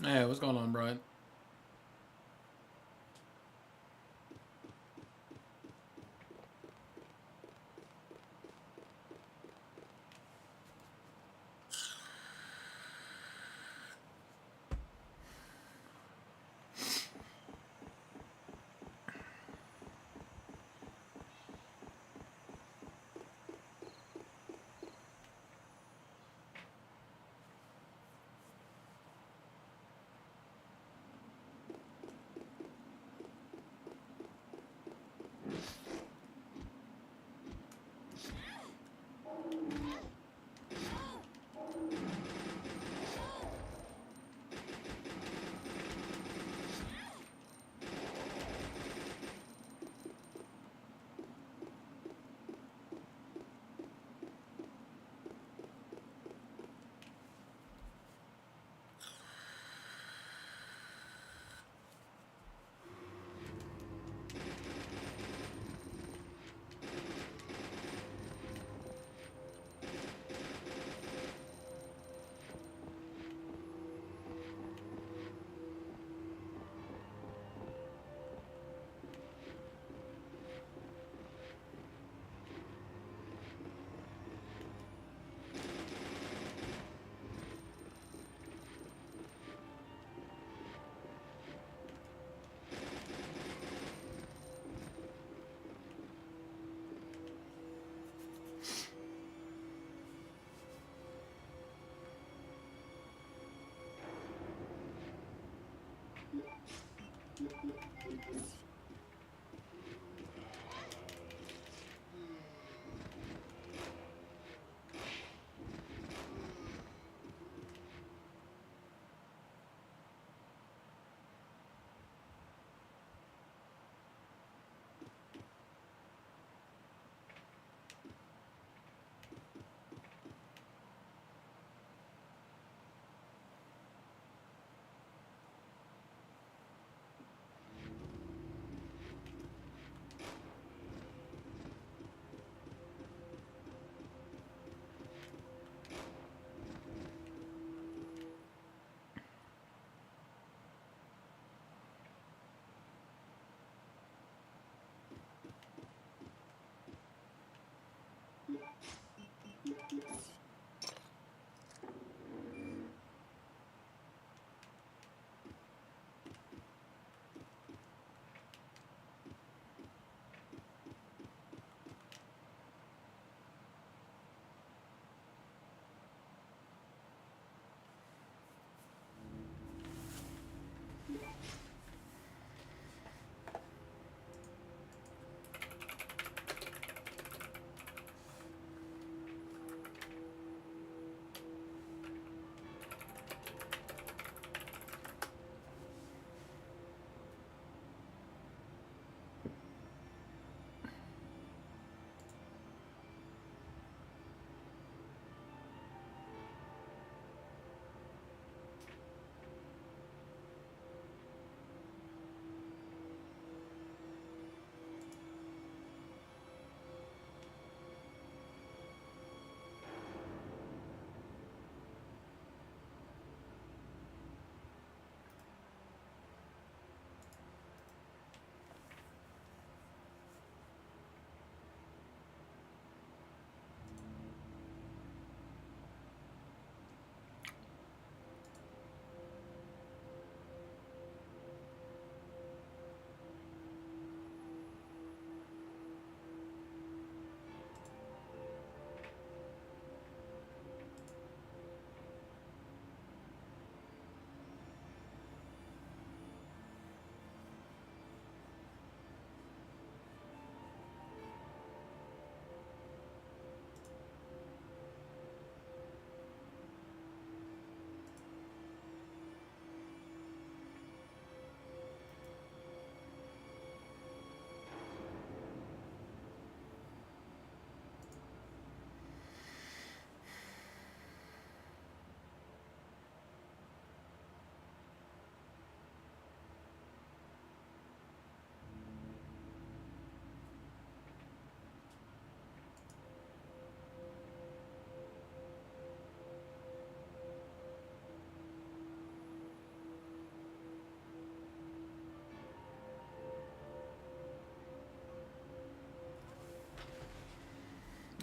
Hey, what's going on, Brian?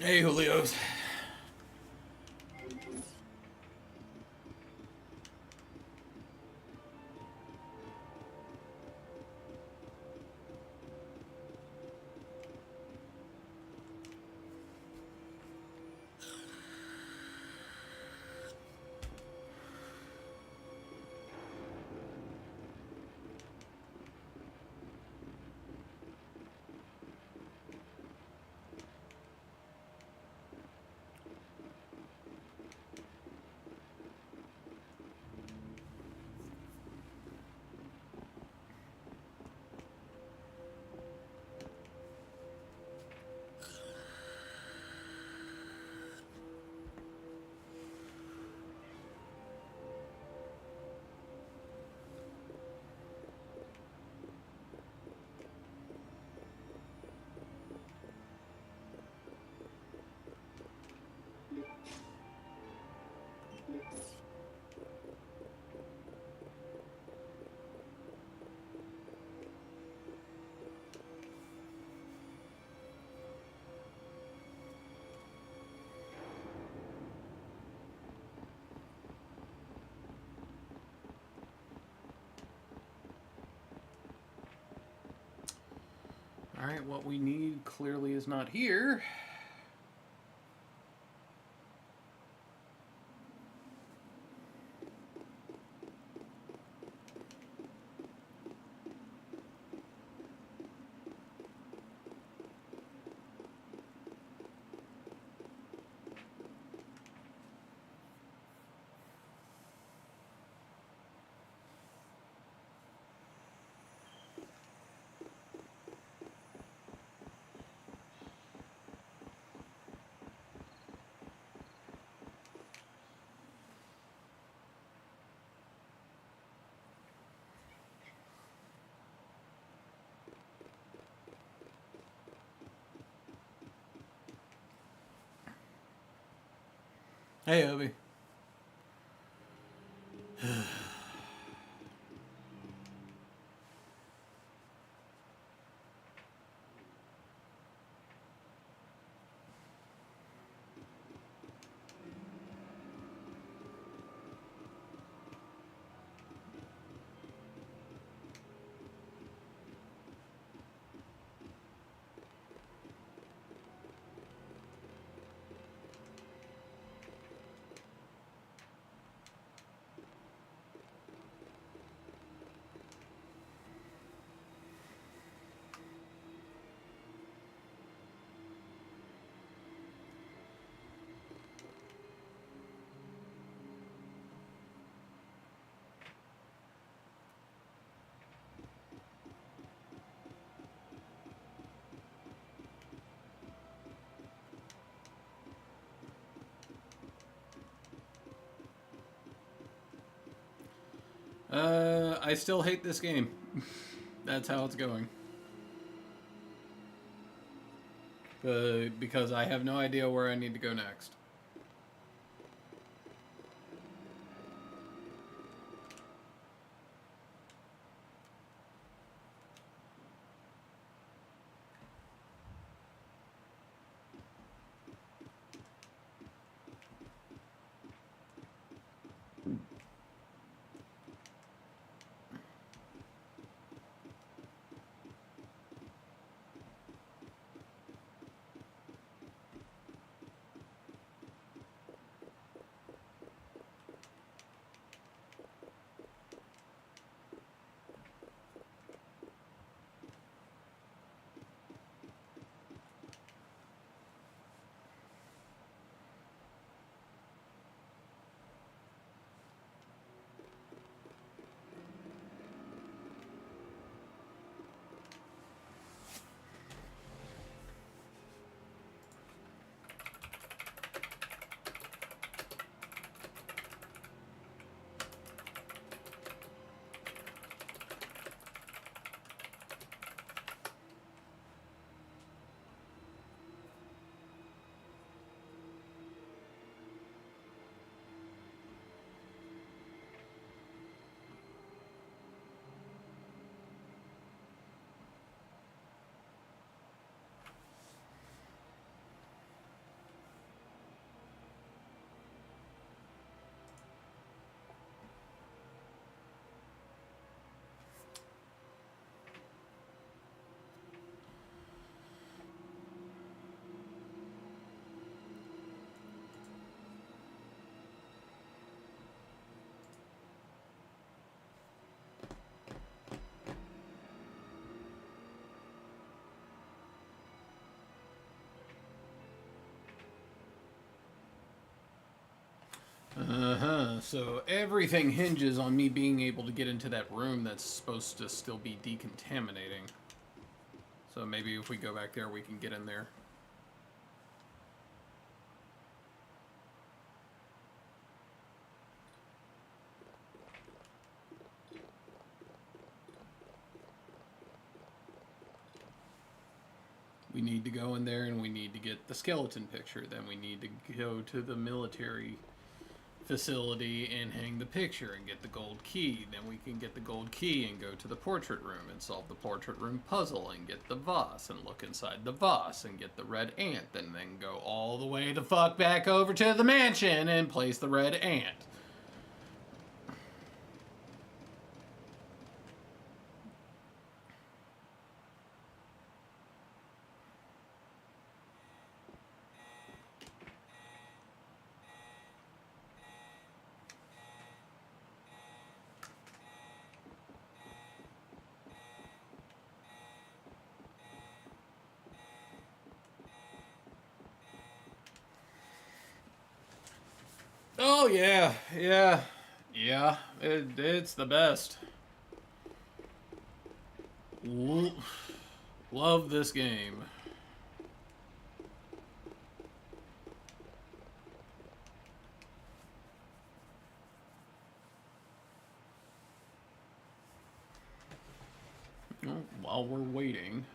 Hey, Julio's. Alright, what we need clearly is not here. Hey, Obi. I still hate this game. That's how it's going. Because I have no idea where I need to go next. So everything hinges on me being able to get into that room that's supposed to still be decontaminating. So maybe if we go back there, we can get in there. We need to go in there and we need to get the skeleton picture. Then we need to go to the military facility and hang the picture and get the gold key. Then we can get the gold key and go to the portrait room and solve the portrait room puzzle and get the vase and look inside the vase and get the red ant. And then go all the way the fuck back over to the mansion and place the red ant. Oh yeah, it's the best. Love this game. Well, while we're waiting,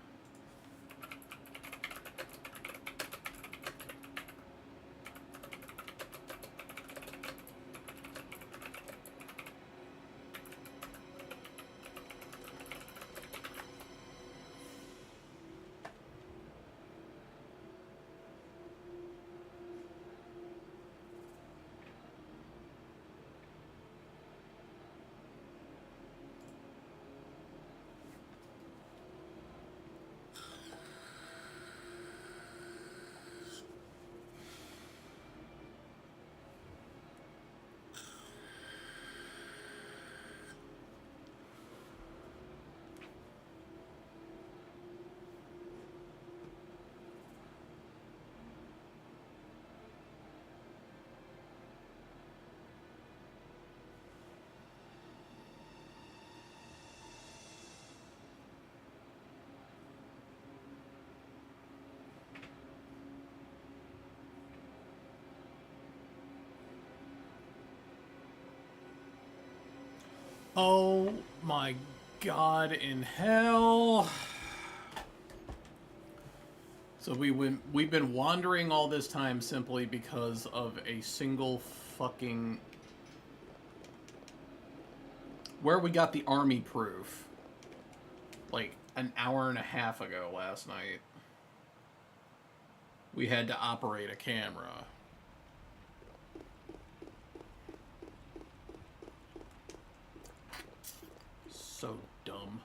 oh my god in hell. So we've been wandering all this time simply because of a single fucking where we got the army proof like an hour and a half ago last night. We had to operate a camera. So dumb.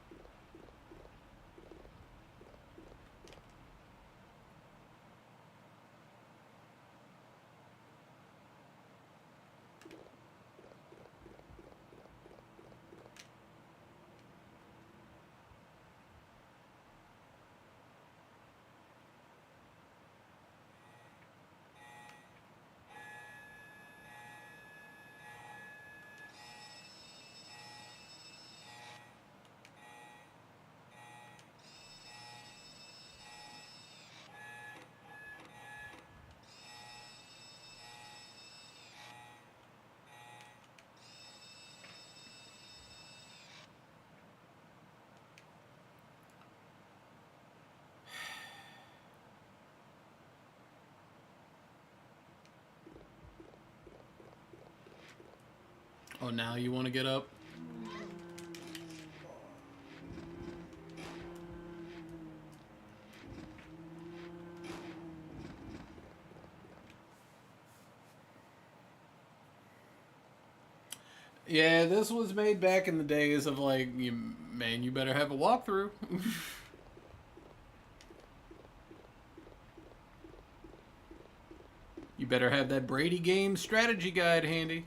Oh, now you want to get up? Yeah, this was made back in the days of like, man, you better have a walkthrough. You better have that Brady game strategy guide handy.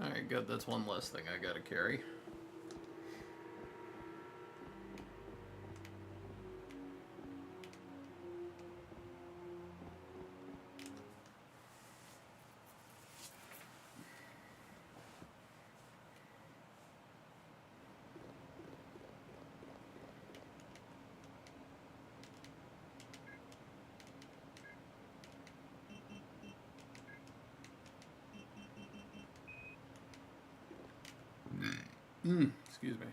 Alright, good. That's one less thing I gotta carry. Excuse me.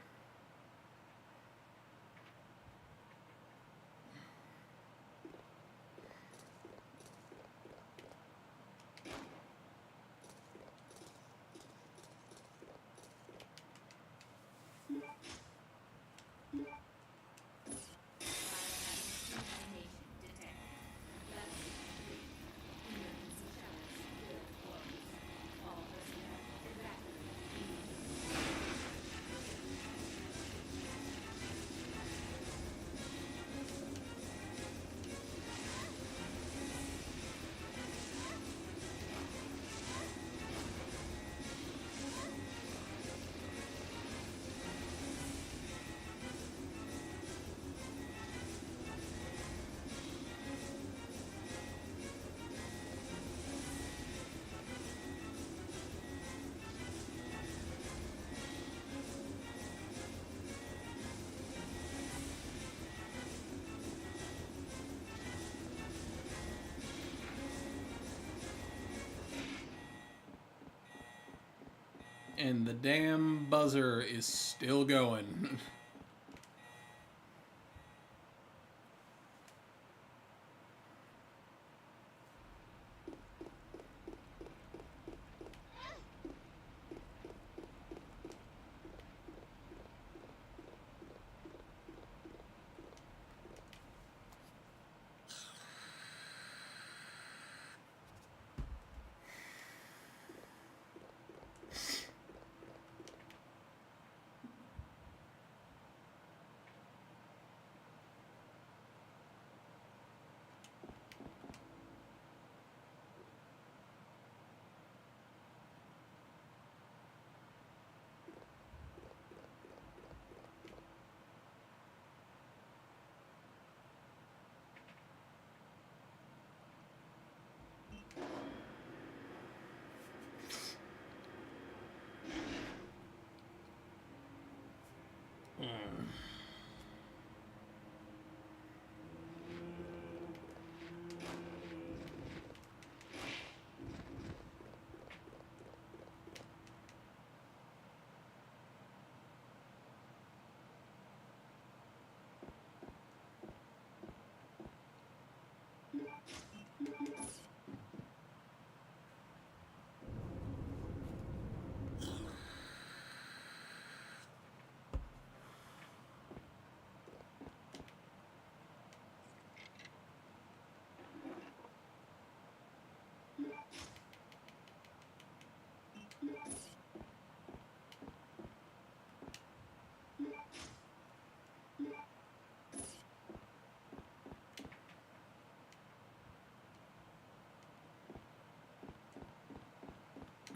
And the damn buzzer is still going.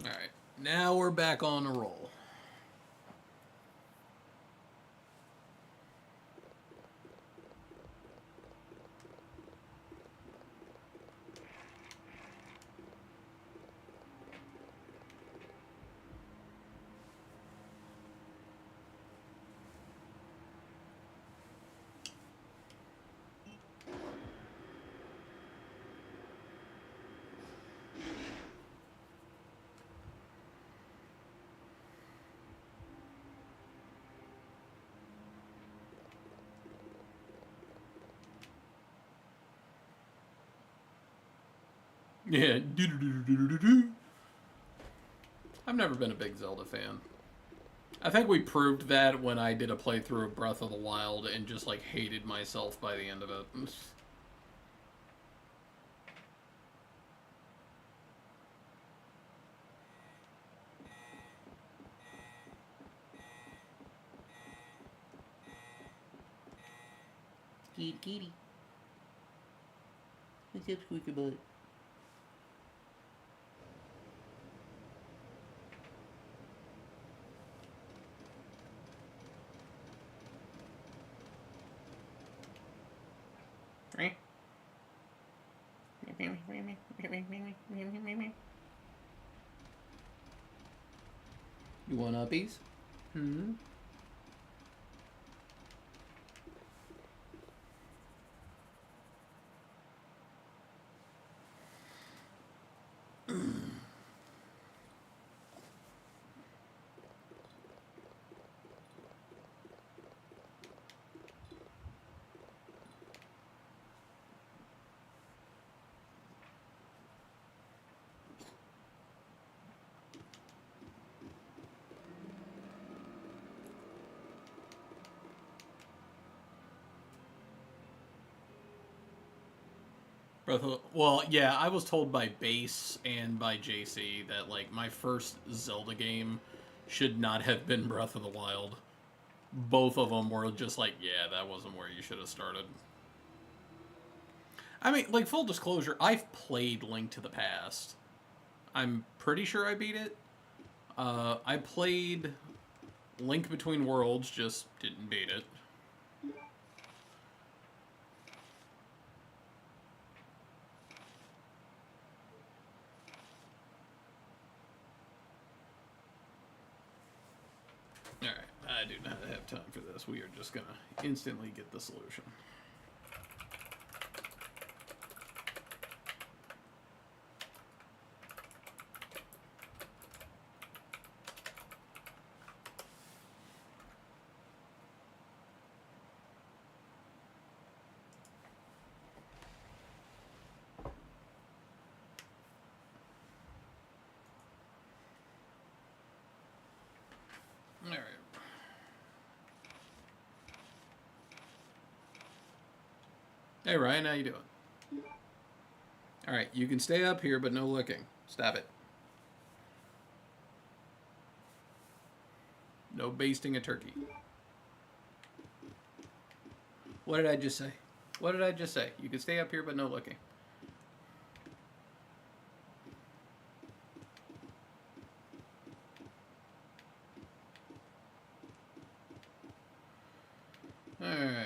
Alright, now we're back on a roll. Yeah. I've never been a big Zelda fan. I think we proved that when I did a playthrough of Breath of the Wild and just like hated myself by the end of it. Kitty, kitty. What's up, squeaky butt? You want uppies? Hmm? Well, yeah, I was told by Base and by JC that like my first Zelda game should not have been Breath of the Wild. Both of them were just like, yeah, that wasn't where you should have started. I mean, like full disclosure, I've played Link to the Past. I'm pretty sure I beat it. I played Link Between Worlds, just didn't beat it. Alright, I do not have time for this. We are just gonna instantly get the solution. Alright. Hey Ryan, how you doing? Alright, you can stay up here, but no looking. Stop it. No basting a turkey. What did I just say? What did I just say? You can stay up here, but no looking. Alright.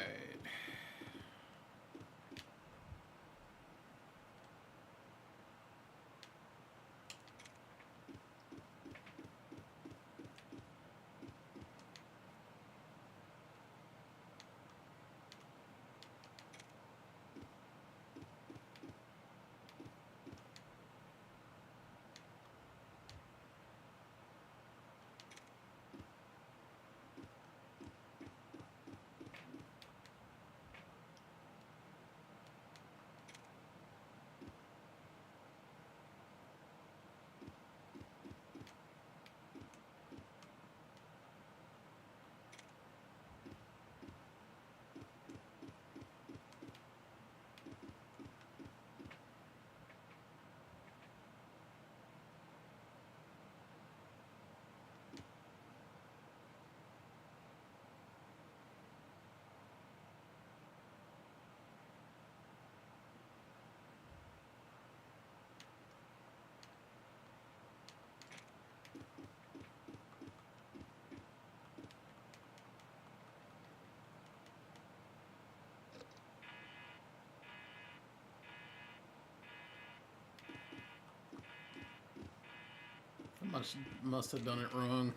Must have done it wrong.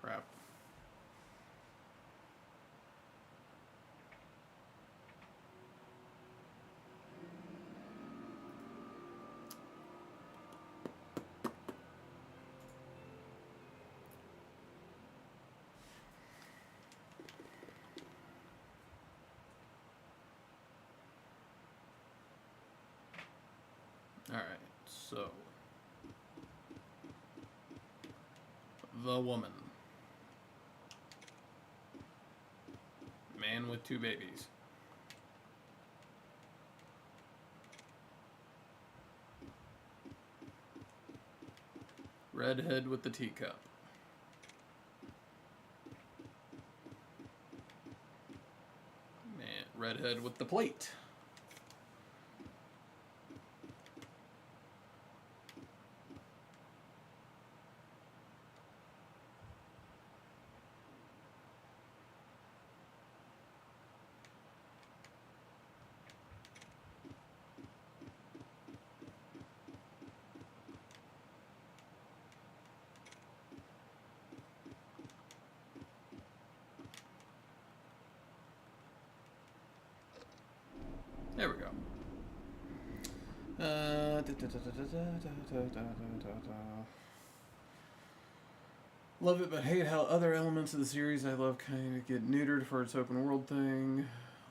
Crap. Alright, so. The woman. Man with two babies. Redhead with the teacup. Man, redhead with the plate. Love it, but hate how other elements of the series I love kind of get neutered for its open world thing.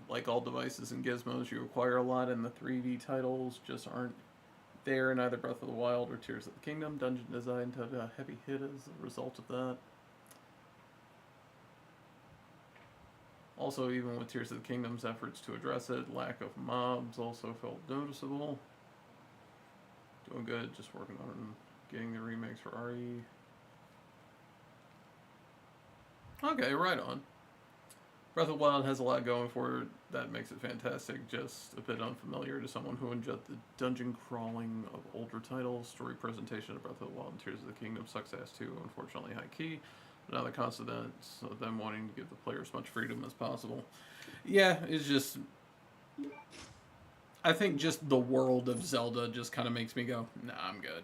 Like all devices and gizmos, you acquire a lot, and the 3D titles just aren't there in either Breath of the Wild or Tears of the Kingdom. Dungeon design took a heavy hit as a result of that. Also, even with Tears of the Kingdom's efforts to address it, lack of mobs also felt noticeable. Doing good, just working on getting the remakes for RE. Okay, right on. Breath of the Wild has a lot going for it that makes it fantastic, just a bit unfamiliar to someone who enjoyed the dungeon crawling of older titles. Story presentation of Breath of the Wild and Tears of the Kingdom sucks ass too, unfortunately high key. Another consequence of them wanting to give the player as much freedom as possible. Yeah, it's just... I think just the world of Zelda just kind of makes me go, nah, I'm good.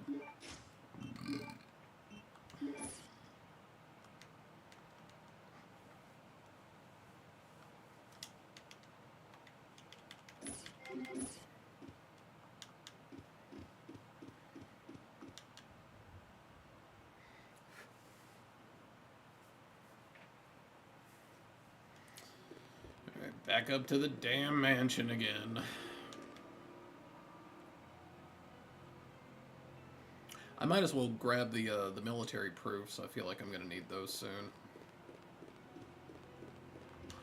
Alright, back up to the damn mansion again. I might as well grab the military proofs. I feel like I'm going to need those soon.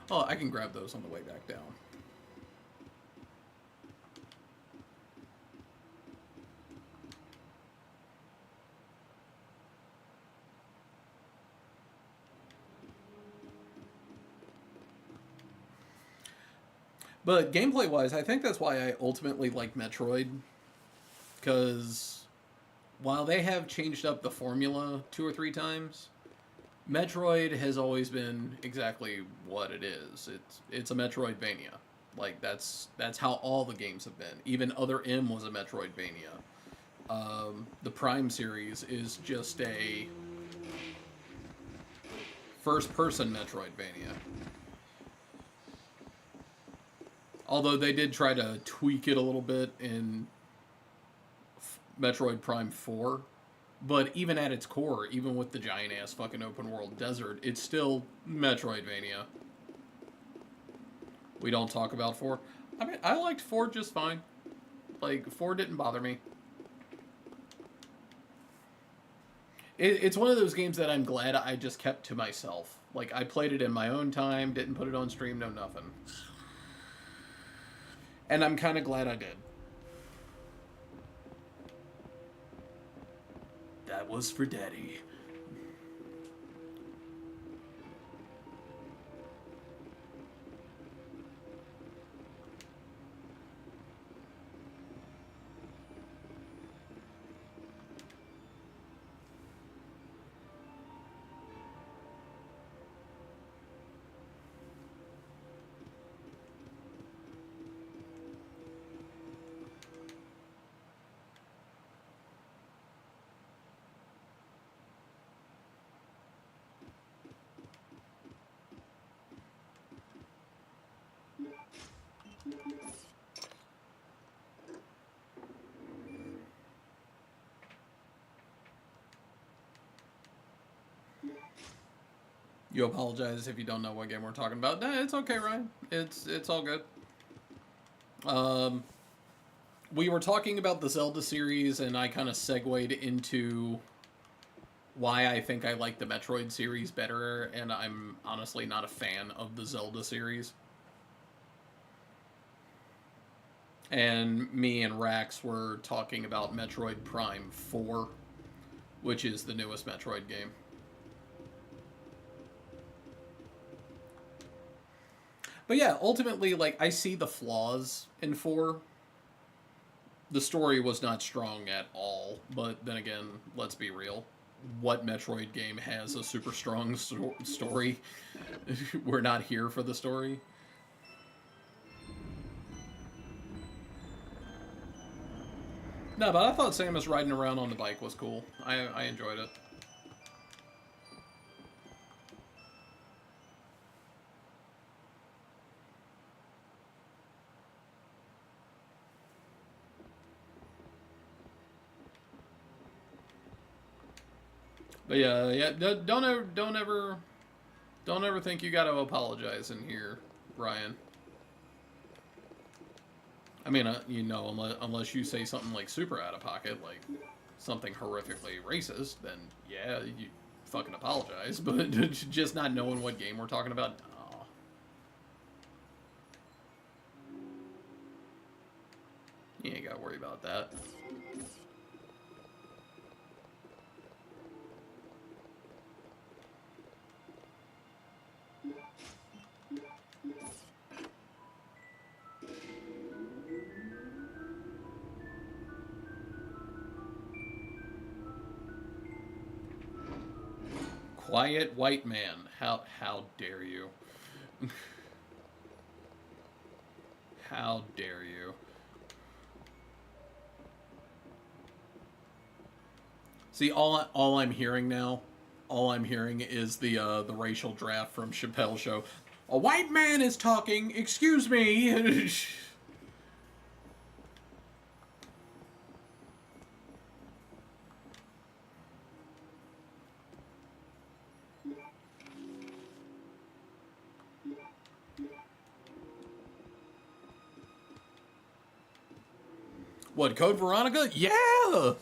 Oh, I can grab those on the way back down. But gameplay-wise, I think that's why I ultimately like Metroid. Because while they have changed up the formula 2 or 3 times, Metroid has always been exactly what it is. It's a Metroidvania. Like that's how all the games have been. Even Other M was a Metroidvania. The Prime series is just a first-person Metroidvania. Although they did try to tweak it a little bit in Metroid Prime 4. But even at its core, even with the giant-ass fucking open-world desert, it's still Metroidvania. We don't talk about 4. I mean, I liked 4 just fine. Like, 4 didn't bother me. It's one of those games that I'm glad I just kept to myself. Like, I played it in my own time, didn't put it on stream, no nothing. And I'm kind of glad I did. That was for Daddy. You apologize if you don't know what game we're talking about. Nah, it's okay, Ryan. It's all good. We were talking about the Zelda series, and I kind of segued into why I think I like the Metroid series better, and I'm honestly not a fan of the Zelda series. And me and Rax were talking about Metroid Prime 4, which is the newest Metroid game. But yeah, ultimately, like, I see the flaws in 4. The story was not strong at all, but then again, let's be real. What Metroid game has a super strong story? We're not here for the story. No, but I thought Samus riding around on the bike was cool. I enjoyed it. But yeah. Don't ever think you got to apologize in here, Ryan. I mean, unless you say something like super out of pocket, like something horrifically racist, then yeah, you fucking apologize. But just not knowing what game we're talking about, no. You ain't gotta worry about that. Quiet white man. How dare you? How dare you? See, all I'm hearing now, all I'm hearing is the racial draft from Chappelle's show. A white man is talking. Excuse me. What, Code Veronica? Yeah!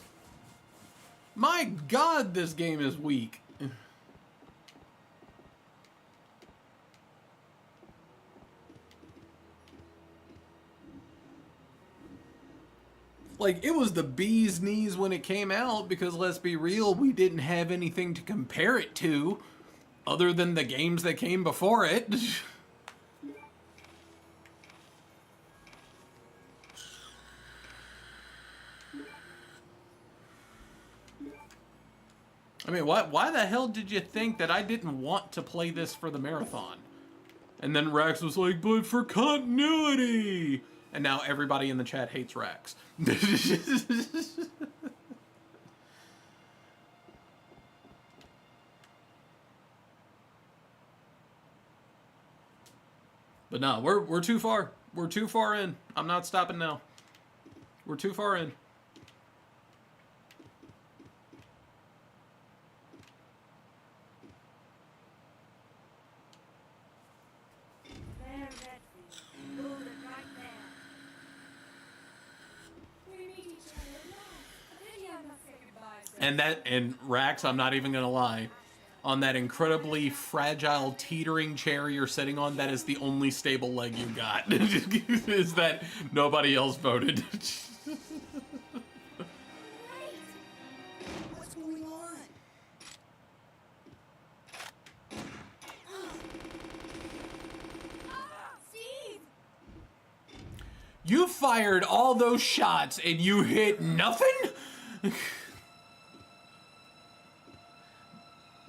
My god, this game is weak. Like, it was the bee's knees when it came out, because let's be real, we didn't have anything to compare it to, other than the games that came before it. I mean, why the hell did you think that I didn't want to play this for the marathon? And then Rax was like, but for continuity! And now everybody in the chat hates Rax. But no, we're too far. We're too far in. I'm not stopping now. We're too far in. And Rax, I'm not even gonna lie, on that incredibly fragile teetering chair you're sitting on, that is the only stable leg you got. Is that nobody else voted. What's going on? Steve! You fired all those shots and you hit nothing?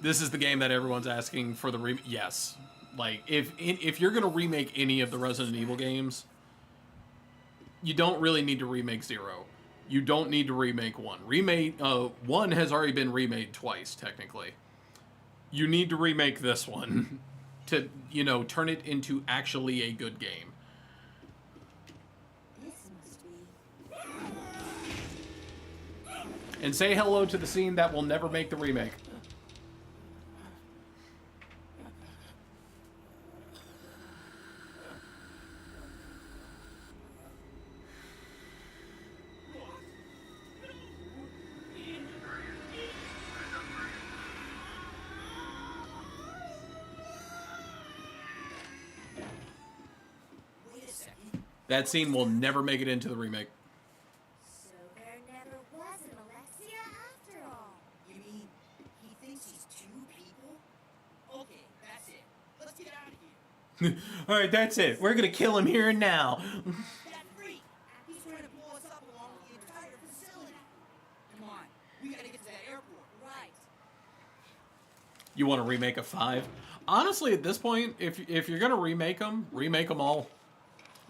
This is the game that everyone's asking for the yes. Like, if you're gonna remake any of the Resident Evil games, you don't really need to remake 0. You don't need to remake 1. 1 has already been remade twice, technically. You need to remake this one to, turn it into actually a good game. This must be... And say hello to the scene that will never make the remake. That scene will never make it into the remake. So there never was an Alexia after all. You mean he thinks he's 2 people? Okay, that's it. Let's get out of here. Alright, that's it. We're gonna kill him here and now. That freak! He's trying to blow us up along with the entire facility. Come on, we gotta get to that airport. Right. You want to remake a 5? Honestly, at this point, if you're gonna remake them all.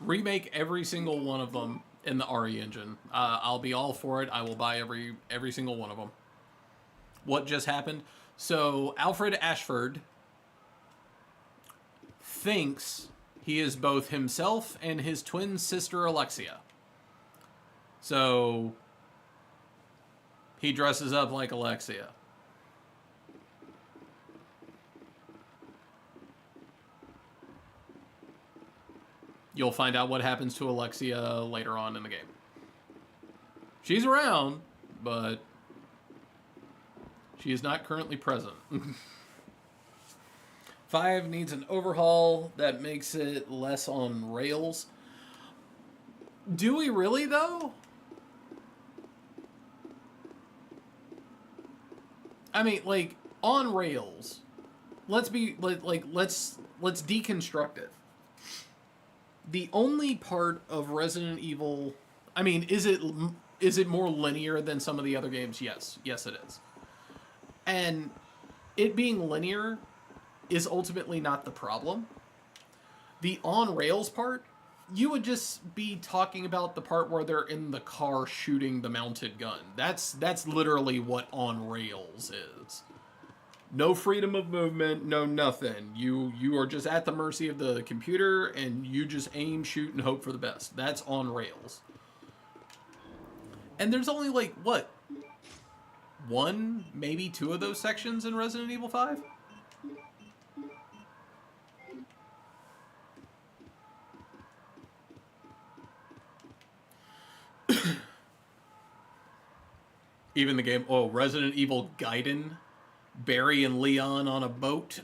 Remake every single one of them in the RE engine. I'll be all for it. I will buy every single one of them. What just happened? So Alfred Ashford thinks he is both himself and his twin sister Alexia. So he dresses up like Alexia. You'll find out what happens to Alexia later on in the game. She's around, but she is not currently present. 5 needs an overhaul that makes it less on rails. Do we really, though? I mean, like, on rails. Let's deconstruct it. The only part of Resident Evil, I mean, is it more linear than some of the other games? Yes, it is. And it being linear is ultimately not the problem. The on rails part, you would just be talking about the part where they're in the car shooting the mounted gun. That's literally what on rails is. No freedom of movement, no nothing. You are just at the mercy of the computer, and you just aim, shoot, and hope for the best. That's on rails. And there's only, like, what? 1, maybe 2 of those sections in Resident Evil 5? Even the game, Resident Evil Gaiden, Barry and Leon on a boat.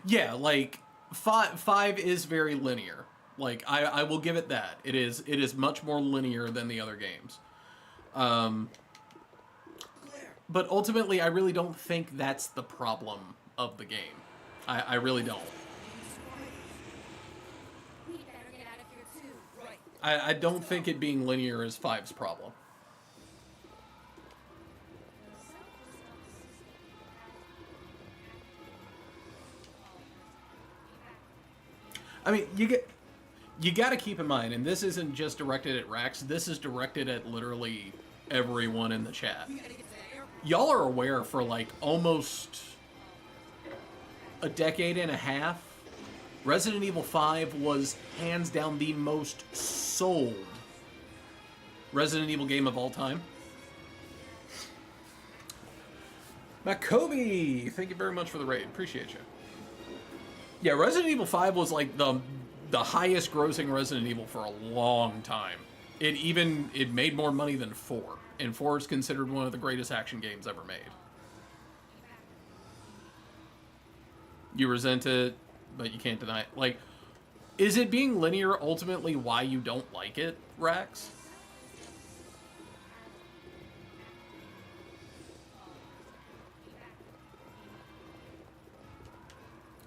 Yeah, like, 5 is very linear. Like, I will give it that. It is much more linear than the other games. But ultimately, I really don't think that's the problem of the game. I really don't. We better get out of here too. Right. I don't think it being linear is 5's problem. I mean, you got to keep in mind, and this isn't just directed at Rax. This is directed at literally everyone in the chat. We gotta get to the airport. Y'all are aware for like almost a decade and a half, Resident Evil 5 was hands down the most sold Resident Evil game of all time. Makobi, thank you very much for the raid. Appreciate you. Yeah, Resident Evil 5 was like the highest grossing Resident Evil for a long time. It made more money than 4. And 4 is considered one of the greatest action games ever made. You resent it, but you can't deny it. Like, is it being linear ultimately why you don't like it, Rax?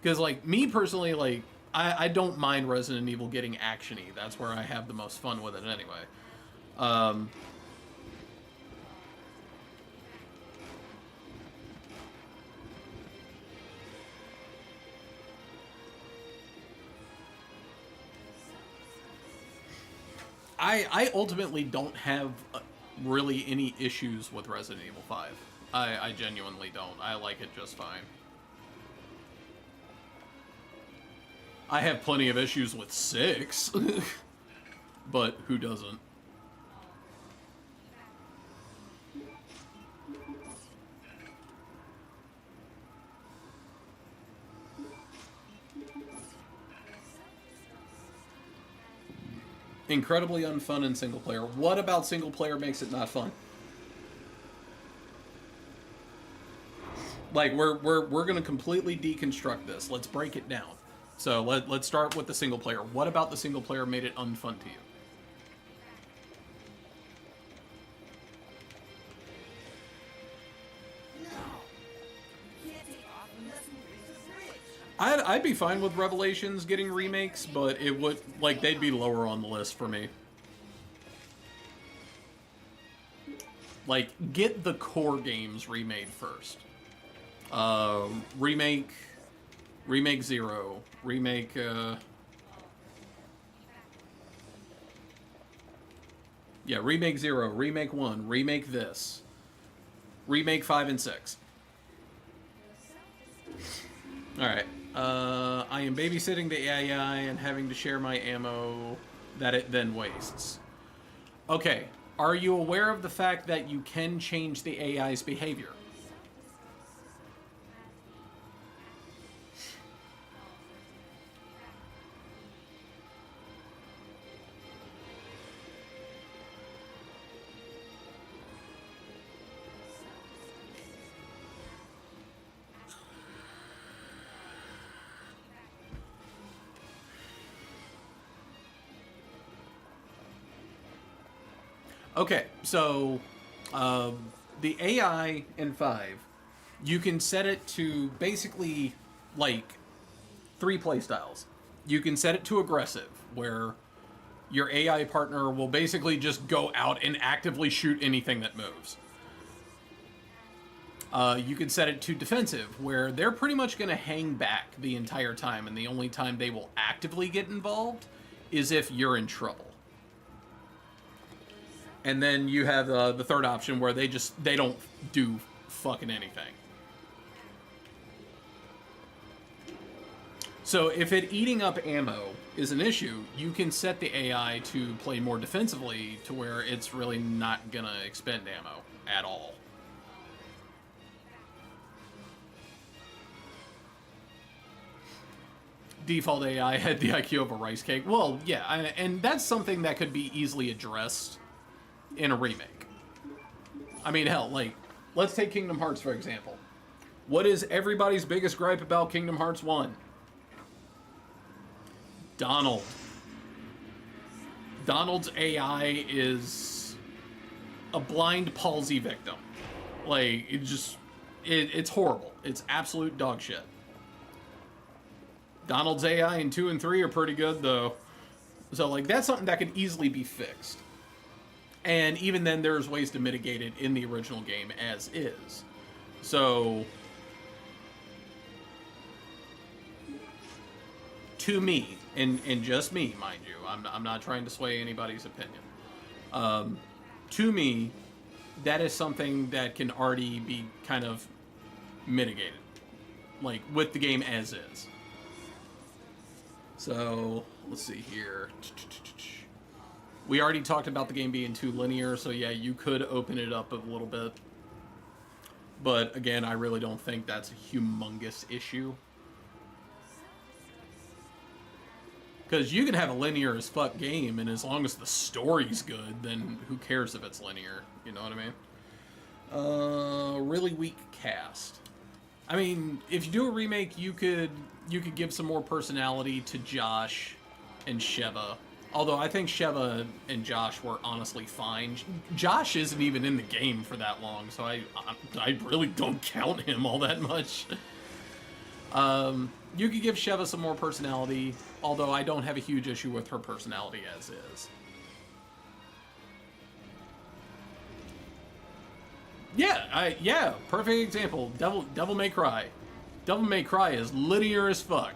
Because, like, me personally, like, I don't mind Resident Evil getting action-y. That's where I have the most fun with it anyway. I ultimately don't have really any issues with Resident Evil 5. I genuinely don't. I like it just fine. I have plenty of issues with 6, but who doesn't? Incredibly unfun in single player. What about single player makes it not fun? Like, we're gonna completely deconstruct this. Let's break it down. So let's start with the single player. What about the single player made it unfun to you? No. You can't take off unless we raise the bridge. I'd be fine with Revelations getting remakes, but it would, like, they'd be lower on the list for me. Like, get the core games remade first. Remake 0, remake, yeah, remake 0, remake 1, remake this, remake 5 and 6. Alright, I am babysitting the AI and having to share my ammo that it then wastes. Okay, are you aware of the fact that you can change the AI's behavior? Okay, so the AI in 5, you can set it to basically like 3 playstyles. You can set it to aggressive, where your AI partner will basically just go out and actively shoot anything that moves. You can set it to defensive, where they're pretty much going to hang back the entire time, and the only time they will actively get involved is if you're in trouble. And then you have the third option where they don't do fucking anything. So if it eating up ammo is an issue, you can set the AI to play more defensively to where it's really not gonna expend ammo at all. Default AI had the IQ of a rice cake. Well, yeah, and that's something that could be easily addressed in a remake. I mean, hell, like, let's take Kingdom Hearts, for example. What is everybody's biggest gripe about Kingdom Hearts 1? Donald. Donald's AI is a blind palsy victim. Like, it's horrible. It's absolute dog shit. Donald's AI in 2 and 3 are pretty good, though. So, like, that's something that could easily be fixed. And even then, there's ways to mitigate it in the original game as is. So, to me, and just me, mind you, I'm not trying to sway anybody's opinion. To me, that is something that can already be kind of mitigated, like, with the game as is. So, let's see here. We already talked about the game being too linear, so yeah, you could open it up a little bit. But again, I really don't think that's a humongous issue. Because you can have a linear as fuck game, and as long as the story's good, then who cares if it's linear? You know what I mean? Really weak cast. I mean, if you do a remake, you could give some more personality to Josh and Sheva. Although I think Sheva and Josh were honestly fine. Josh isn't even in the game for that long, so I really don't count him all that much. You could give Sheva some more personality, although I don't have a huge issue with her personality as is. Yeah, perfect example. Devil May Cry. Devil May Cry is linear as fuck.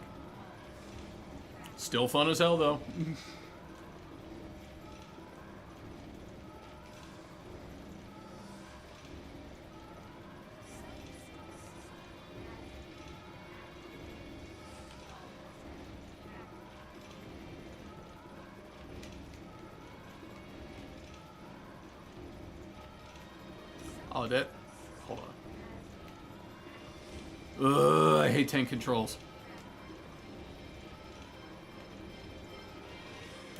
Still fun as hell, though. Oh, that. Hold on. Ugh, I hate tank controls.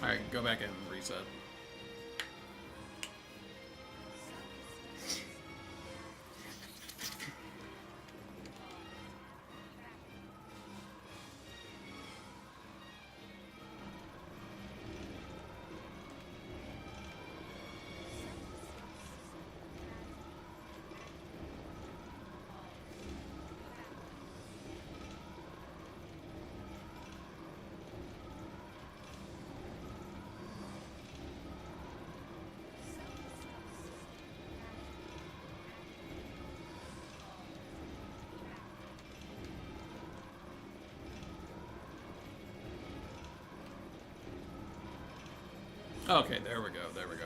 Alright, go back and reset. Okay, there we go, there we go.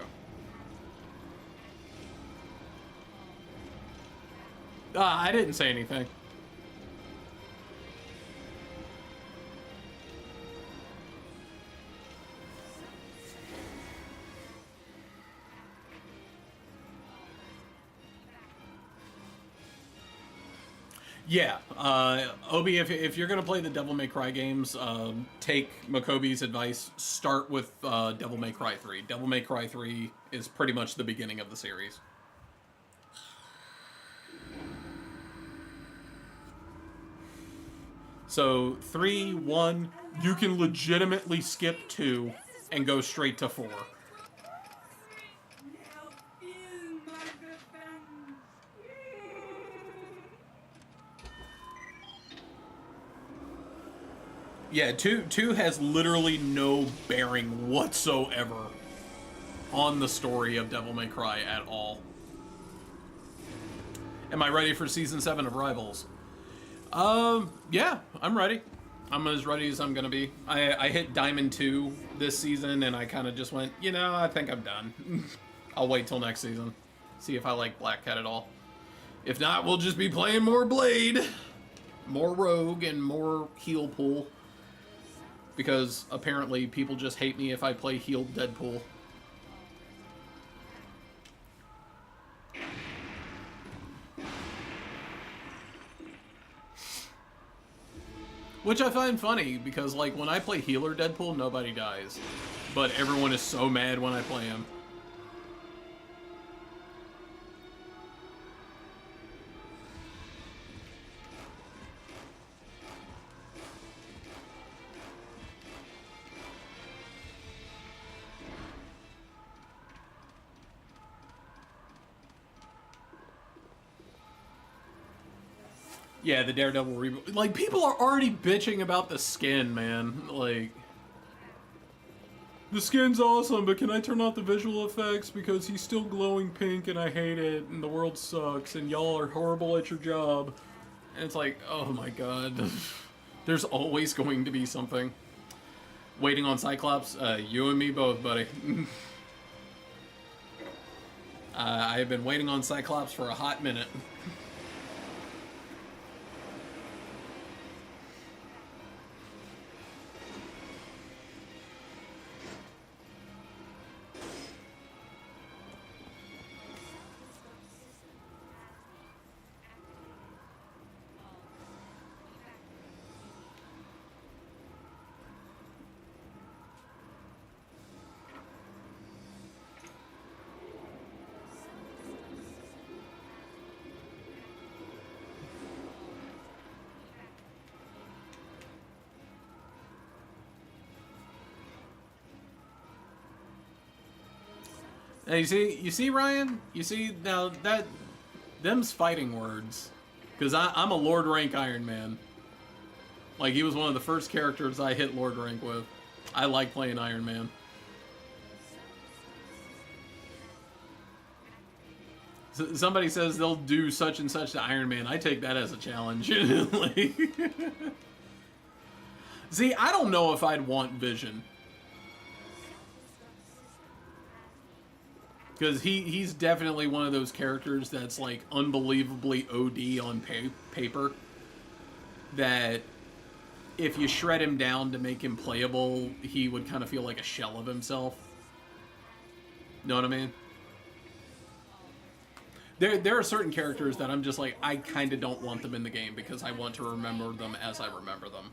I didn't say anything. Yeah, Obi, if you're gonna play the Devil May Cry games, take Makobi's advice. Start with Devil May Cry 3. Devil May Cry 3 is pretty much the beginning of the series. So 3, 1, you can legitimately skip 2 and go straight to 4. Now Yeah, two has literally no bearing whatsoever on the story of Devil May Cry at all. Am I ready for season 7 of Rivals? Yeah, I'm ready. I'm as ready as I'm gonna be. I hit Diamond 2 this season, and I kind of just went, you know, I think I'm done. I'll wait till next season. See if I like Black Cat at all. If not, we'll just be playing more Blade, more Rogue, and more heal pool. Because apparently people just hate me if I play healed Deadpool. Which I find funny, because like when I play healer Deadpool, nobody dies. But everyone is so mad when I play him. Yeah, the Daredevil reboot. Like, people are already bitching about the skin, man. Like, the skin's awesome, but can I turn off the visual effects because he's still glowing pink and I hate it and the world sucks and y'all are horrible at your job. And it's like, oh my god. There's always going to be something. Waiting on Cyclops? You and me both, buddy. I have been waiting on Cyclops for a hot minute. Now you see, Ryan? You see, now that, them's fighting words. Because I'm a Lord rank Iron Man. Like, he was one of the first characters I hit Lord rank with. I like playing Iron Man. Somebody says they'll do such and such to Iron Man. I take that as a challenge. Like, see, I don't know if I'd want Vision. Because he's definitely one of those characters that's like unbelievably OD on paper. That if you shred him down to make him playable, he would kind of feel like a shell of himself. Know what I mean? There are certain characters that I'm just like, I kind of don't want them in the game because I want to remember them as I remember them.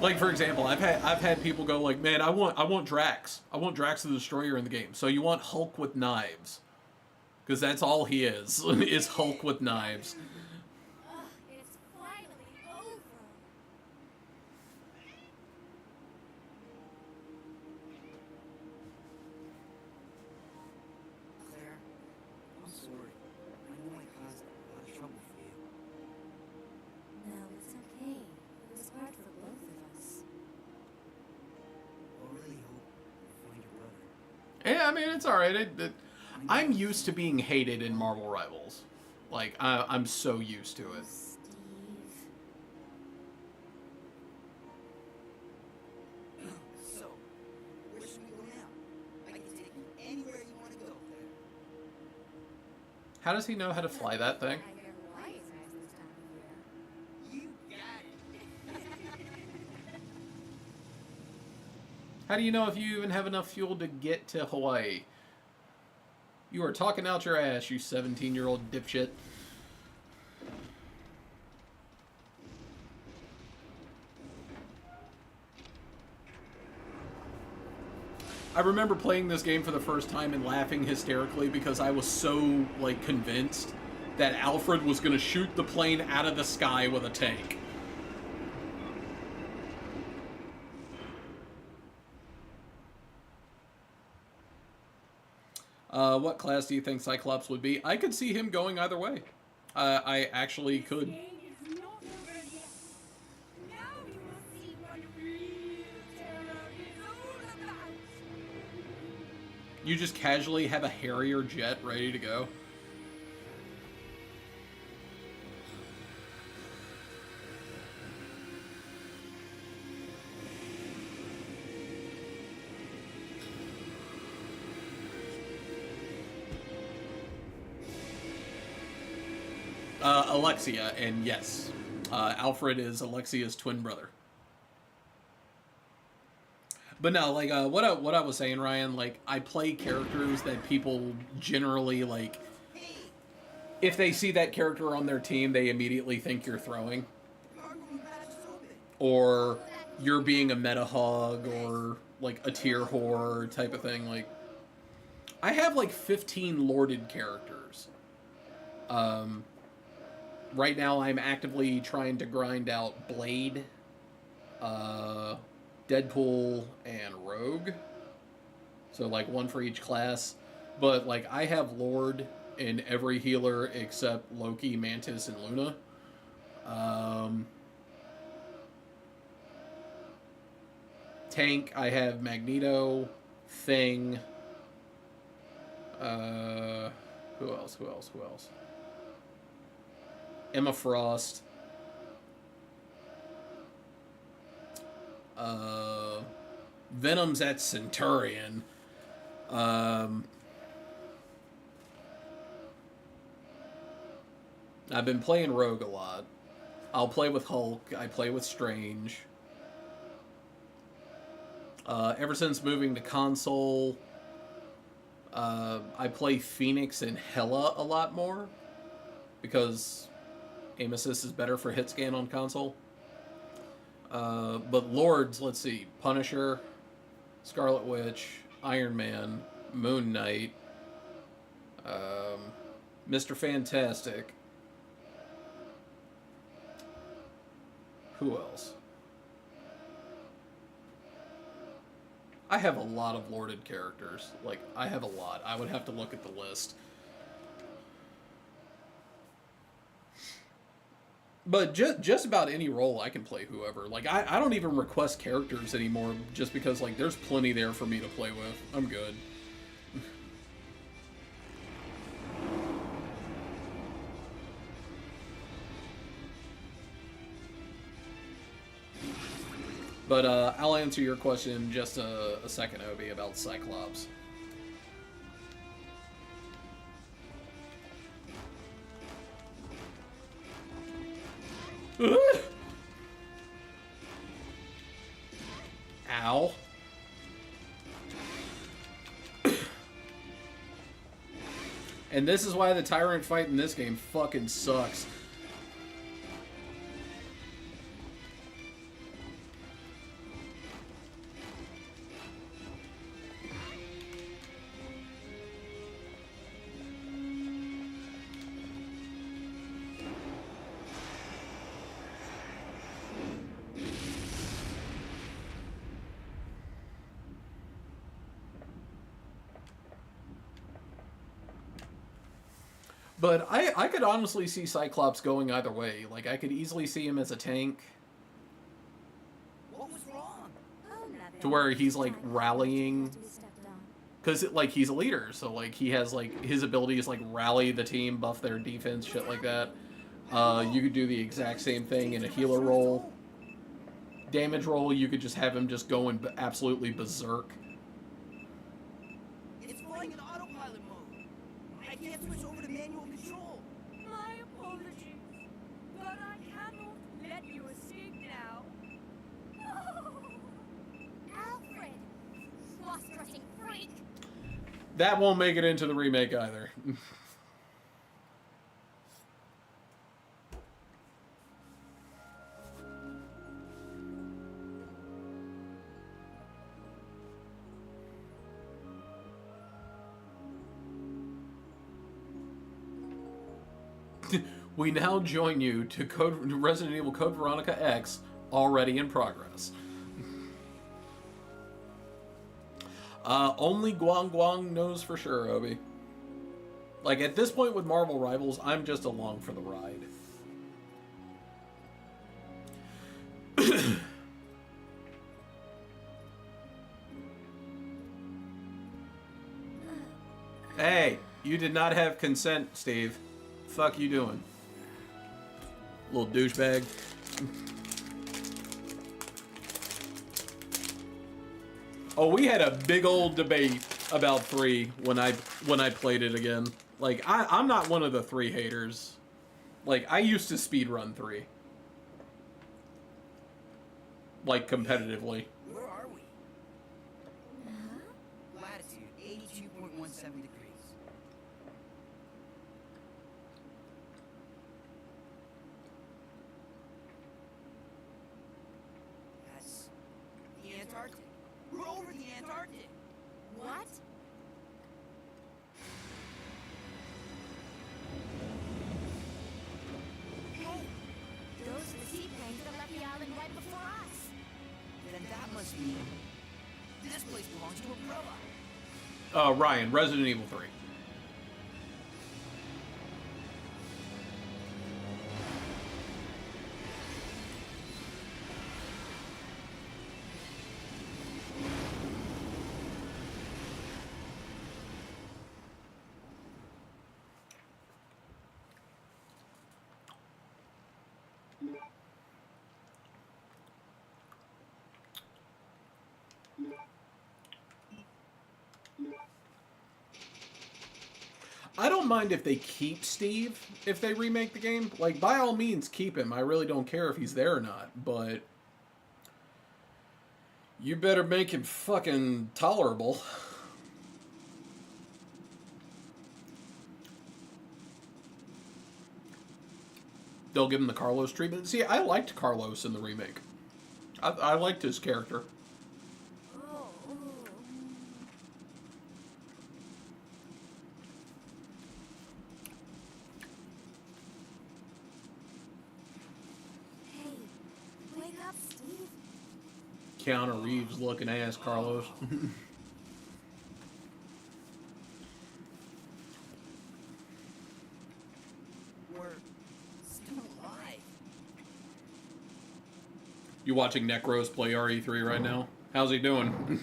Like, for example, I've had people go like, man, I want Drax. I want Drax the Destroyer in the game. So you want Hulk with knives. Because that's all he is Hulk with knives. It's finally over. Claire, I'm sorry. I know I caused a lot of trouble for you. No, it's okay. It was hard for both of us. I really hope you find your brother. Yeah, I mean, it's alright. I'm used to being hated in Marvel Rivals. Like, I'm so used to it. Steve. So, where should we go now? I can take you anywhere you want to go, Claire. How does he know how to fly that thing? I hear Hawaii is nice this time of year. You got it. How do you know if you even have enough fuel to get to Hawaii? You are talking out your ass, you 17-year-old dipshit. I remember playing this game for the first time and laughing hysterically because I was so, like, convinced that Alfred was going to shoot the plane out of the sky with a tank. What class do you think Cyclops would be? I could see him going either way. I actually could. Game is not over yet. Now you will see what real terror is all about. You just casually have a Harrier jet ready to go. Alexia, and yes, Alfred is Alexia's twin brother. But no, like what I was saying, Ryan, like I play characters that people generally like. If they see that character on their team, they immediately think you're throwing, or you're being a meta hog, or like a tier whore type of thing. Like, I have like 15 lorded characters. Right now, I'm actively trying to grind out Blade, Deadpool, and Rogue. So, like, one for each class. But, like, I have Lord in every healer except Loki, Mantis, and Luna. Tank, I have Magneto, Thing. Who else? Emma Frost. Venom's at Centurion. I've been playing Rogue a lot. I'll play with Hulk. I play with Strange. Ever since moving to console, I play Phoenix and Hela a lot more because aim assist is better for hit scan on console. But Lords, let's see, Punisher, Scarlet Witch, Iron Man, Moon Knight, Mr. Fantastic. Who else? I have a lot of lorded characters. Like, I have a lot. I would have to look at the list. But just about any role I can play whoever. Like, I don't even request characters anymore just because, like, there's plenty there for me to play with. I'm good. But I'll answer your question in just a second, Obi, about Cyclops. Ow. And this is why the Tyrant fight in this game fucking sucks. But I could honestly see Cyclops going either way. Like, I could easily see him as a tank. What was wrong? To where he's, like, rallying. Because, like, he's a leader. So, like, he has, like, his ability is, like, rally the team, buff their defense, shit like that. You could do the exact same thing in a healer role. Damage roll, you could just have him just going absolutely berserk. It's flying in autopilot mode. I can't switch over to manual control. My apologies, but I cannot let you escape now. Alfred! Cross-dressing freak! That won't make it into the remake either. We now join you to Resident Evil Code Veronica X, already in progress. Only Guang Guang knows for sure, Obi. Like, at this point with Marvel Rivals, I'm just along for the ride. Hey, you did not have consent, Steve. Fuck you doing? Little douchebag. Oh, we had a big old debate about 3 when I played it again. Like, I'm not one of the 3 haters. Like, I used to speedrun 3. Like, competitively. Where are we? Latitude 82.17 degrees. That's the Antarctic. We're over the Antarctic. What? Hey, those are the seaplanes that left the island right before us. Then that must mean this place belongs to a mroe. Ryan, Resident Evil 3. I don't mind if they keep Steve if they remake the game. Like, by all means, keep him. I really don't care if he's there or not, but you better make him fucking tolerable. They'll give him the Carlos treatment. See, I liked Carlos in the remake. I liked his character. Oh. Hey, wake up, Steve. Keanu Reeves looking ass Carlos. We're still alive. You watching Necros play RE3 right now? How's he doing?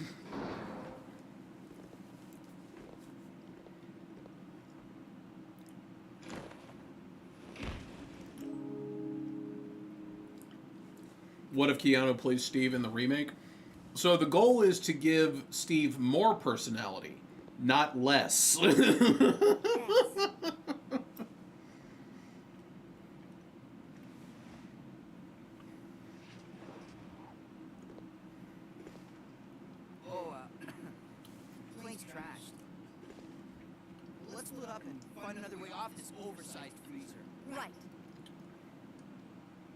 What if Keanu plays Steve in the remake? So the goal is to give Steve more personality, not less. Oh, plane's trashed. Let's split up and find another way off this oversized freezer. Right.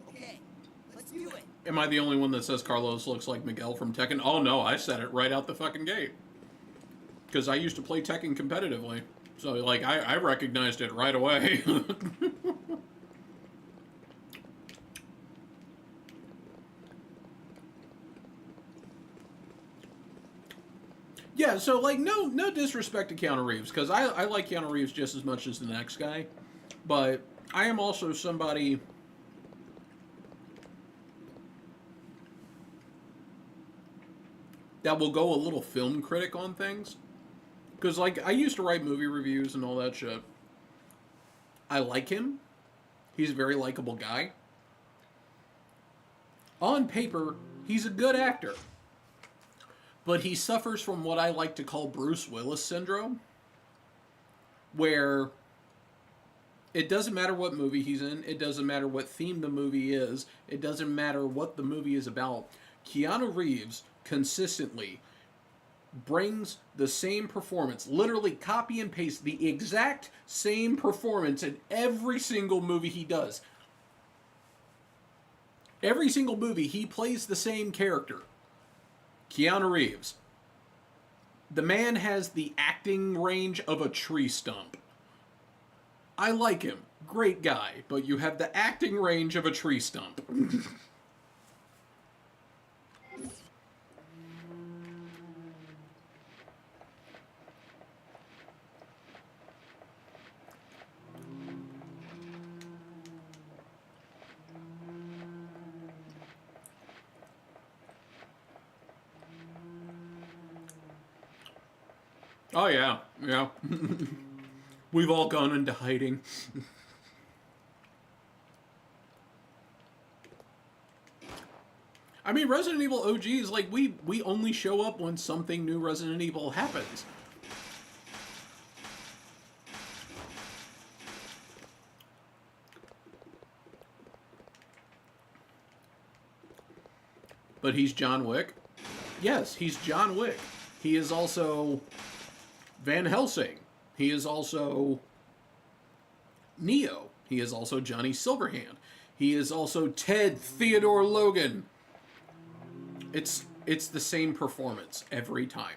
Okay, let's do it. Am I the only one that says Carlos looks like Miguel from Tekken? Oh no, I said it right out the fucking gate. Because I used to play Tekken competitively. So, like, I recognized it right away. Yeah, so, like, no disrespect to Keanu Reeves, because I like Keanu Reeves just as much as the next guy. But I am also somebody that will go a little film critic on things. Because, like, I used to write movie reviews and all that shit. I like him. He's a very likable guy. On paper, he's a good actor. But he suffers from what I like to call Bruce Willis syndrome. Where it doesn't matter what movie he's in. It doesn't matter what theme the movie is. It doesn't matter what the movie is about. Keanu Reeves consistently brings the same performance, literally copy and paste the exact same performance in every single movie he does. Every single movie, he plays the same character. Keanu Reeves. The man has the acting range of a tree stump. I like him. Great guy. But you have the acting range of a tree stump. Oh yeah, yeah. We've all gone into hiding. I mean, Resident Evil OG is like we only show up when something new Resident Evil happens. But he's John Wick. Yes, he's John Wick. He is also Van Helsing. He is also Neo. He is also Johnny Silverhand. He is also Ted Theodore Logan. It's the same performance every time.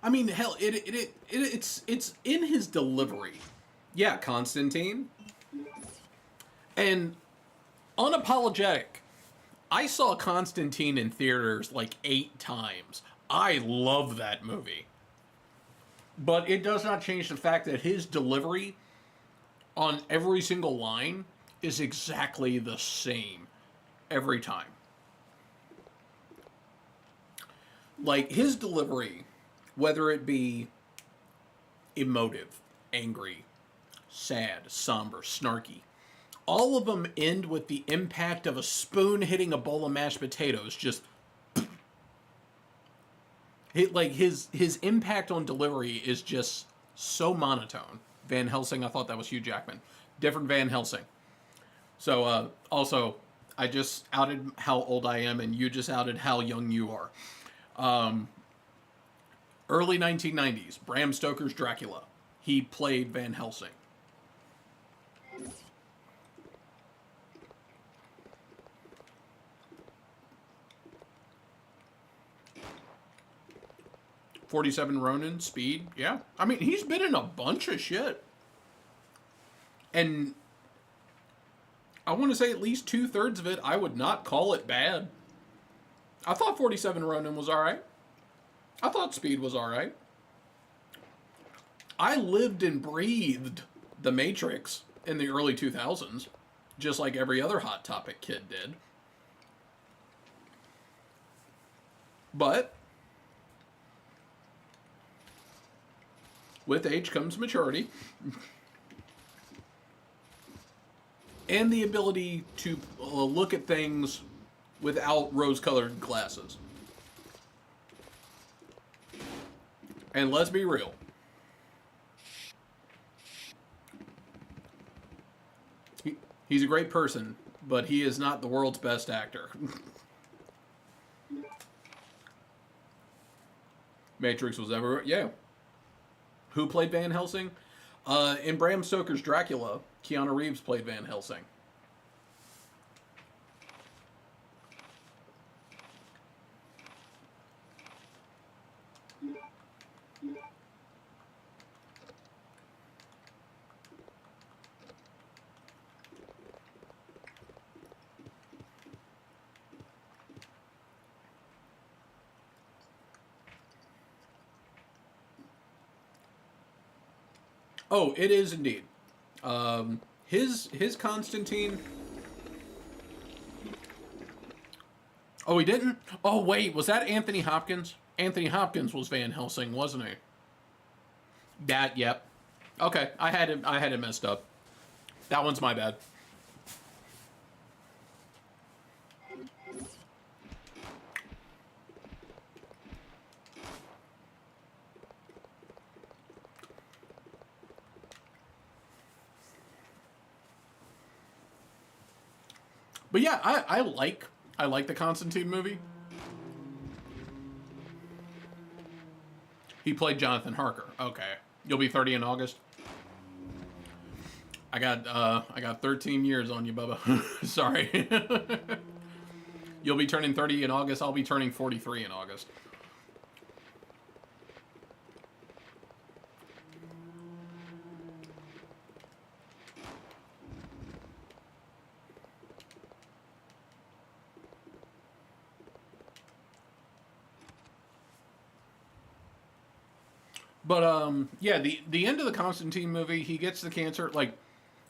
I mean, hell, it's in his delivery. Yeah, Constantine. And unapologetic. I saw Constantine in theaters like 8 times. I love that movie. But it does not change the fact that his delivery on every single line is exactly the same every time. Like, his delivery, whether it be emotive, angry, sad, somber, snarky, all of them end with the impact of a spoon hitting a bowl of mashed potatoes. Just like his impact on delivery is just so monotone. Van Helsing, I thought that was Hugh Jackman. Different Van Helsing. So also, I just outed how old I am, and you just outed how young you are. Early 1990s, Bram Stoker's Dracula. He played Van Helsing. "47 Ronin," Speed, yeah. I mean, he's been in a bunch of shit. And I want to say at least 2/3 of it, I would not call it bad. I thought 47 Ronin was alright. I thought Speed was alright. I lived and breathed The Matrix in the early 2000s, just like every other Hot Topic kid did. But with age comes maturity. And the ability to look at things without rose-colored glasses. And let's be real. He's a great person, but he is not the world's best actor. Matrix was everywhere. Yeah. Who played Van Helsing? In Bram Stoker's Dracula, Keanu Reeves played Van Helsing. Oh, it is indeed. His Constantine. Oh, he didn't? Oh, wait, was that Anthony Hopkins? Anthony Hopkins was Van Helsing, wasn't he? That, yep. Okay, I had it messed up. That one's my bad. But yeah, I like the Constantine movie. He played Jonathan Harker. Okay. You'll be 30 in August. I got 13 years on you, Bubba. Sorry. You'll be turning 30 in August. I'll be turning 43 in August. But yeah, the end of the Constantine movie, he gets the cancer. Like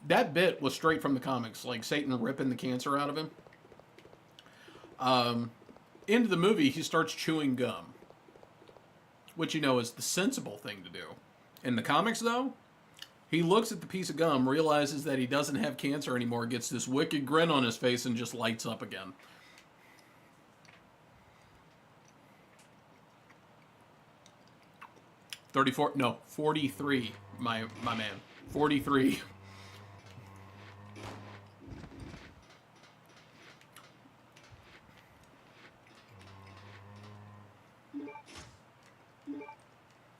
that bit was straight from the comics, like Satan ripping the cancer out of him. Into the movie, he starts chewing gum, which you know is the sensible thing to do. In the comics, though, he looks at the piece of gum, realizes that he doesn't have cancer anymore, gets this wicked grin on his face, and just lights up again. $34, no, 43, my man. 43.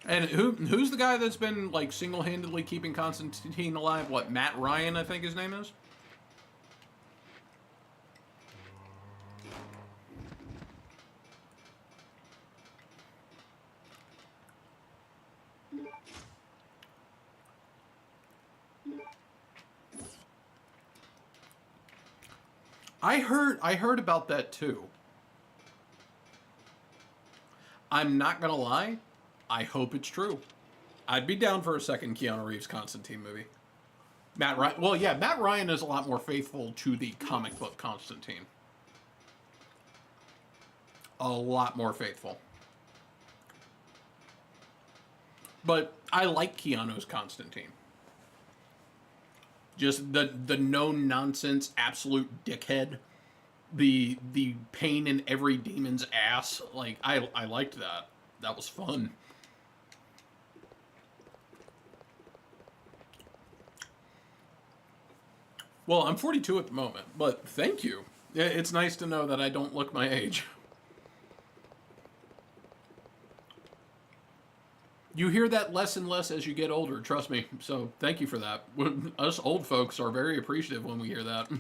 And who's the guy that's been like single-handedly keeping Constantine alive? What, Matt Ryan, I think his name is? I heard about that too. I'm not gonna lie, I hope it's true. I'd be down for a second Keanu Reeves Constantine movie. Matt Ryan, well, yeah, Matt Ryan is a lot more faithful to the comic book Constantine. A lot more faithful. But I like Keanu's Constantine. Just the no nonsense absolute dickhead. The pain in every demon's ass. Like I liked that. That was fun. Well, I'm 42 at the moment, but thank you. It's nice to know that I don't look my age. You hear that less and less as you get older, trust me. So thank you for that. Us old folks are very appreciative when we hear that.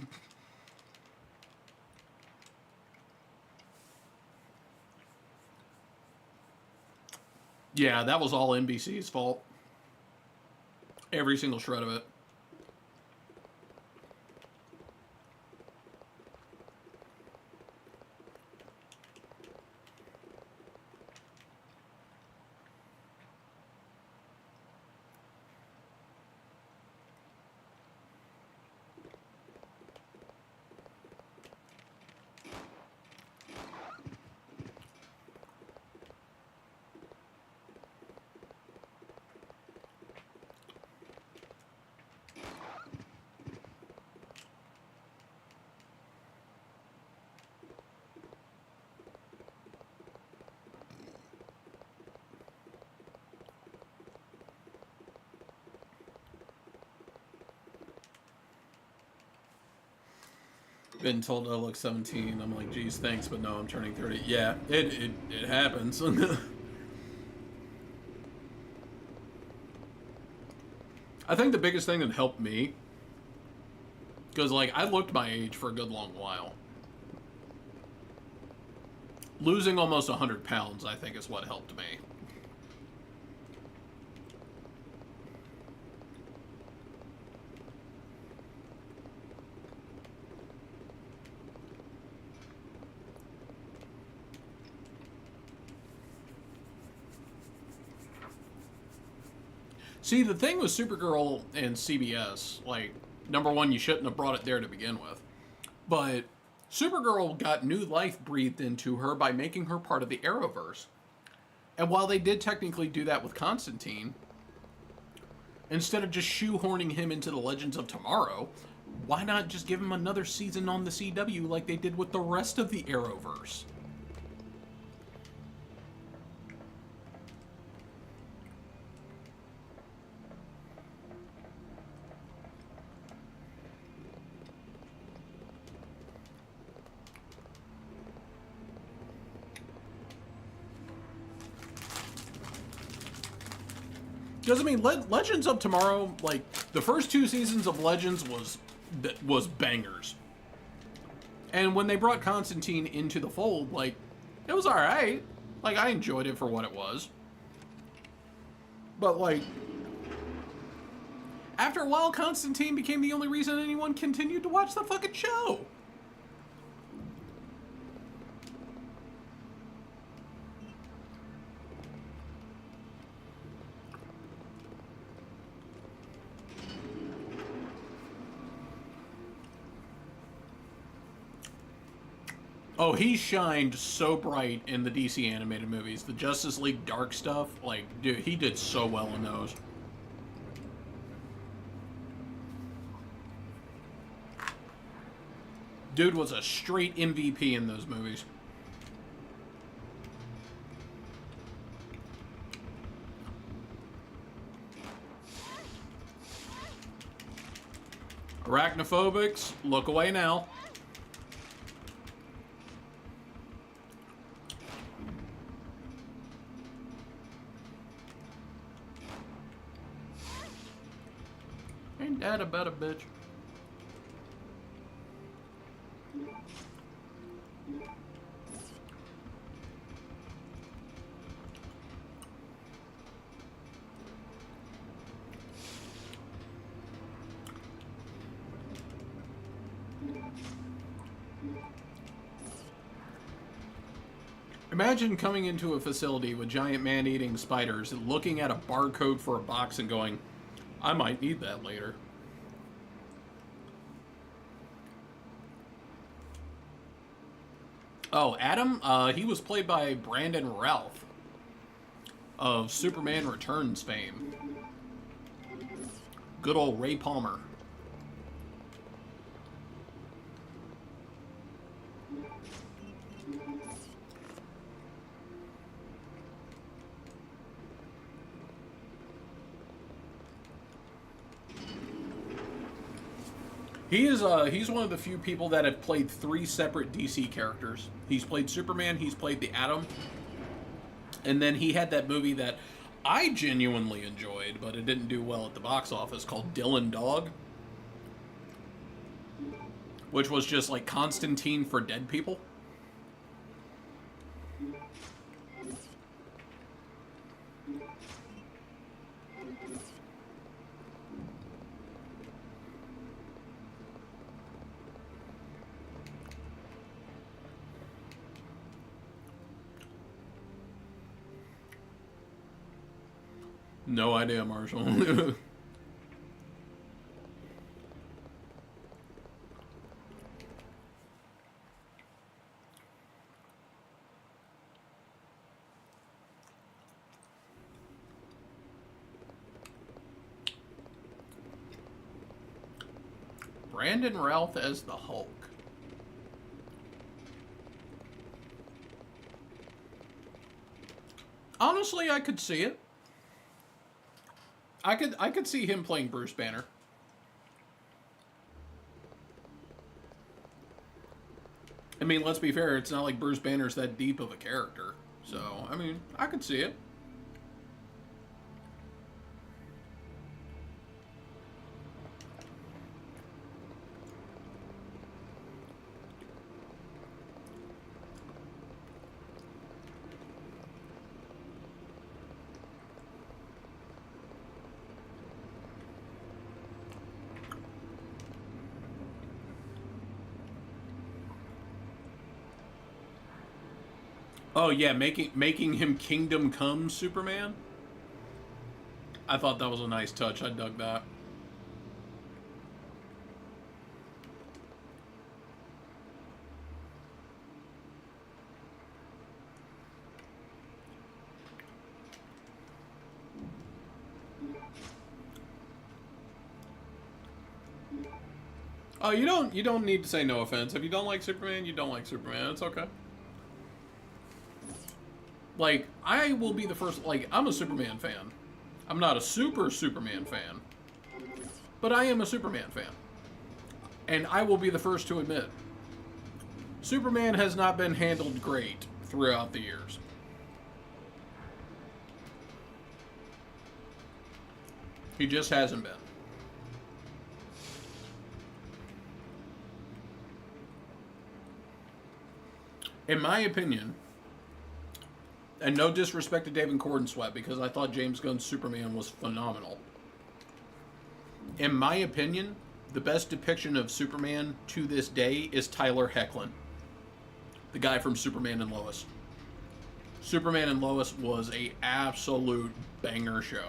Yeah, that was all NBC's fault. Every single shred of it. Been told I look 17. I'm like, geez, thanks, but no, I'm turning 30. Yeah, it happens. I think the biggest thing that helped me, because like I looked my age for a good long while. Losing almost 100 pounds, I think, is what helped me. See, the thing with Supergirl and CBS, like, number one, you shouldn't have brought it there to begin with. But Supergirl got new life breathed into her by making her part of the Arrowverse. And while they did technically do that with Constantine, instead of just shoehorning him into the Legends of Tomorrow, why not just give him another season on the CW like they did with the rest of the Arrowverse? Because I mean, Legends of Tomorrow, like the first two seasons of Legends was bangers, and when they brought Constantine into the fold, like it was all right. Like I enjoyed it for what it was, but like after a while, Constantine became the only reason anyone continued to watch the fucking show. Oh, he shined so bright in the DC animated movies. The Justice League Dark stuff, like, dude, he did so well in those. Dude was a straight MVP in those movies. Arachnophobics, look away now. Ain't that about a bitch? Imagine coming into a facility with giant man-eating spiders and looking at a barcode for a box and going, I might need that later. Oh, Adam? He was played by Brandon Routh of Superman Returns fame. Good old Ray Palmer. He's one of the few people that have played 3 separate DC characters. He's played Superman, he's played the Atom, and then he had that movie that I genuinely enjoyed, but it didn't do well at the box office, called Dylan Dog, which was just like Constantine for dead people. No idea, Marshall. Brandon Routh as the Hulk. Honestly, I could see it. I could see him playing Bruce Banner. I mean, let's be fair, it's not like Bruce Banner's that deep of a character. So, I mean, I could see it. Oh yeah, making him Kingdom Come Superman. I thought that was a nice touch. I dug that. Oh, you don't need to say no offense. If you don't like Superman, you don't like Superman. It's okay. Like, I will be the first, like, I'm a Superman fan. I'm not a super Superman fan, but I am a Superman fan. And I will be the first to admit, Superman has not been handled great throughout the years. He just hasn't been. In my opinion, and no disrespect to David Cornsweet, because I thought James Gunn's Superman was phenomenal. In my opinion, the best depiction of Superman to this day is Tyler Hoechlin, the guy from Superman and Lois. Superman and Lois was an absolute banger show.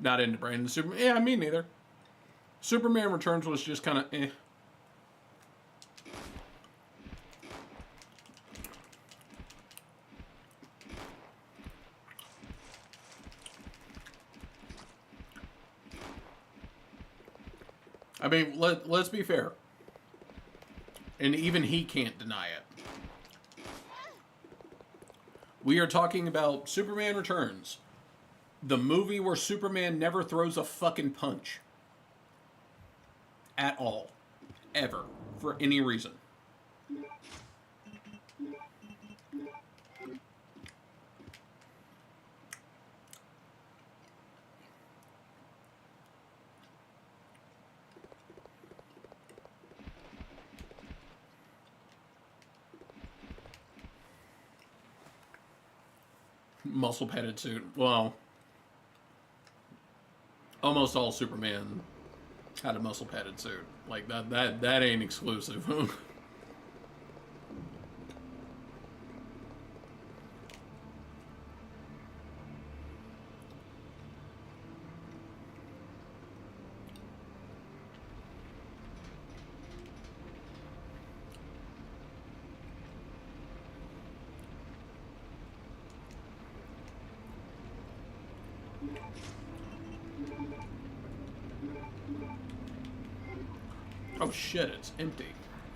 Not into Brandon Superman. Yeah, me neither. Superman Returns was just kind of eh. I mean, let's be fair. And even he can't deny it. We are talking about Superman Returns. The movie where Superman never throws a fucking punch. At all. Ever. For any reason. Muscle padded suit. Well, almost all Superman had a muscle padded suit. Like that ain't exclusive. Oh shit, it's empty.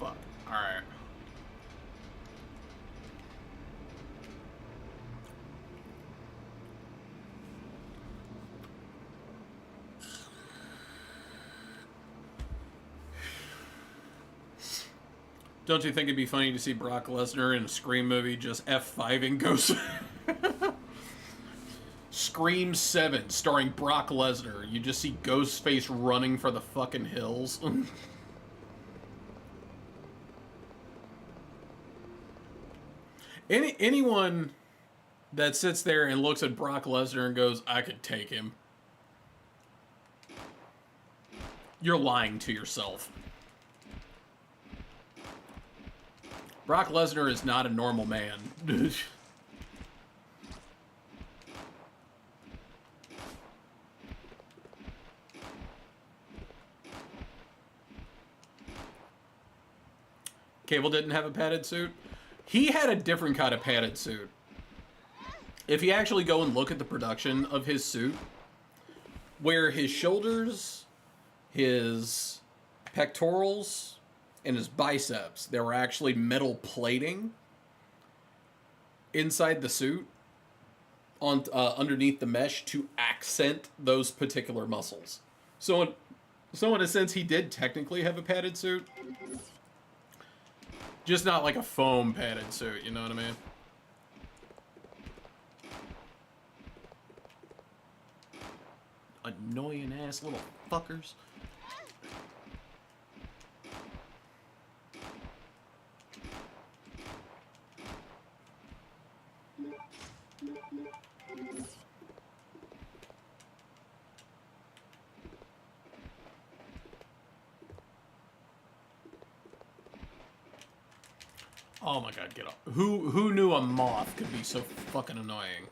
Fuck. Alright. Don't you think it'd be funny to see Brock Lesnar in a Scream movie just F5ing Ghost? Scream 7 starring Brock Lesnar. You just see Ghostface running for the fucking hills. Anyone that sits there and looks at Brock Lesnar and goes, I could take him. You're lying to yourself. Brock Lesnar is not a normal man. Cable didn't have a padded suit. He had a different kind of padded suit. If you actually go and look at the production of his suit, where his shoulders, his pectorals, and his biceps, there were actually metal plating inside the suit on underneath the mesh to accent those particular muscles. So in a sense, he did technically have a padded suit. Just not like a foam padded suit, you know what I mean? Annoying ass little fuckers. Oh my god, get off. Who knew a moth could be so fucking annoying?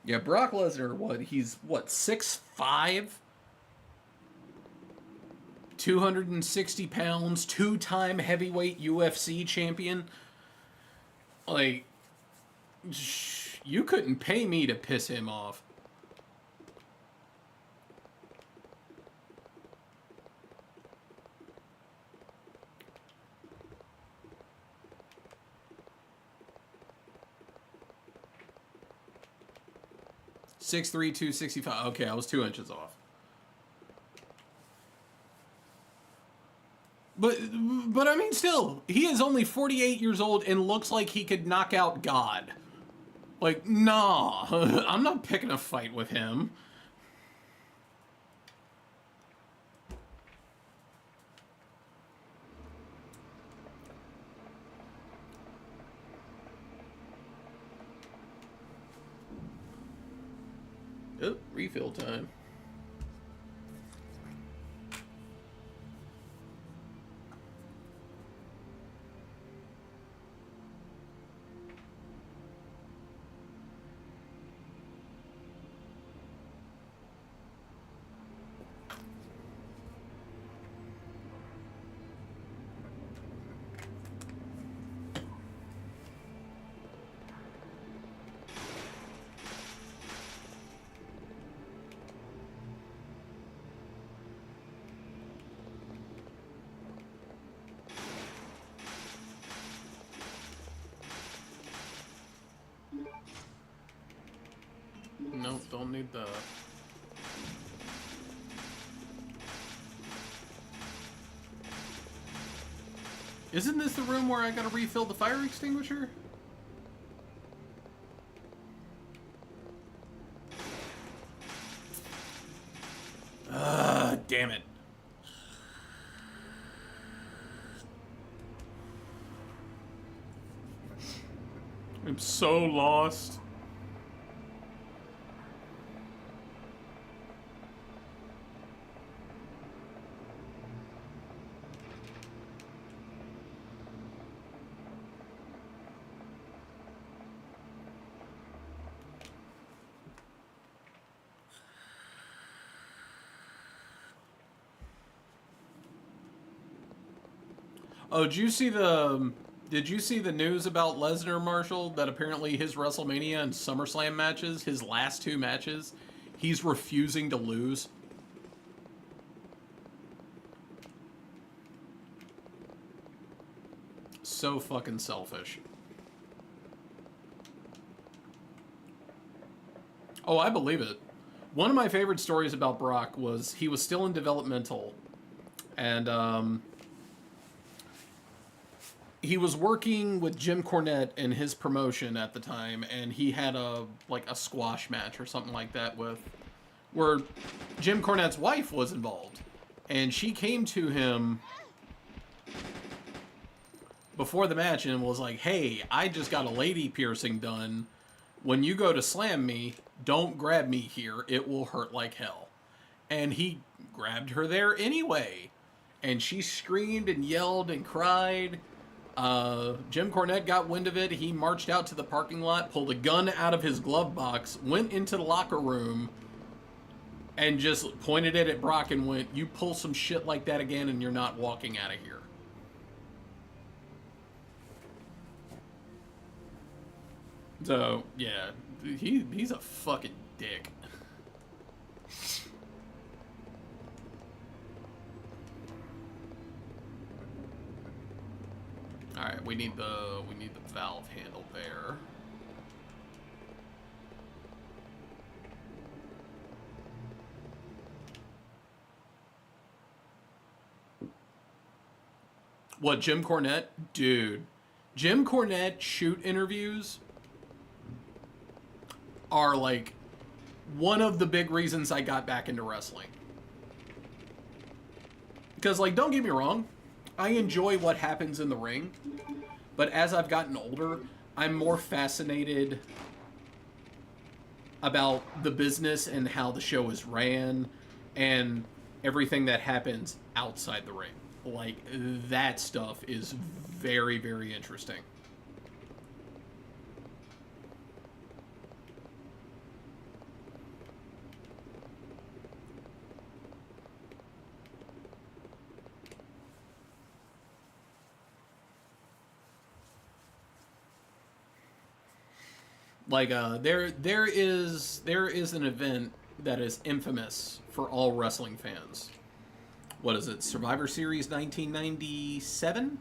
Yeah, Brock Lesnar, he's 6'5"? 260 pounds, 2-time heavyweight UFC champion. Like, you couldn't pay me to piss him off. Six 3, 265. Okay, I was 2 inches off. But I mean, still, he is only 48 years old and looks like he could knock out God. Like, nah, I'm not picking a fight with him. Oh, refill time. No, don't need the... Isn't this the room where I gotta refill the fire extinguisher? Damn it. I'm so lost. Oh, did you see the news about Lesnar, Marshall, that apparently his WrestleMania and SummerSlam matches, his last 2 matches, he's refusing to lose? So fucking selfish. Oh, I believe it. One of my favorite stories about Brock was he was still in developmental, and he was working with Jim Cornette in his promotion at the time, and he had a squash match or something like that where Jim Cornette's wife was involved, and she came to him before the match and was like, "Hey, I just got a lady piercing done. When you go to slam me, don't grab me here. It will hurt like hell." And he grabbed her there anyway, and she screamed and yelled and cried. Jim Cornette got wind of it. He marched out to the parking lot, pulled a gun out of his glove box, went into the locker room, and just pointed it at Brock and went, "You pull some shit like that again and you're not walking out of here." So, yeah, he's a fucking dick. Alright, we need the valve handle there. What, Jim Cornette? Dude. Jim Cornette shoot interviews are like one of the big reasons I got back into wrestling. Because, like, don't get me wrong, I enjoy what happens in the ring, but as I've gotten older, I'm more fascinated about the business and how the show is ran and everything that happens outside the ring. Like, that stuff is very, very interesting. Like, there is an event that is infamous for all wrestling fans. What is it? Survivor Series 1997?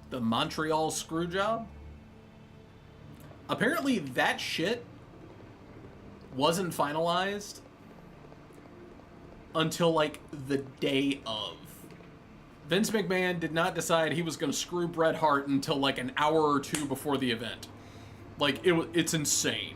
The Montreal Screwjob? Apparently that shit wasn't finalized until, like, the day of. Vince McMahon did not decide he was going to screw Bret Hart until, like, an hour or 2 before the event. Like, it's insane.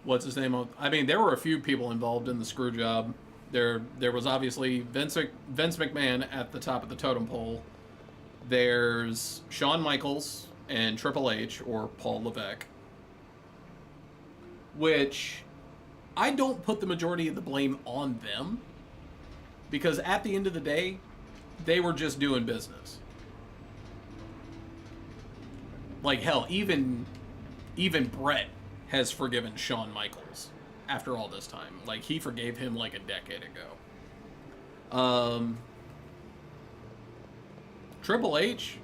What's his name? I mean, there were a few people involved in the screw job. There was obviously Vince McMahon at the top of the totem pole. There's Shawn Michaels and Triple H, or Paul Levesque. Which, I don't put the majority of the blame on them. Because at the end of the day, they were just doing business. Like, hell, even Bret has forgiven Shawn Michaels after all this time. Like, he forgave him like a decade ago. Triple H,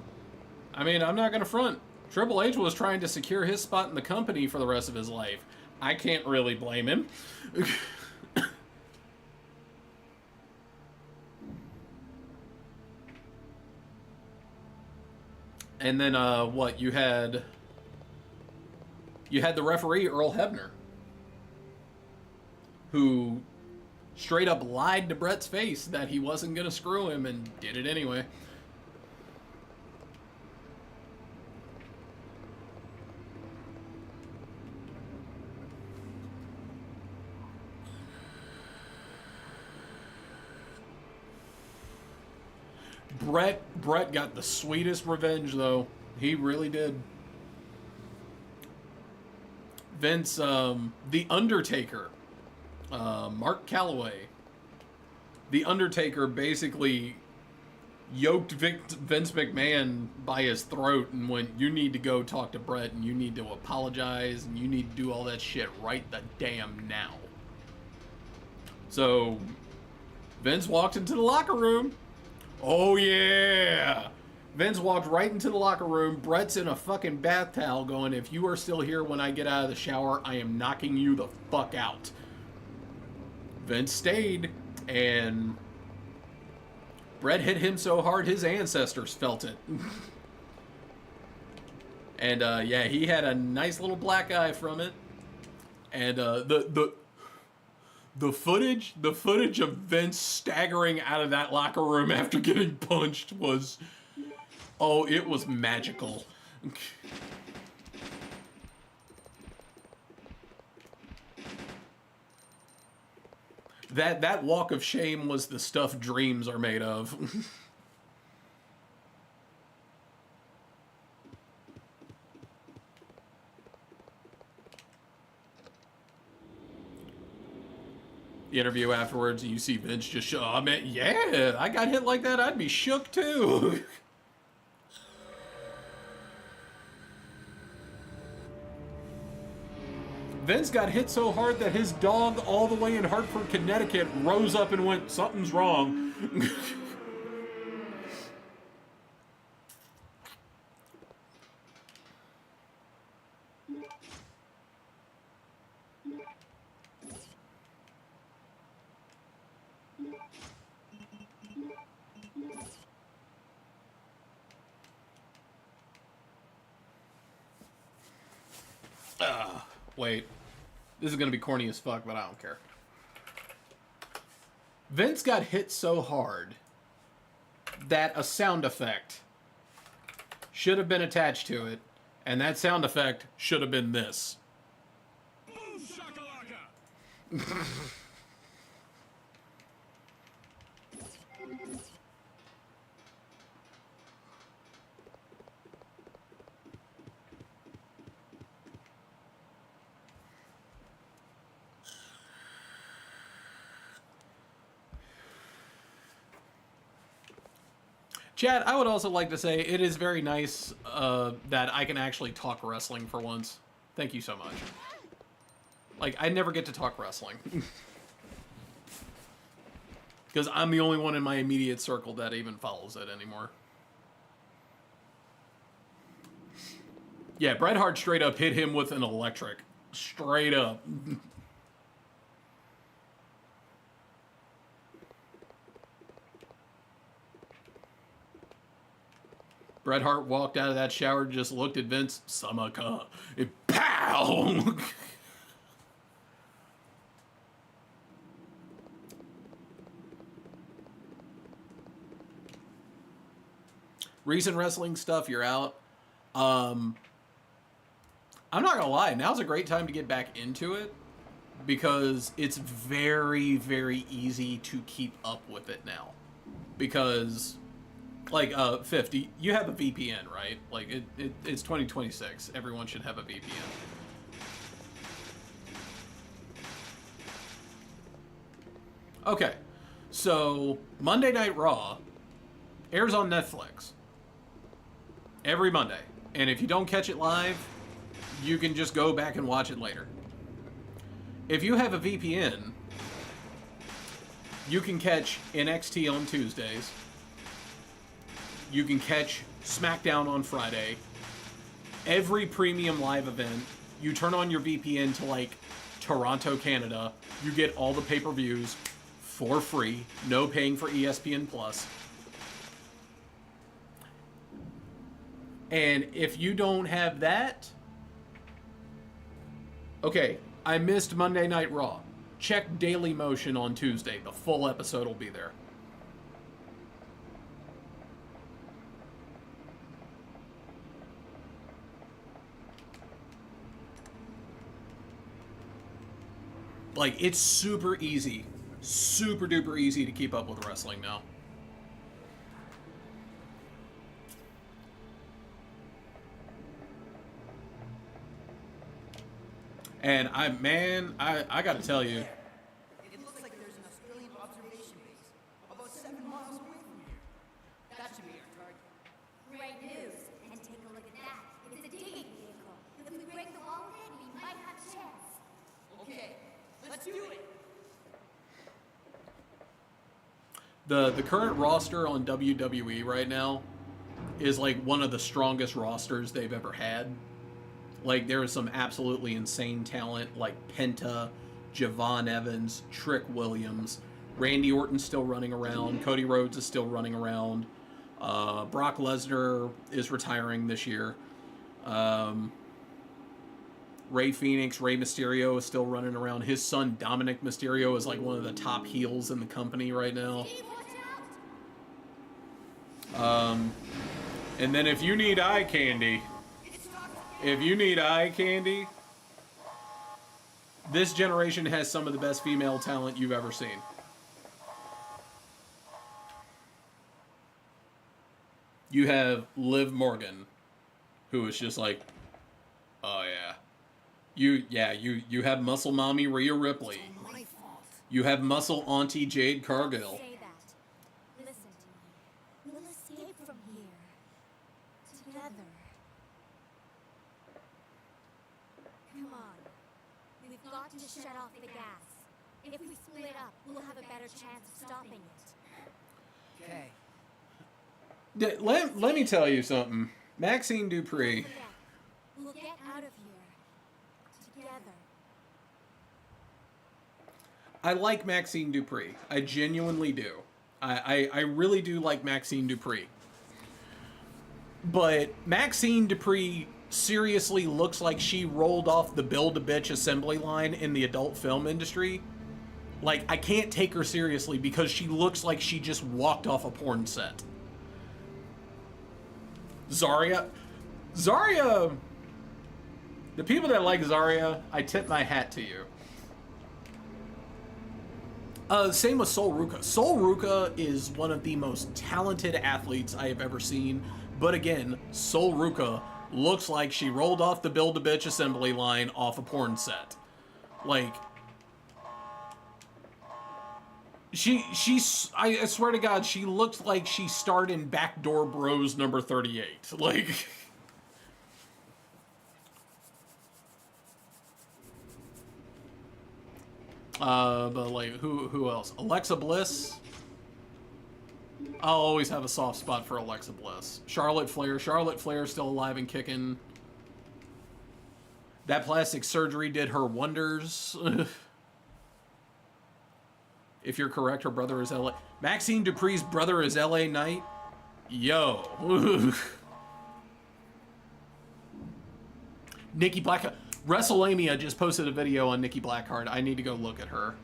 I mean, I'm not going to front. Triple H was trying to secure his spot in the company for the rest of his life. I can't really blame him. And then, what, you had the referee, Earl Hebner, who straight up lied to Bret's face that he wasn't going to screw him and did it anyway. Bret got the sweetest revenge, though. He really did. Vince, The Undertaker, Mark Calloway, The Undertaker basically yoked Vince McMahon by his throat and went, you need to go talk to Bret and you need to apologize and you need to do all that shit right the damn now. So, Vince walked into the locker room. Oh yeah! Vince walked right into the locker room. Bret's in a fucking bath towel going, if you are still here when I get out of the shower, I am knocking you the fuck out. Vince stayed, and Bret hit him so hard his ancestors felt it. And yeah, he had a nice little black eye from it. And the footage of Vince staggering out of that locker room after getting punched was, oh, it was magical. That walk of shame was the stuff dreams are made of. The interview afterwards, you see Vince just show, oh man, yeah, I got hit like that, I'd be shook too. Vince got hit so hard that his dog all the way in Hartford, Connecticut rose up and went, something's wrong. Wait. This is going to be corny as fuck, but I don't care. Vince got hit so hard that a sound effect should have been attached to it, and that sound effect should have been this. Boom shakalaka! Chad, I would also like to say it is very nice that I can actually talk wrestling for once. Thank you so much. Like, I never get to talk wrestling. Because I'm the only one in my immediate circle that even follows it anymore. Yeah, Bret Hart straight up hit him with an electric. Straight up. Bret Hart walked out of that shower, just looked at Vince, Samaka, and pow! Recent wrestling stuff, you're out. I'm not gonna lie, now's a great time to get back into it because it's very, very easy to keep up with it now. Because, like, 50, you have a VPN, right? Like, it's 2026. Everyone should have a VPN. Okay, so Monday Night Raw airs on Netflix every Monday. And if you don't catch it live, you can just go back and watch it later. If you have a VPN, you can catch NXT on Tuesdays, you can catch SmackDown on Friday. Every premium live event, you turn on your VPN to like Toronto, Canada. You get all the pay-per-views for free, no paying for ESPN Plus. And if you don't have that, okay, I missed Monday Night Raw. Check Daily Motion on Tuesday. The full episode will be there. Like, it's super easy. Super duper easy to keep up with wrestling now. And I gotta tell you. It looks like there's an Australian observation base about 7 miles away from here. That should be our target. Great news. And take a look at that. It's a digging vehicle. If we break the wall with it, we might have a chance. Okay, let's do it. The current roster on WWE right now is like one of the strongest rosters they've ever had. Like, there is some absolutely insane talent like Penta, Javon Evans, Trick Williams, Randy Orton's still running around, Cody Rhodes is still running around, Brock Lesnar is retiring this year, Rey Fenix, Rey Mysterio is still running around. His son Dominic Mysterio is like one of the top heels in the company right now. And then if you need eye candy, this generation has some of the best female talent you've ever seen. You have Liv Morgan, who is just like, oh yeah. You have Muscle Mommy Rhea Ripley. My fault. You have Muscle Auntie Jade Cargill. Say that. Listen to me. We'll escape from here. Together. Come on. We've got to shut off the gas. If we split up, we'll have a better chance of stopping it. Okay. Let me tell you something. Maxine Dupree. Forget. We'll get out of here. Together. I like Maxine Dupree. I genuinely do. I really do like Maxine Dupree. But Maxine Dupree seriously looks like she rolled off the Build-A-Bitch assembly line in the adult film industry. Like, I can't take her seriously because she looks like she just walked off a porn set. Zarya, the people that like Zarya, I tip my hat to you. Same with Sol Ruka. Sol Ruka is one of the most talented athletes I have ever seen. But again, Sol Ruka looks like she rolled off the Build-A-Bitch assembly line off a porn set. Like, I swear to God, she looked like she starred in Backdoor Bros number 38. Like, but like, who else? Alexa Bliss. I'll always have a soft spot for Alexa Bliss. Charlotte Flair. Charlotte Flair is still alive and kicking. That plastic surgery did her wonders. If you're correct, her brother is LA. Maxine Dupree's brother is LA Knight. Yo. Nikki Blackheart. WrestleMania just posted a video on Nikki Blackheart. I need to go look at her.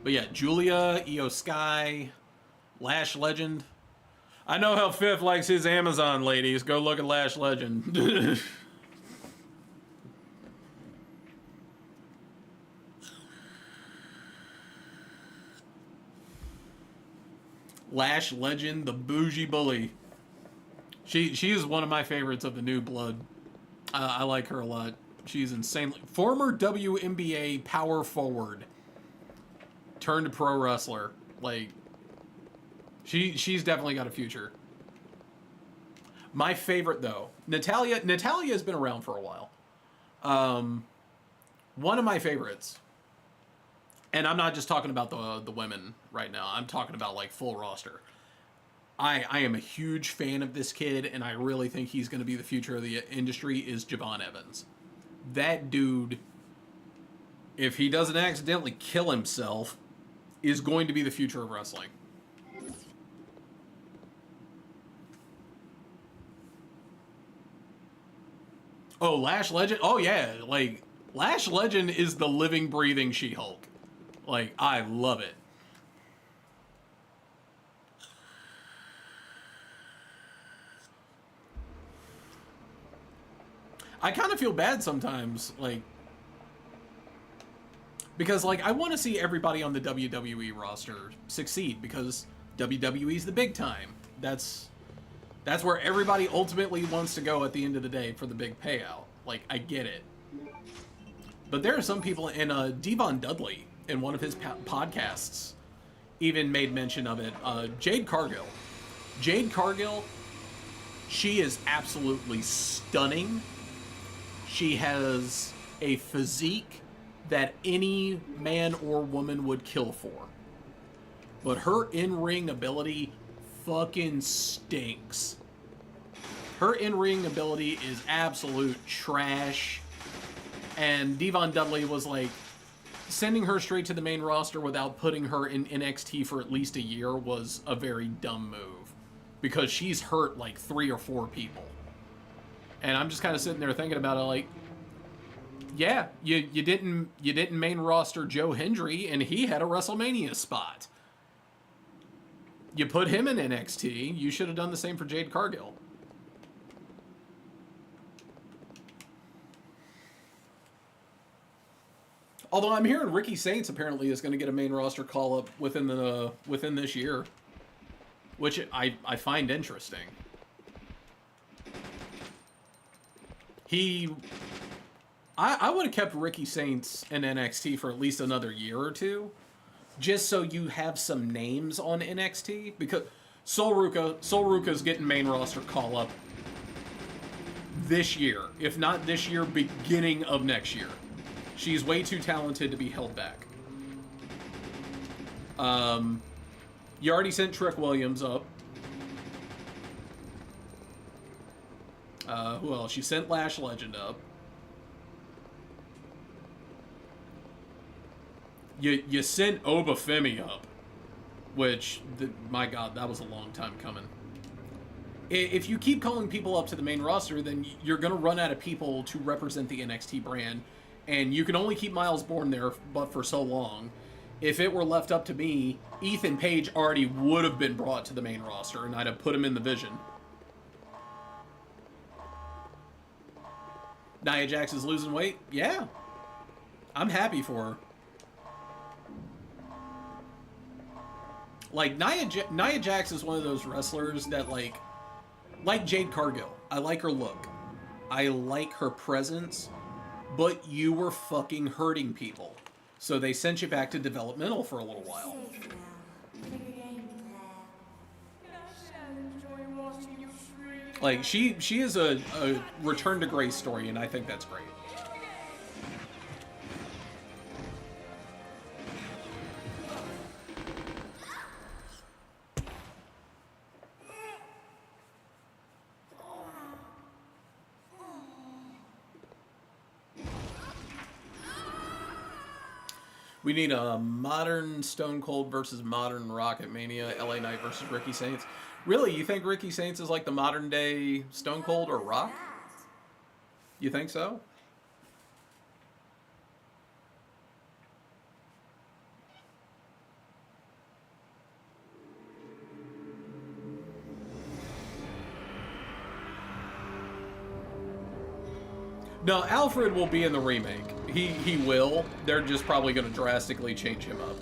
But yeah, Julia, Io Sky, Lash Legend. I know how Fifth likes his Amazon ladies. Go look at Lash Legend. Lash Legend, the bougie bully. She is one of my favorites of the new blood. I like her a lot. She's insanely... Former WNBA power forward. Turned pro wrestler. Like, she's definitely got a future. My favorite, though, Natalia has been around for a while. One of my favorites, And I'm not just talking about the women right now. I'm talking about like full roster. I am a huge fan of this kid, and I really think he's going to be the future of the industry. Is Javon Evans? That dude, if he doesn't accidentally kill himself, is going to be the future of wrestling. Oh, Lash Legend. Oh yeah, like Lash Legend is the living, breathing She-Hulk. Like, I love it. I kind of feel bad sometimes, like, because like I want to see everybody on the WWE roster succeed because WWE's the big time. That's where everybody ultimately wants to go at the end of the day for the big payout. Like, I get it. But there are some people, and Devon Dudley in one of his podcasts even made mention of it. Jade Cargill. Jade Cargill, she is absolutely stunning. She has a physique that any man or woman would kill for. But her in-ring ability fucking stinks. Her in-ring ability is absolute trash. And Devon Dudley was like, sending her straight to the main roster without putting her in NXT for at least a year was a very dumb move. Because she's hurt like 3 or 4 people. And I'm just kind of sitting there thinking about it like, yeah, you didn't main roster Joe Hendry, and he had a WrestleMania spot. You put him in NXT, you should have done the same for Jade Cargill. Although I'm hearing Ricky Saints apparently is going to get a main roster call up within this year, which I find interesting. I would have kept Ricky Saints in NXT for at least another year or two, just so you have some names on NXT, because Sol Ruka's getting main roster call up this year, if not this year, beginning of next year. She's way too talented to be held back. You already sent Trick Williams up. Who else? You sent Lash Legend up. You sent Obafemi up, which, my God, that was a long time coming. If you keep calling people up to the main roster, then you're going to run out of people to represent the NXT brand, and you can only keep Miles Bourne there but for so long. If it were left up to me, Ethan Page already would have been brought to the main roster, and I'd have put him in the Vision. Nia Jax is losing weight? Yeah. I'm happy for her. Like, Nia Jax is one of those wrestlers that, like Jade Cargill. I like her look. I like her presence. But you were fucking hurting people. So they sent you back to developmental for a little while. Like, she is a return to grace story, and I think that's great. We need a modern Stone Cold versus modern Rocket Mania, LA Knight versus Ricky Saints. Really, you think Ricky Saints is like the modern day Stone Cold or Rock? You think so? No, Alfred will be in the remake. He will. They're just probably going to drastically change him up.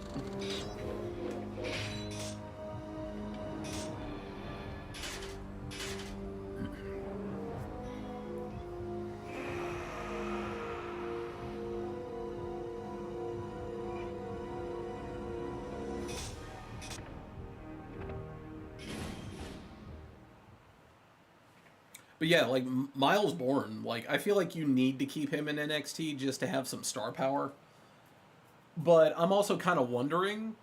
But yeah, like, Miles Bourne, like, I feel like you need to keep him in NXT just to have some star power. But I'm also kind of wondering,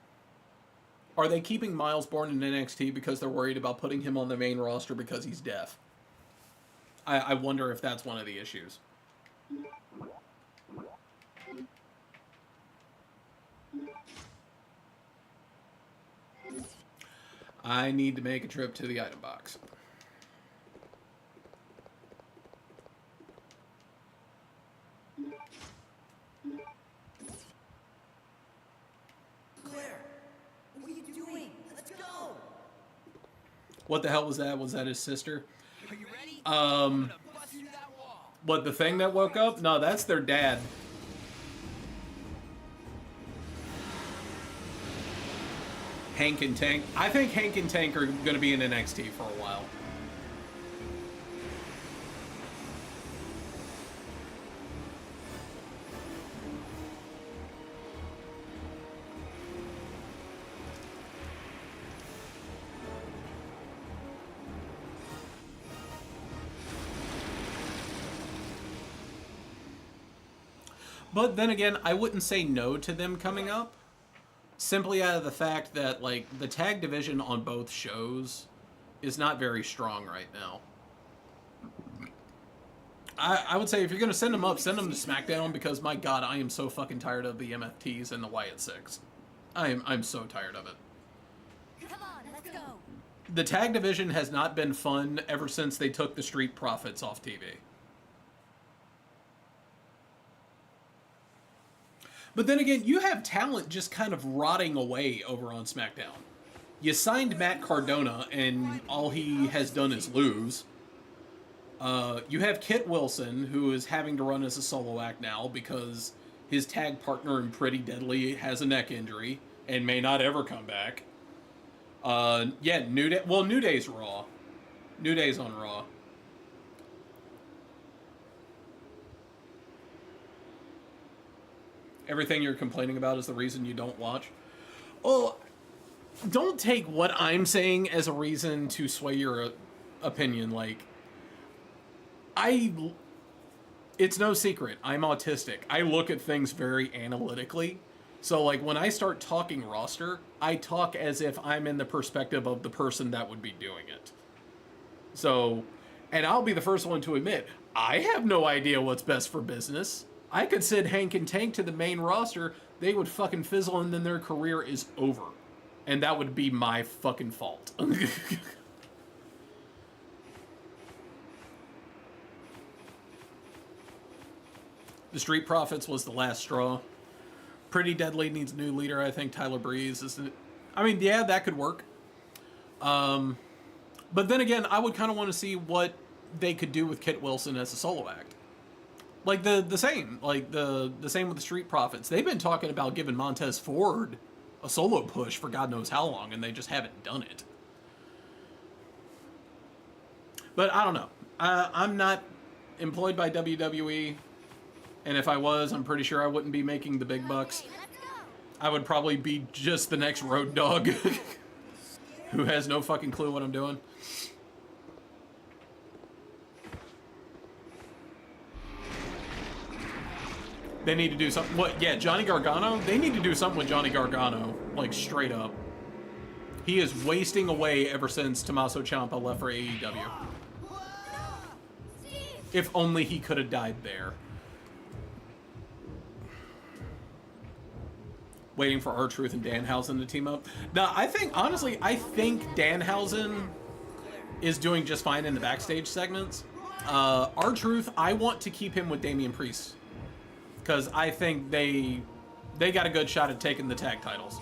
are they keeping Miles Bourne in NXT because they're worried about putting him on the main roster because he's deaf? I wonder if that's one of the issues. I need to make a trip to the item box. Claire, what are you doing? Let's go! What the hell was that? Was that his sister? Are you ready? Um, Bust through that wall. what, the thing that woke up? No, that's their dad. Hank and Tank. I think Hank and Tank are going to be in NXT for a while. But then again, I wouldn't say no to them coming up. Simply out of the fact that, like, the tag division on both shows is not very strong right now. I would say if you're going to send them up, send them to SmackDown because, my God, I am so fucking tired of the MFTs and the Wyatt Six. I'm so tired of it. Come on, let's go. The tag division has not been fun ever since they took the Street Profits off TV. But then again, you have talent just kind of rotting away over on SmackDown. You signed Matt Cardona, and all he has done is lose. You have Kit Wilson, who is having to run as a solo act now because his tag partner in Pretty Deadly has a neck injury and may not ever come back. Yeah, New Day. Well, New Day's Raw. New Day's on Raw. Everything you're complaining about is the reason you don't watch. Oh, don't take what I'm saying as a reason to sway your opinion. Like, it's no secret, I'm autistic. I look at things very analytically. So, like, when I start talking roster, I talk as if I'm in the perspective of the person that would be doing it. So, and I'll be the first one to admit, I have no idea what's best for business. I could send Hank and Tank to the main roster, they would fucking fizzle and then their career is over. And that would be my fucking fault. The Street Profits was the last straw. Pretty Deadly needs a new leader. I think Tyler Breeze is... I mean, yeah, that could work. But then again, I would kind of want to see what they could do with Kit Wilson as a solo act. Like the same. Like the same with the Street Profits. They've been talking about giving Montez Ford a solo push for God knows how long, and they just haven't done it. But I don't know. I'm not employed by WWE. And if I was, I'm pretty sure I wouldn't be making the big bucks. Okay, let's go. I would probably be just the next Road Dogg who has no fucking clue what I'm doing. They need to do something. What? Yeah, Johnny Gargano? They need to do something with Johnny Gargano. Like, straight up. He is wasting away ever since Tommaso Ciampa left for AEW. Steve! If only he could have died there. Waiting for R-Truth and Danhausen to team up. Now, I think Danhausen is doing just fine in the backstage segments. R-Truth, I want to keep him with Damian Priest. Because I think they got a good shot at taking the tag titles.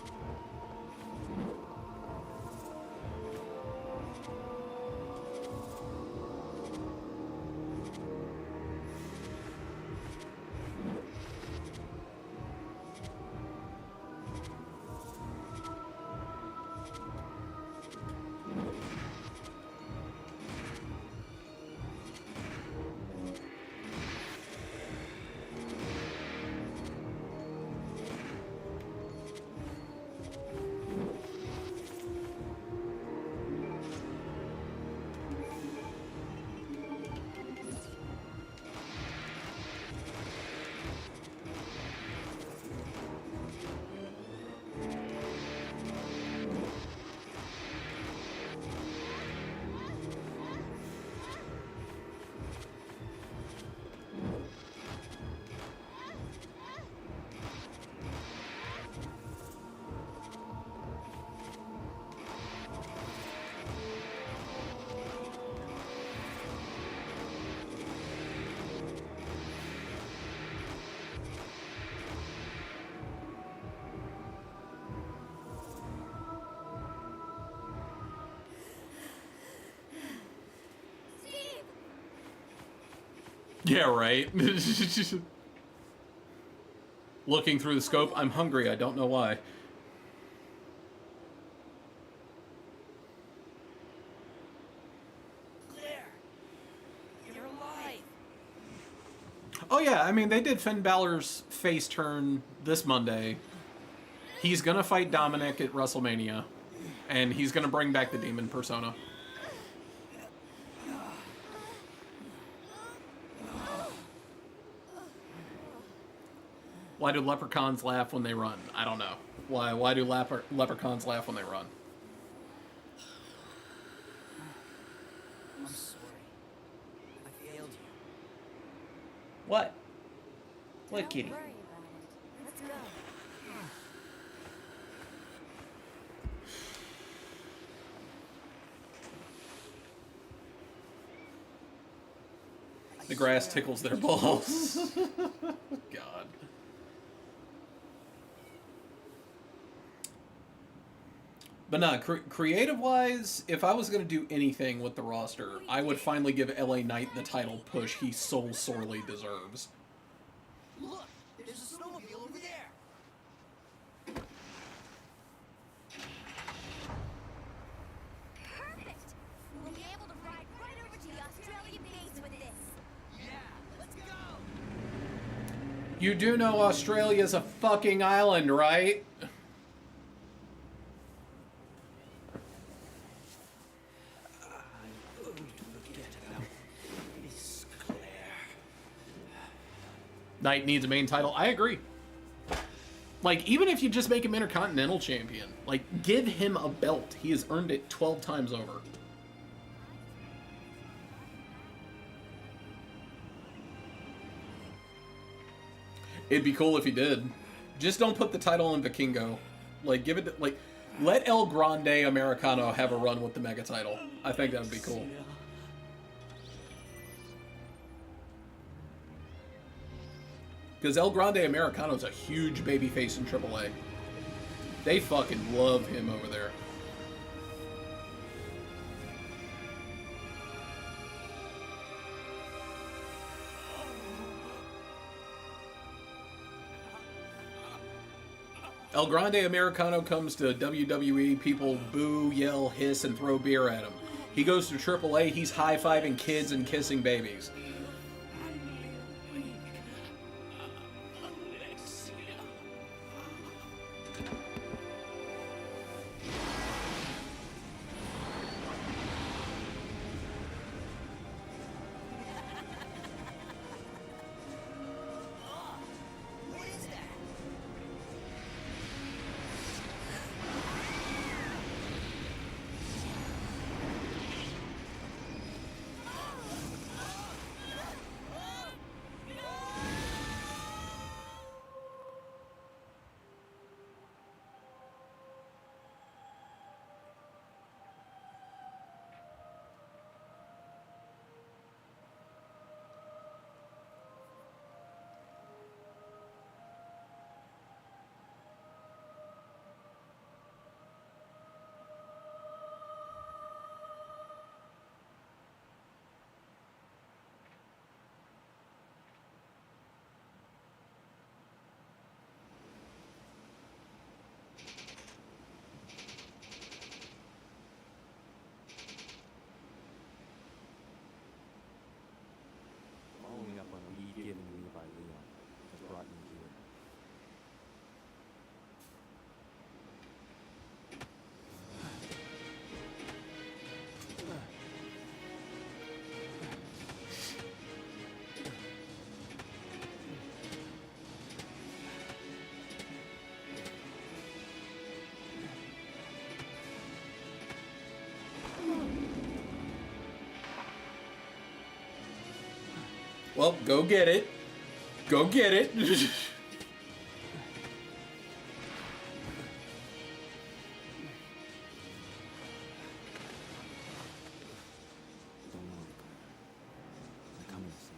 Yeah, right. Looking through the scope, I'm hungry. I don't know why. Claire, you're alive. Oh yeah, I mean they did Finn Balor's face turn this Monday. He's gonna fight Dominic at WrestleMania, and he's gonna bring back the demon persona. Why do leprechauns laugh when they run? I don't know. Why do leprechauns laugh when they run? I'm sorry. I failed you. What? What, Don't kitty? worry about it. Let's go. The grass tickles their balls. God. But nah, creative-wise, if I was going to do anything with the roster, I would finally give LA Knight the title push he so sorely deserves. Look, there's a snowmobile over there. Perfect! We'll be able to ride right over to the Australian base with this. Yeah, let's go. You do know Australia's a fucking island, right? Knight needs a main title. I agree. Like, even if you just make him Intercontinental Champion, like, give him a belt. He has earned it 12 times over. It'd be cool if he did. Just don't put the title on Vikingo. Like, give it, like, let El Grande Americano have a run with the Mega title. I think that would be cool. Because El Grande Americano's a huge babyface in AAA. They fucking love him over there. El Grande Americano comes to WWE, people boo, yell, hiss, and throw beer at him. He goes to AAA, he's high-fiving kids and kissing babies. What is that? Following up on a lead given to me by Leon has brought me here. Well, go get it. Go get it. Don't worry, Claire. I'm coming to see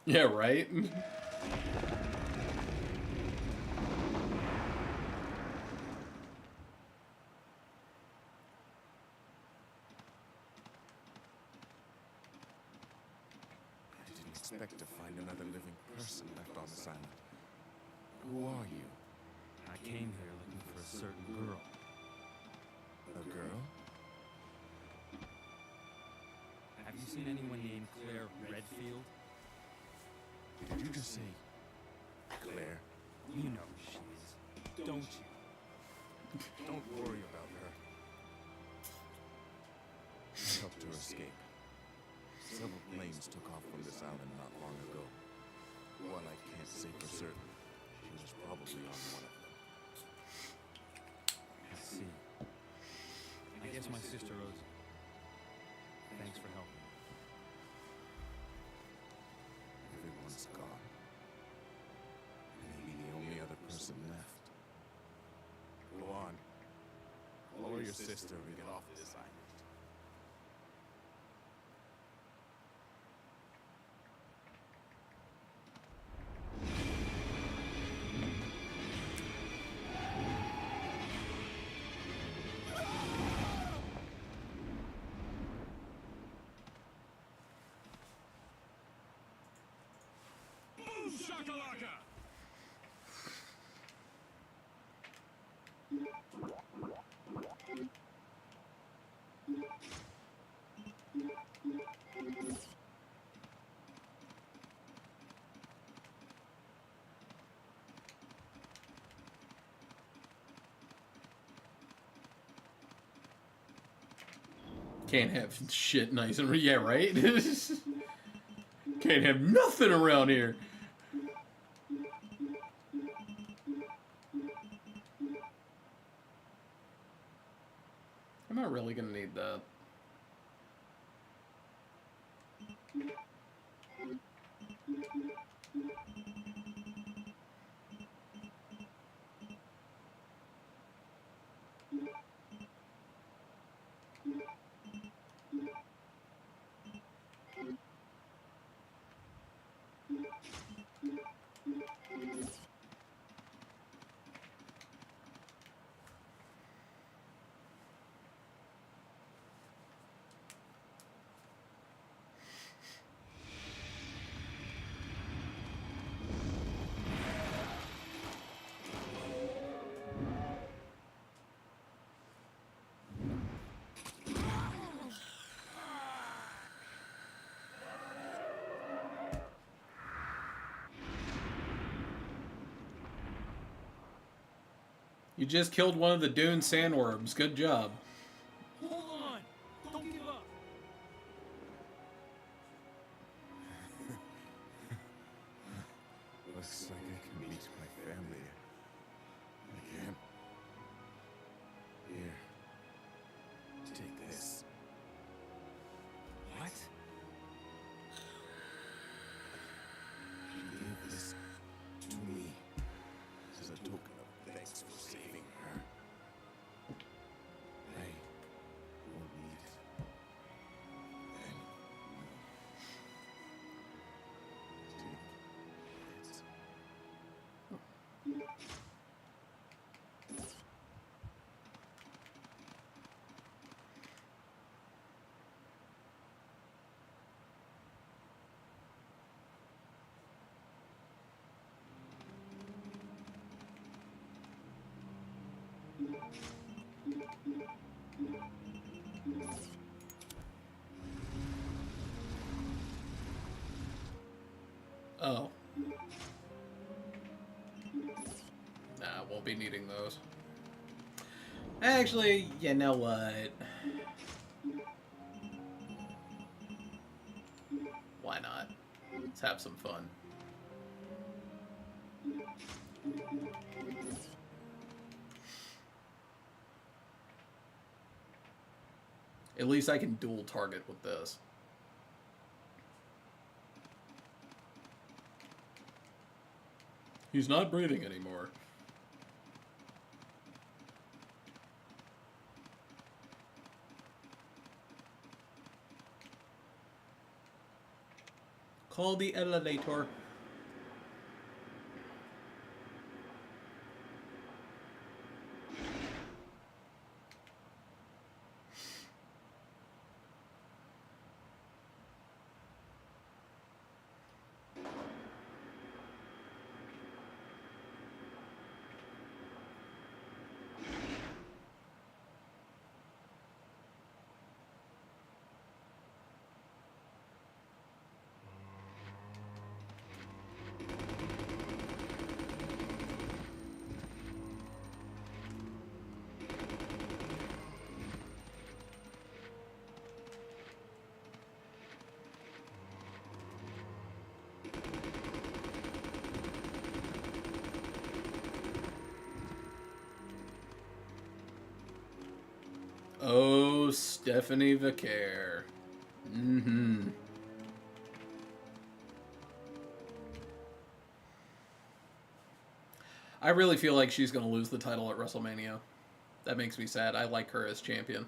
you. Yeah, right? expect to find another living person left on this island. Who are you? I came here looking for a certain girl. A girl? Have you seen anyone named Claire Redfield? Did you just say Claire? You know who she is, don't you? Don't worry about her. I helped her escape. Several planes took off from this island not long ago. While I can't say for certain, she was probably on one of them. I see. I guess my sister owes you. Thanks for helping. Everyone's gone. Maybe the only other person left. Go on. Follow your sister and get off this island. Can't have shit nice and yeah, right? Can't have nothing around here. I'm not really gonna need that. You just killed one of the dune sandworms. Good job. Hold on! Don't give up! Looks like I can meet my family again. Here. Take this. What? She gave this to me as a token of thanks for saving her. I won't need it anymore. Take it. Oh. Nah, won't be needing those. Actually, you know what? Why not? Let's have some fun. At least I can dual target with this. He's not breathing anymore. Call the elevator. Stephanie Vicaire. Mm-hmm. I really feel like she's going to lose the title at WrestleMania. That makes me sad. I like her as champion.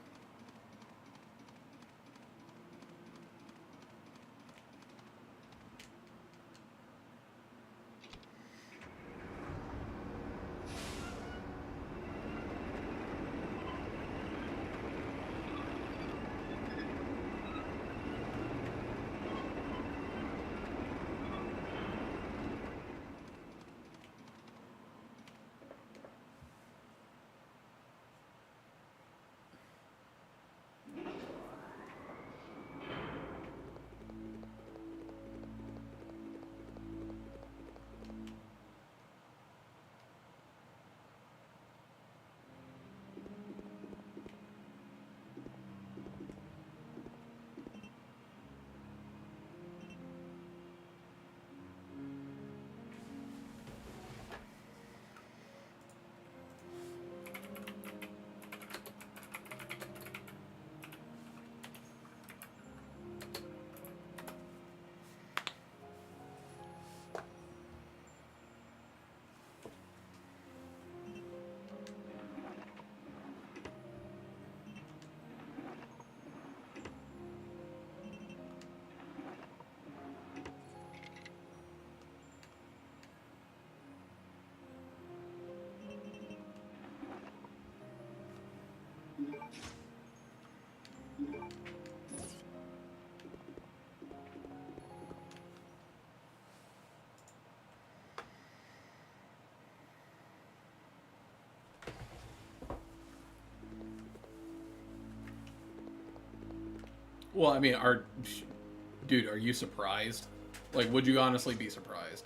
Well, I mean, dude, are you surprised? Like, would you honestly be surprised?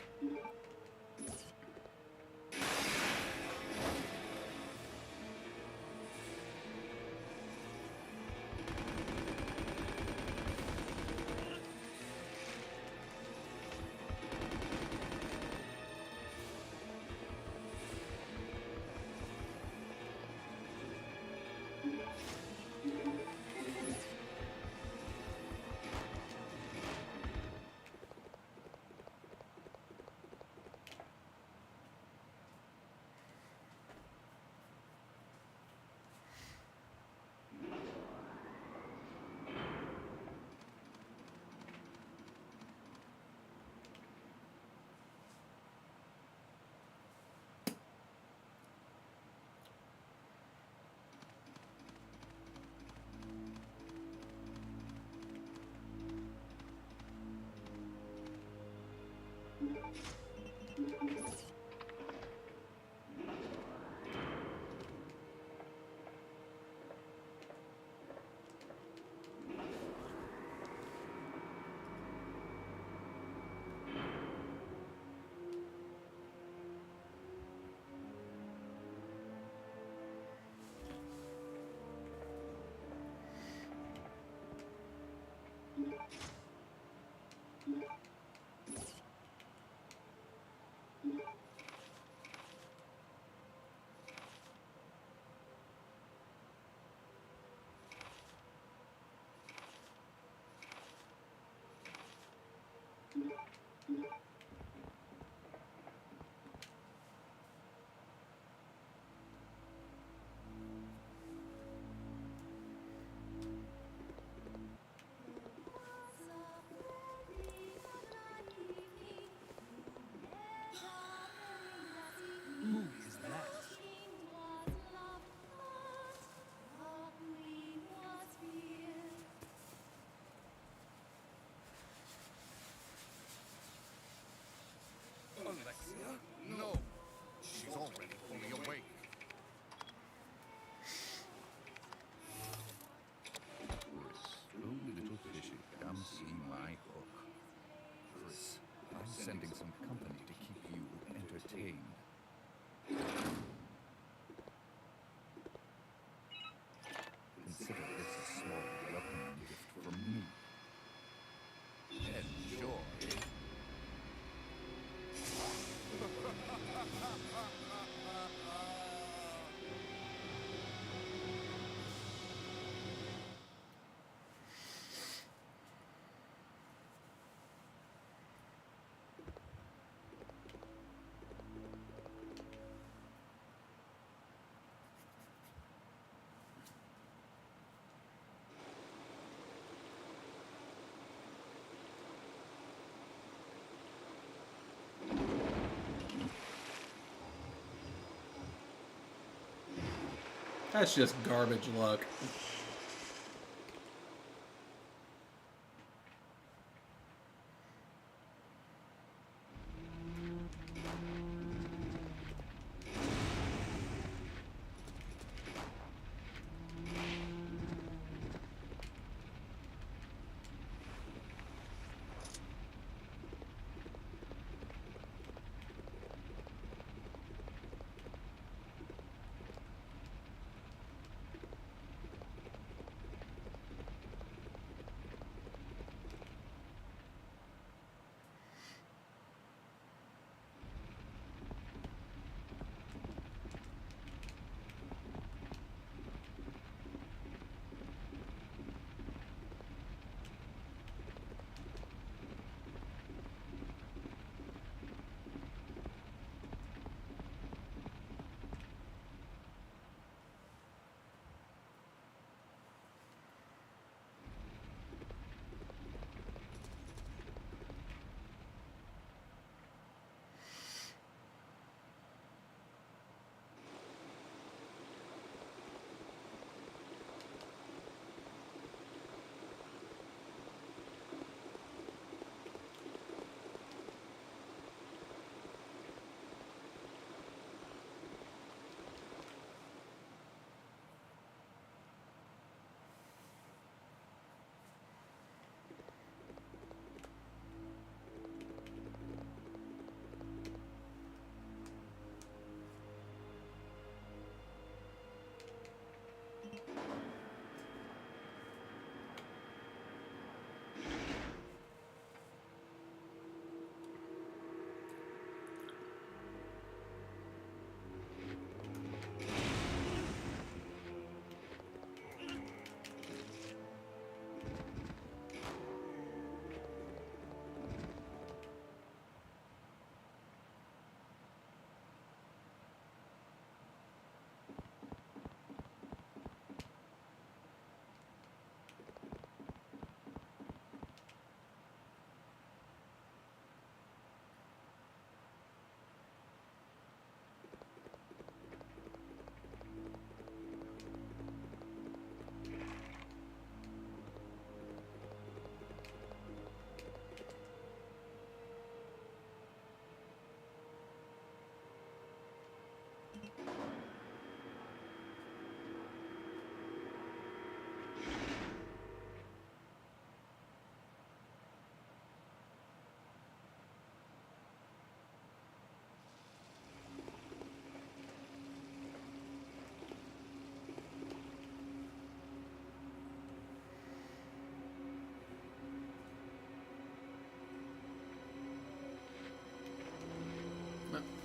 That's just garbage luck.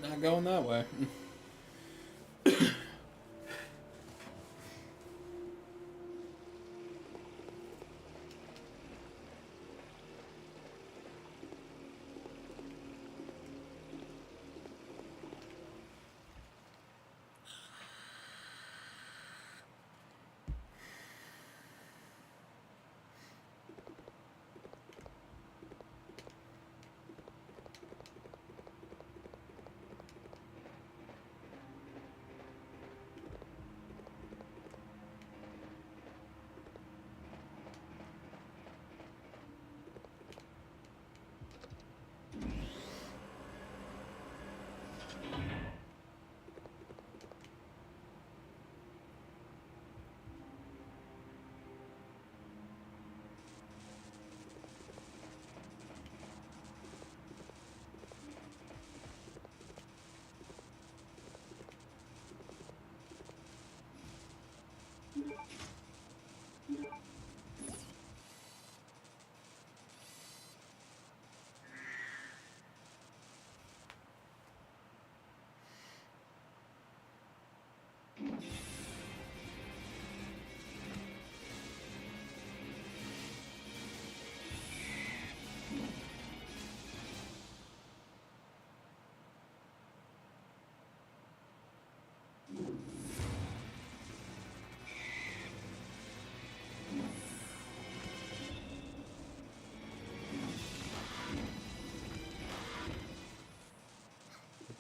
Not going that way.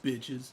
Bitches.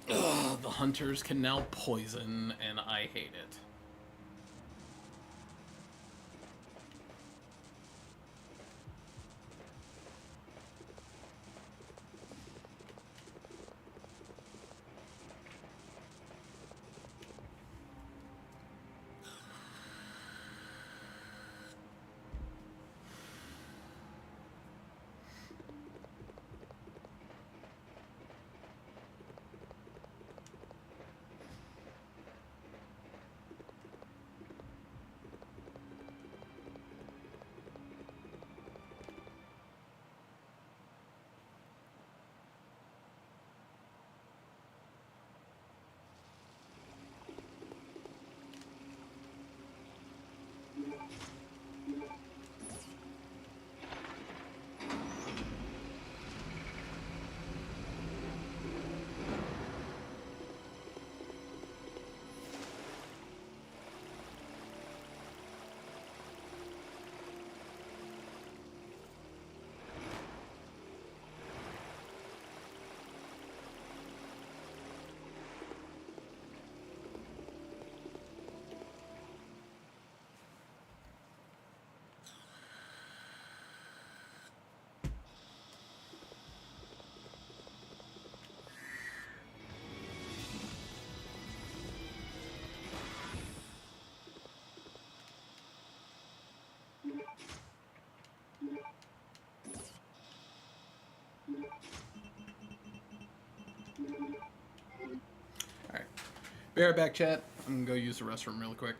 Ugh, the hunters can now poison, and I hate it. Alright. Be right back, chat. I'm gonna go use the restroom really quick.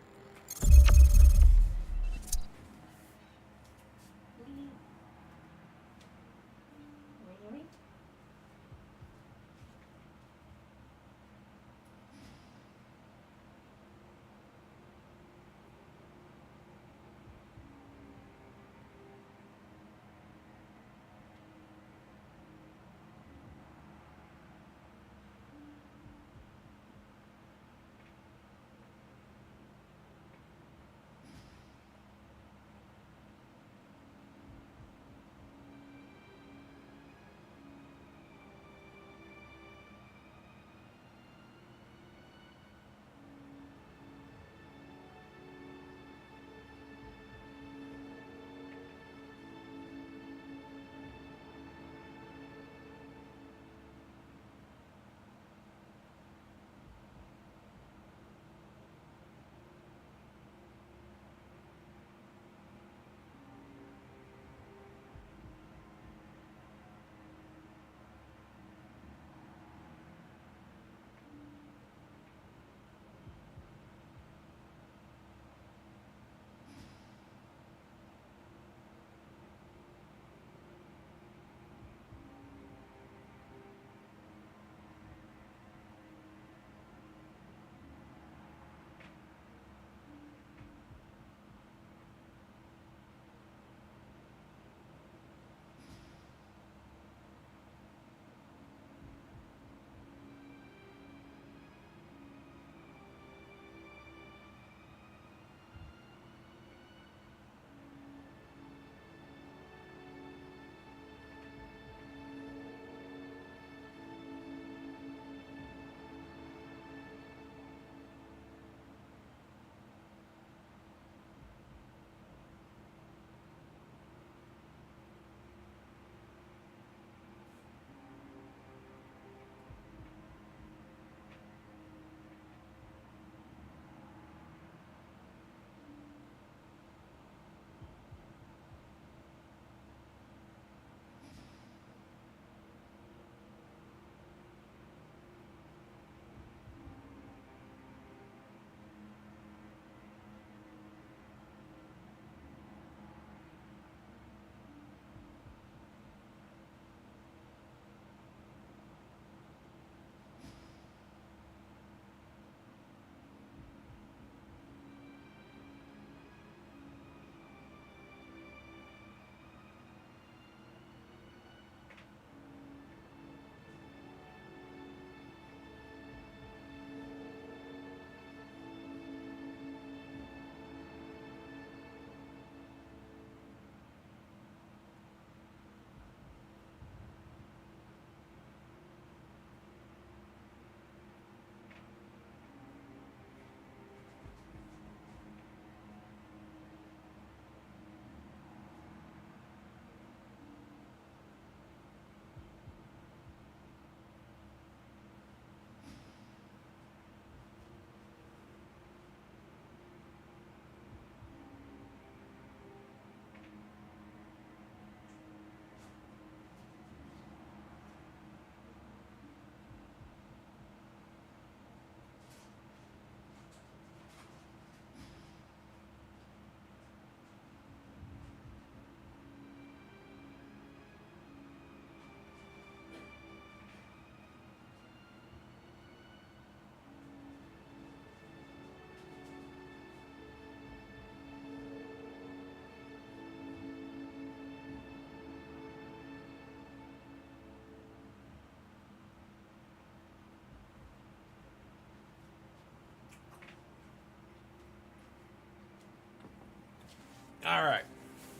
All right,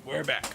we're back.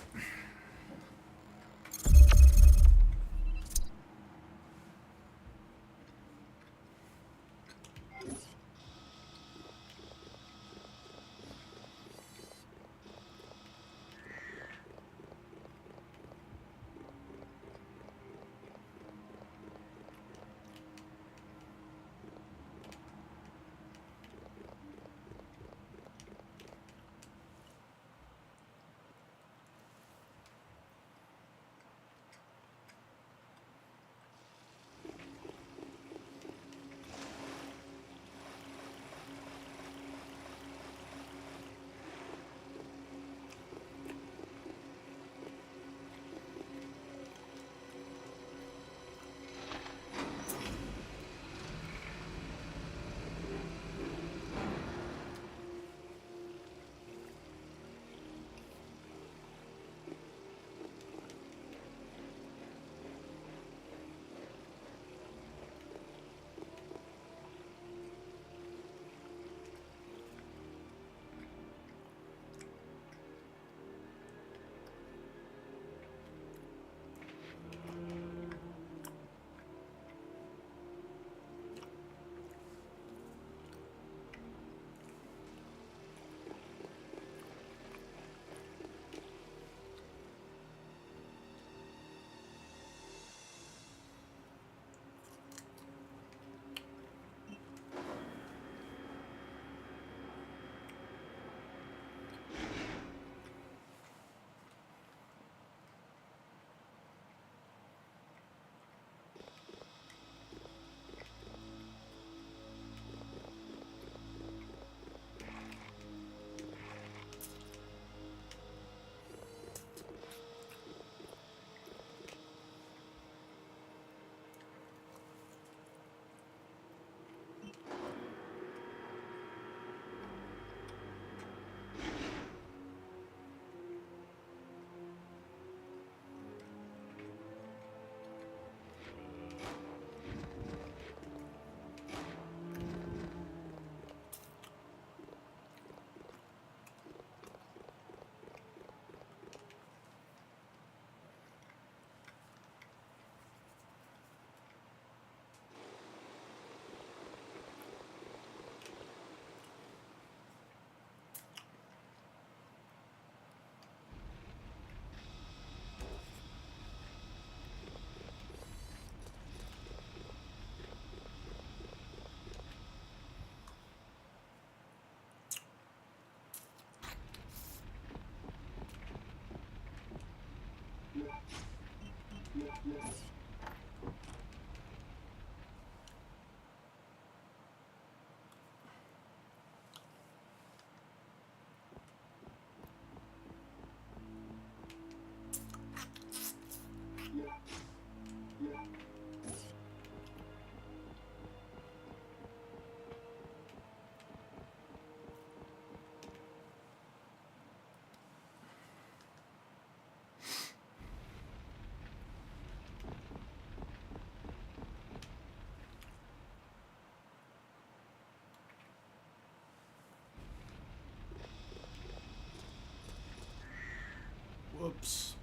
Whoops.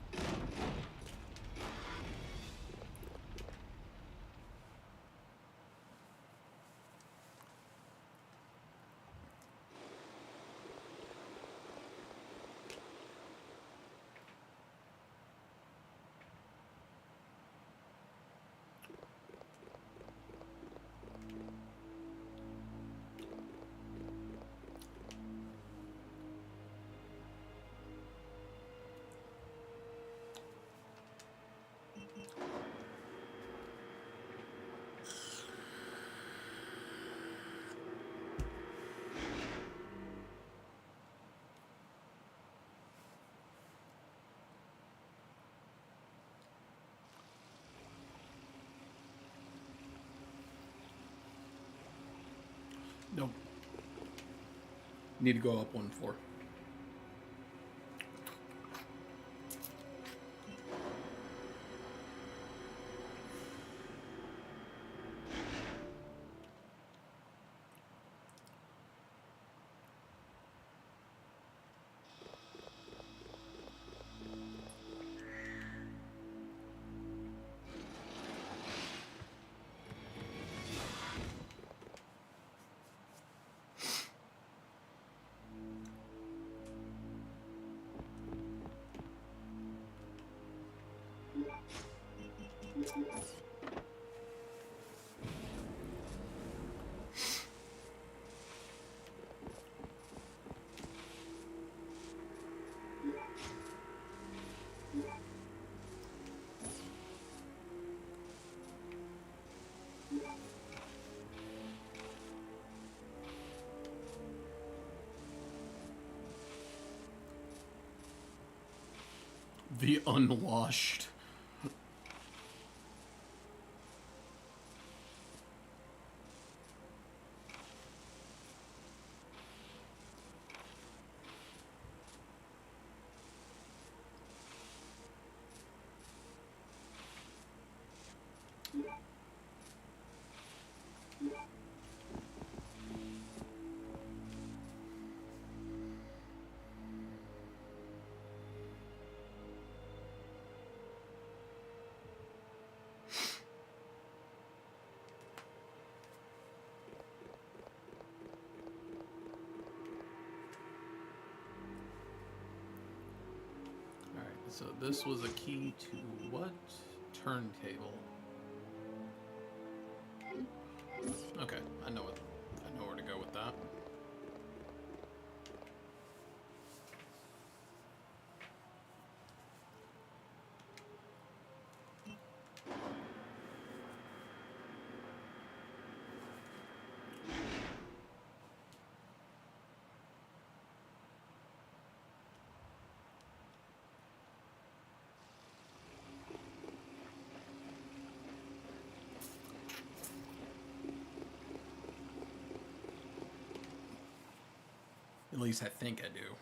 Nope. Need to go up one floor. The unwashed. So this was a key to what? Turntable. Okay, I know where to go with that. At least I think I do.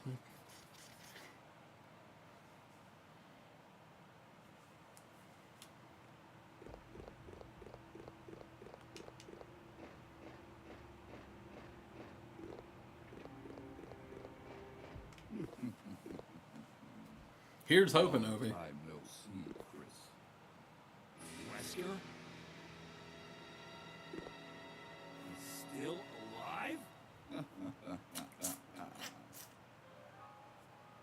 Here's hoping, Ovi. Time no see, Chris. Wesker? Still alive?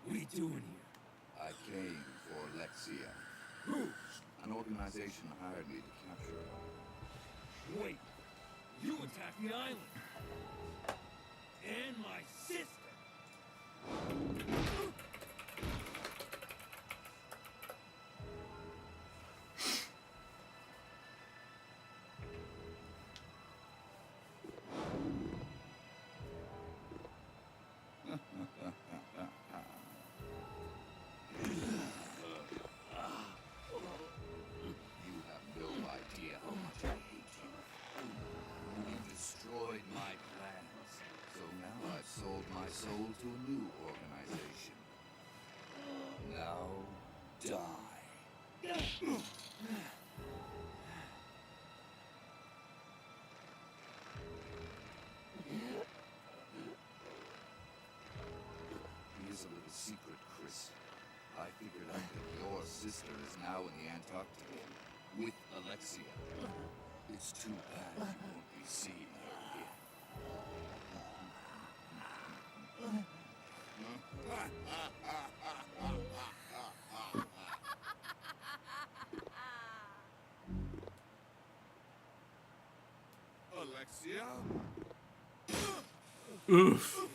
What are you doing here? I came for Alexia. Who? An organization hired me to capture her. Wait, you attacked the island. And my sister. You have no idea how much I hate you. You destroyed my plans. So now I've sold my soul to a new organization. Now, die. Here's a little secret, Chris. I figured out that your sister is now in the Antarctic with Alexia. It's too bad you won't be seeing her again. Alexia? Oof.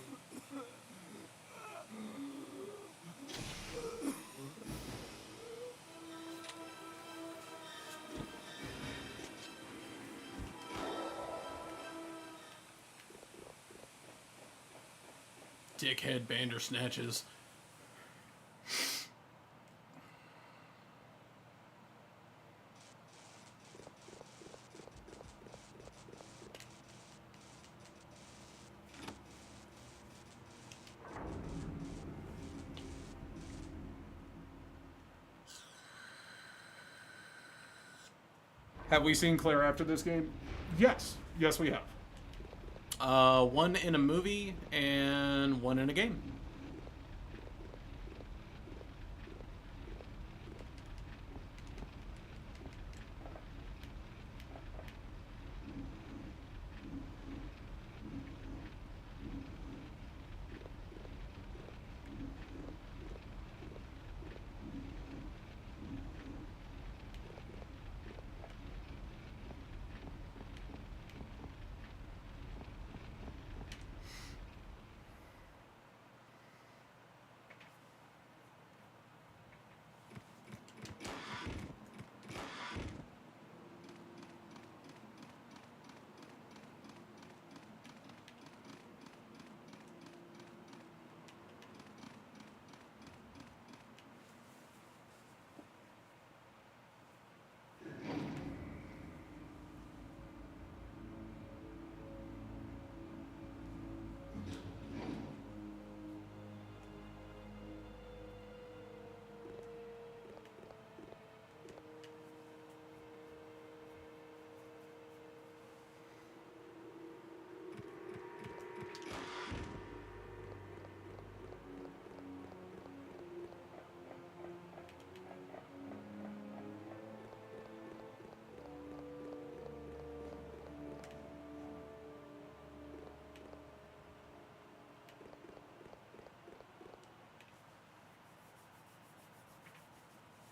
Dickhead Bandersnatches. Have we seen Claire after this game? Yes. Yes, we have. One in a movie and one in a game.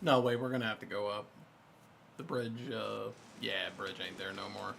No, wait, we're gonna have to go up. The bridge, yeah, bridge ain't there no more.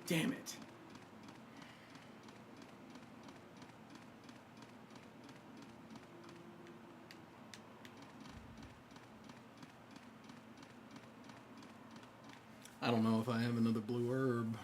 Damn it. I don't know if I have another blue herb.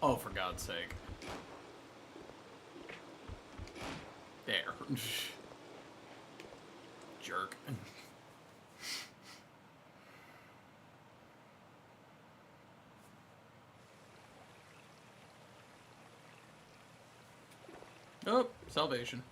Oh, for God's sake. There. Jerk. Oh, salvation.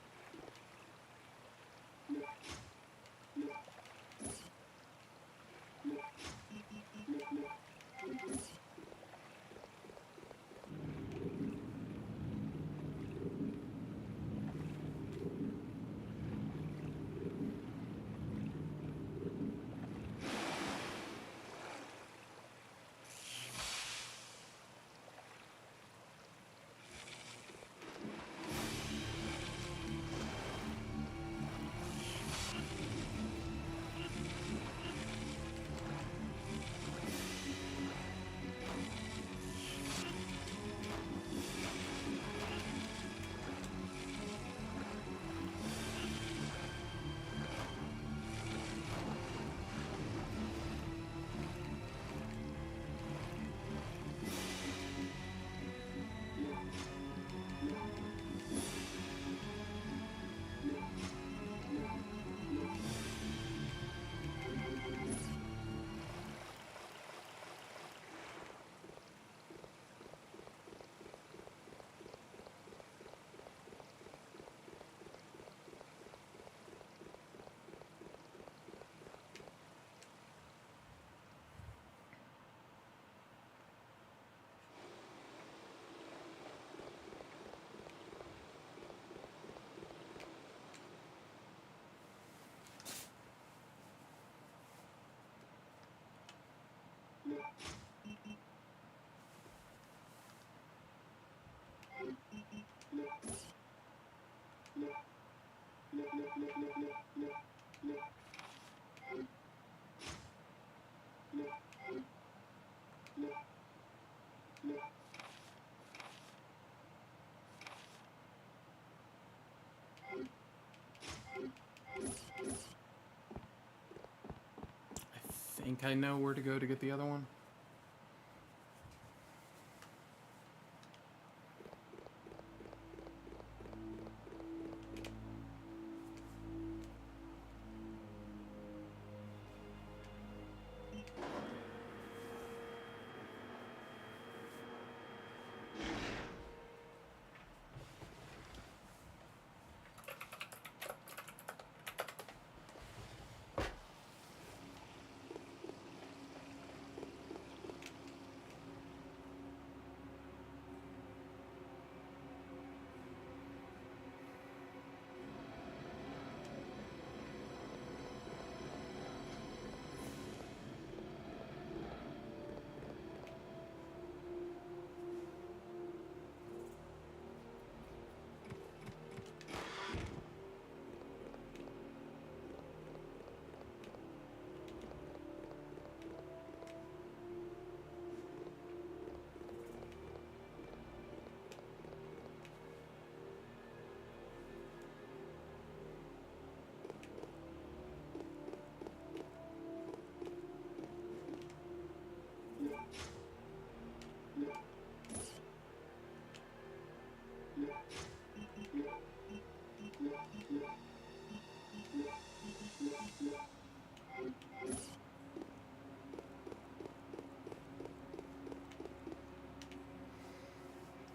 think I know where to go to get the other one.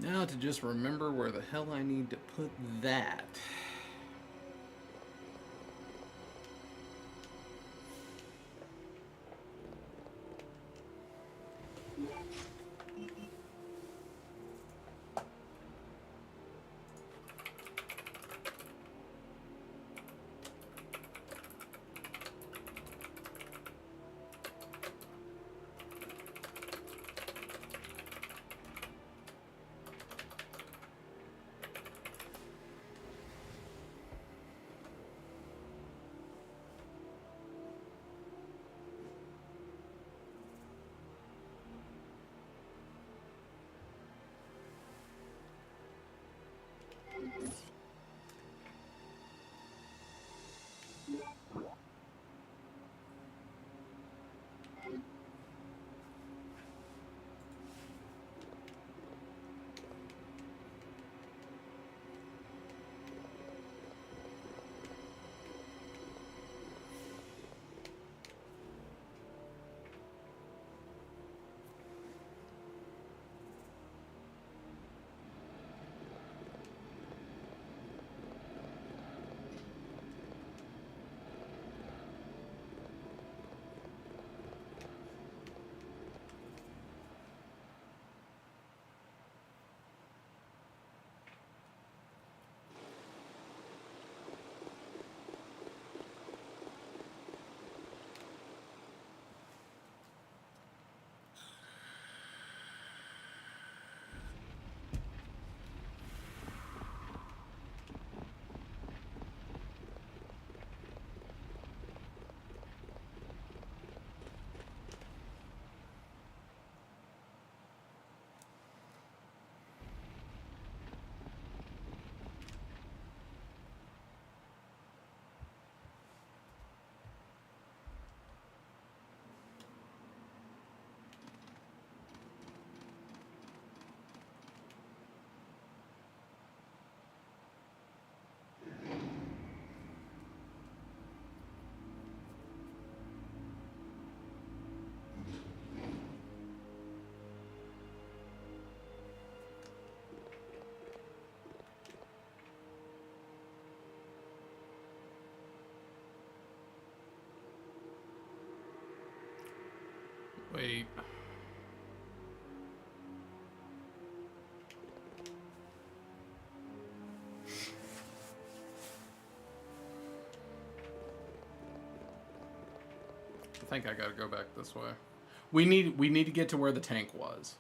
Now to just remember where the hell I need to put that. Wait. I think I gotta go back this way. We need to get to where the tank was.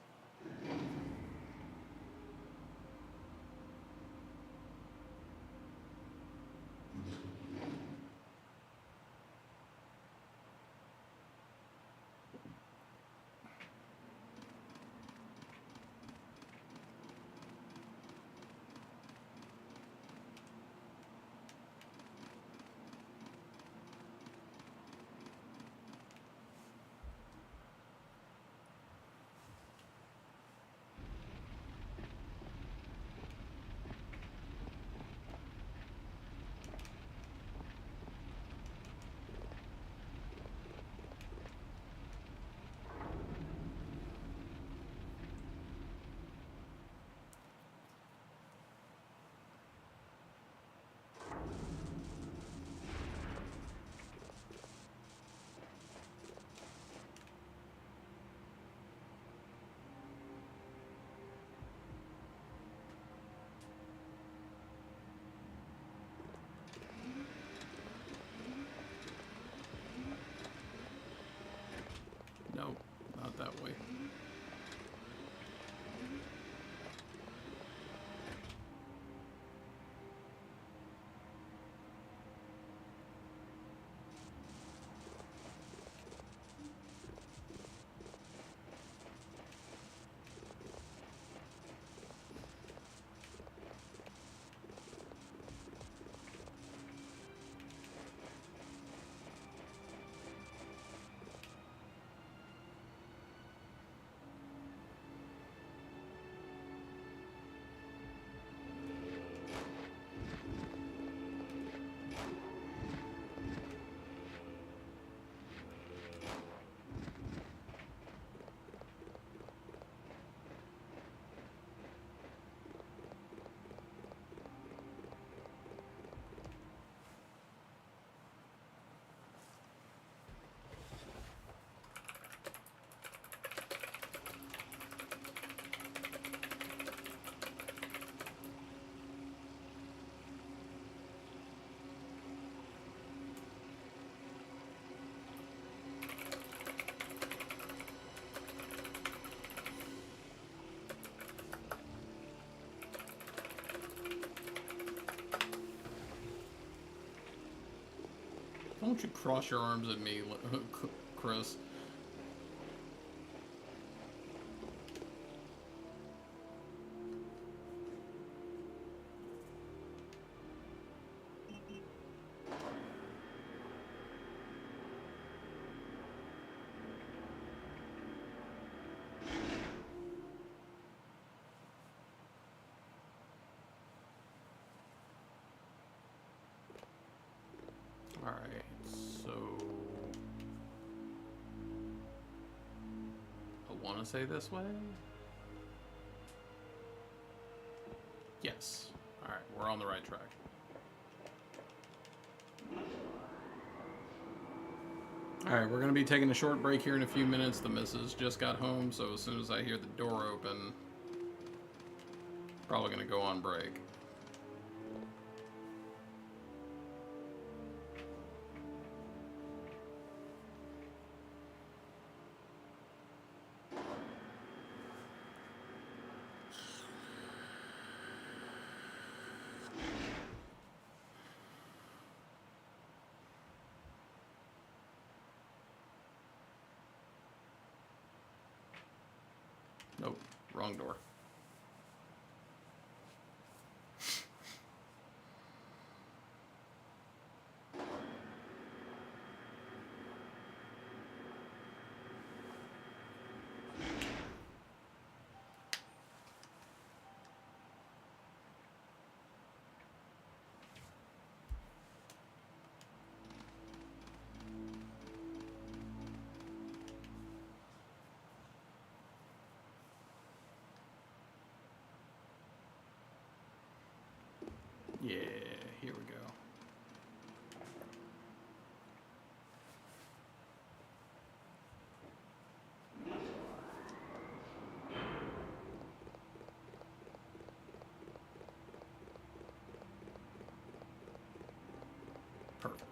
don't you cross your arms at me, Chris. Alright, so I want to say this way? Yes. Alright, we're on the right track. Alright, we're going to be taking a short break here in a few minutes. The missus just got home, so as soon as I hear the door open, probably going to go on break. Nope, wrong door. Yeah, here we go. Perfect.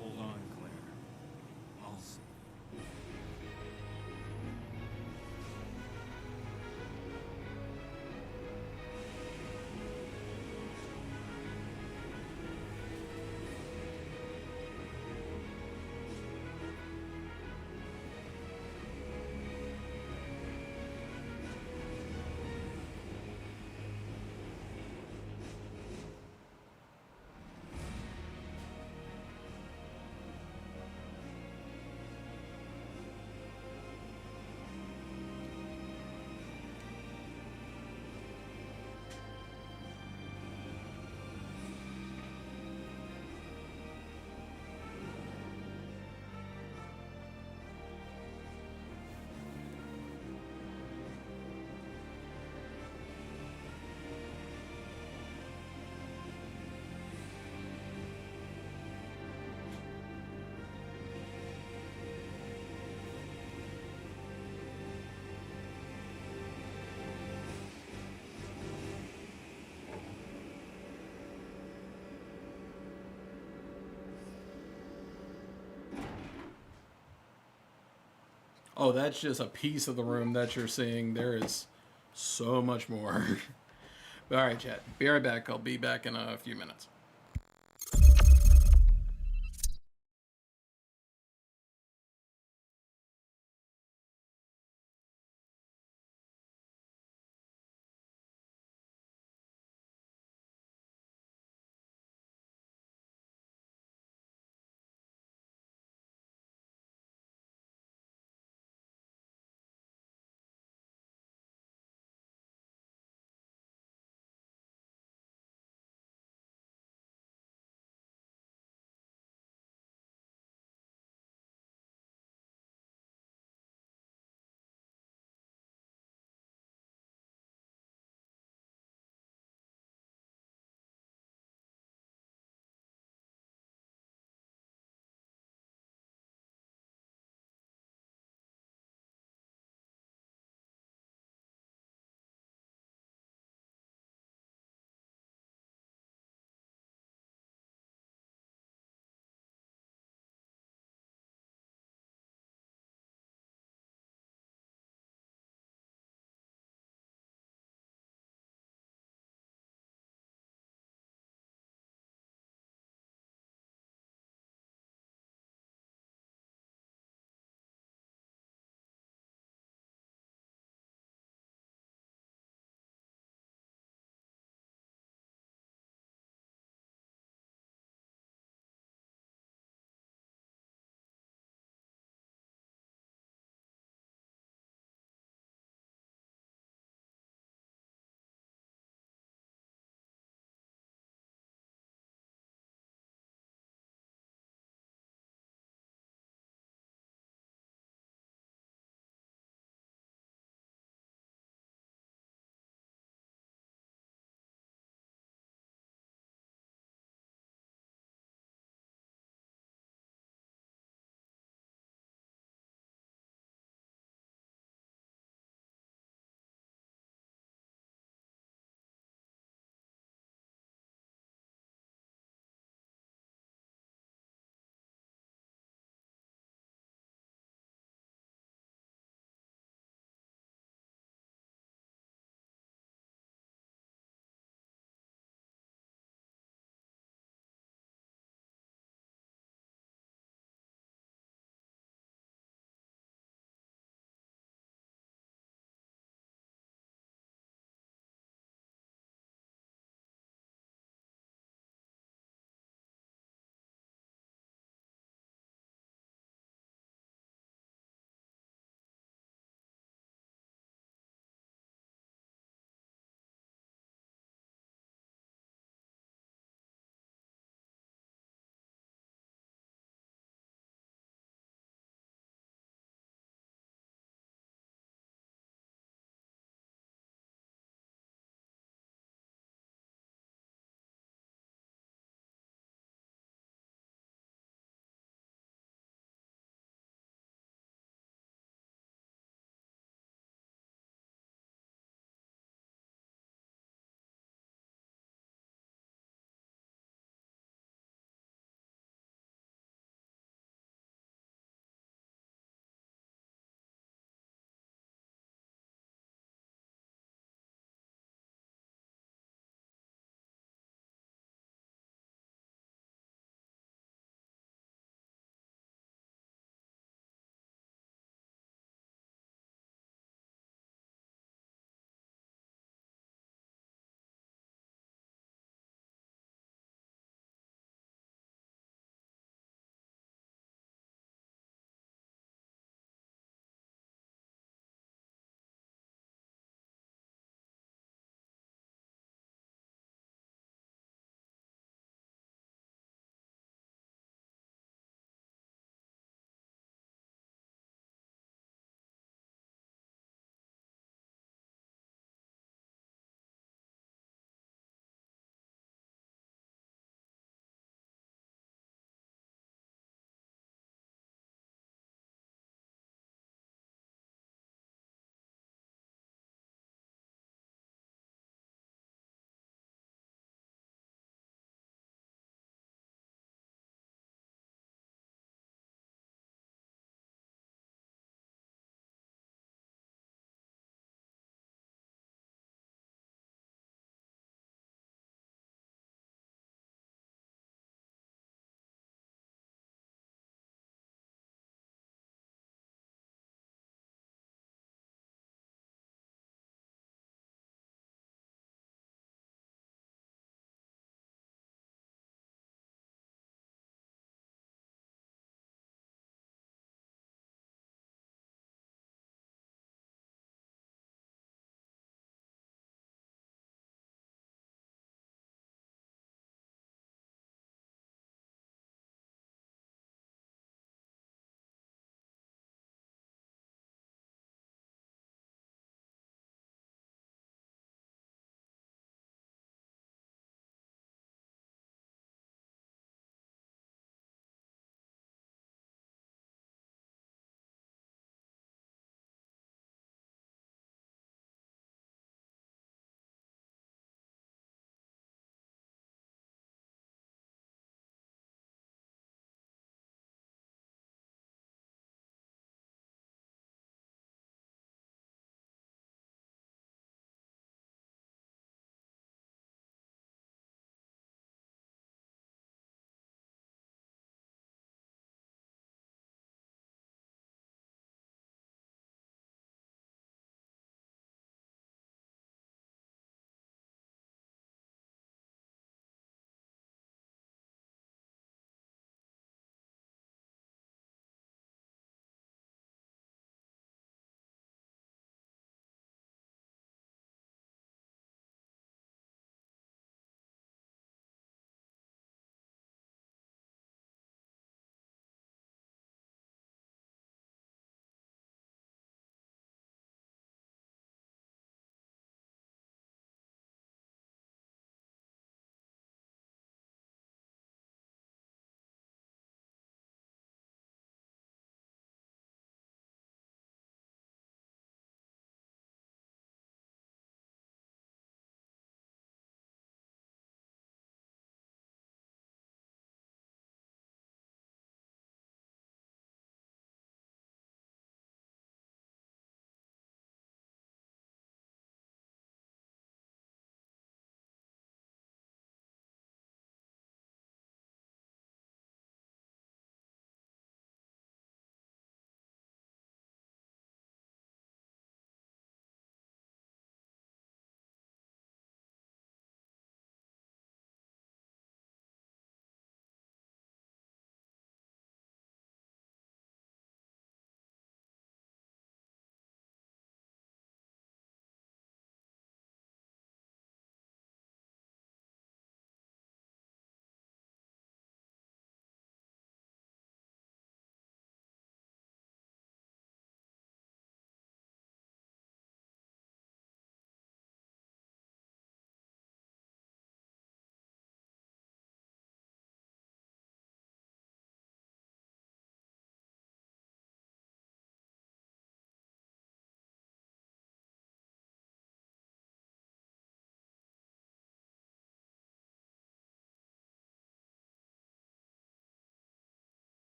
Hold on, Claire. I'll see. Oh, that's just a piece of the room that you're seeing. There is so much more. All right, chat. Be right back. I'll be back in a few minutes.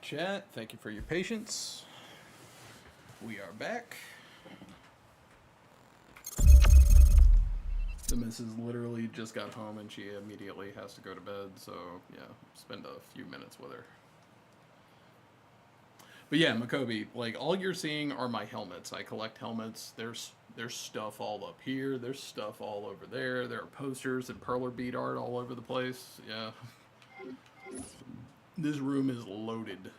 Alright, chat. Thank you for your patience. We are back. The missus literally just got home and she immediately has to go to bed, so yeah, spend a few minutes with her. But yeah, Makobi, like, all you're seeing are my helmets. I collect helmets. There's stuff all up here. There's stuff all over there. There are posters and perler bead art all over the place. Yeah. This room is loaded.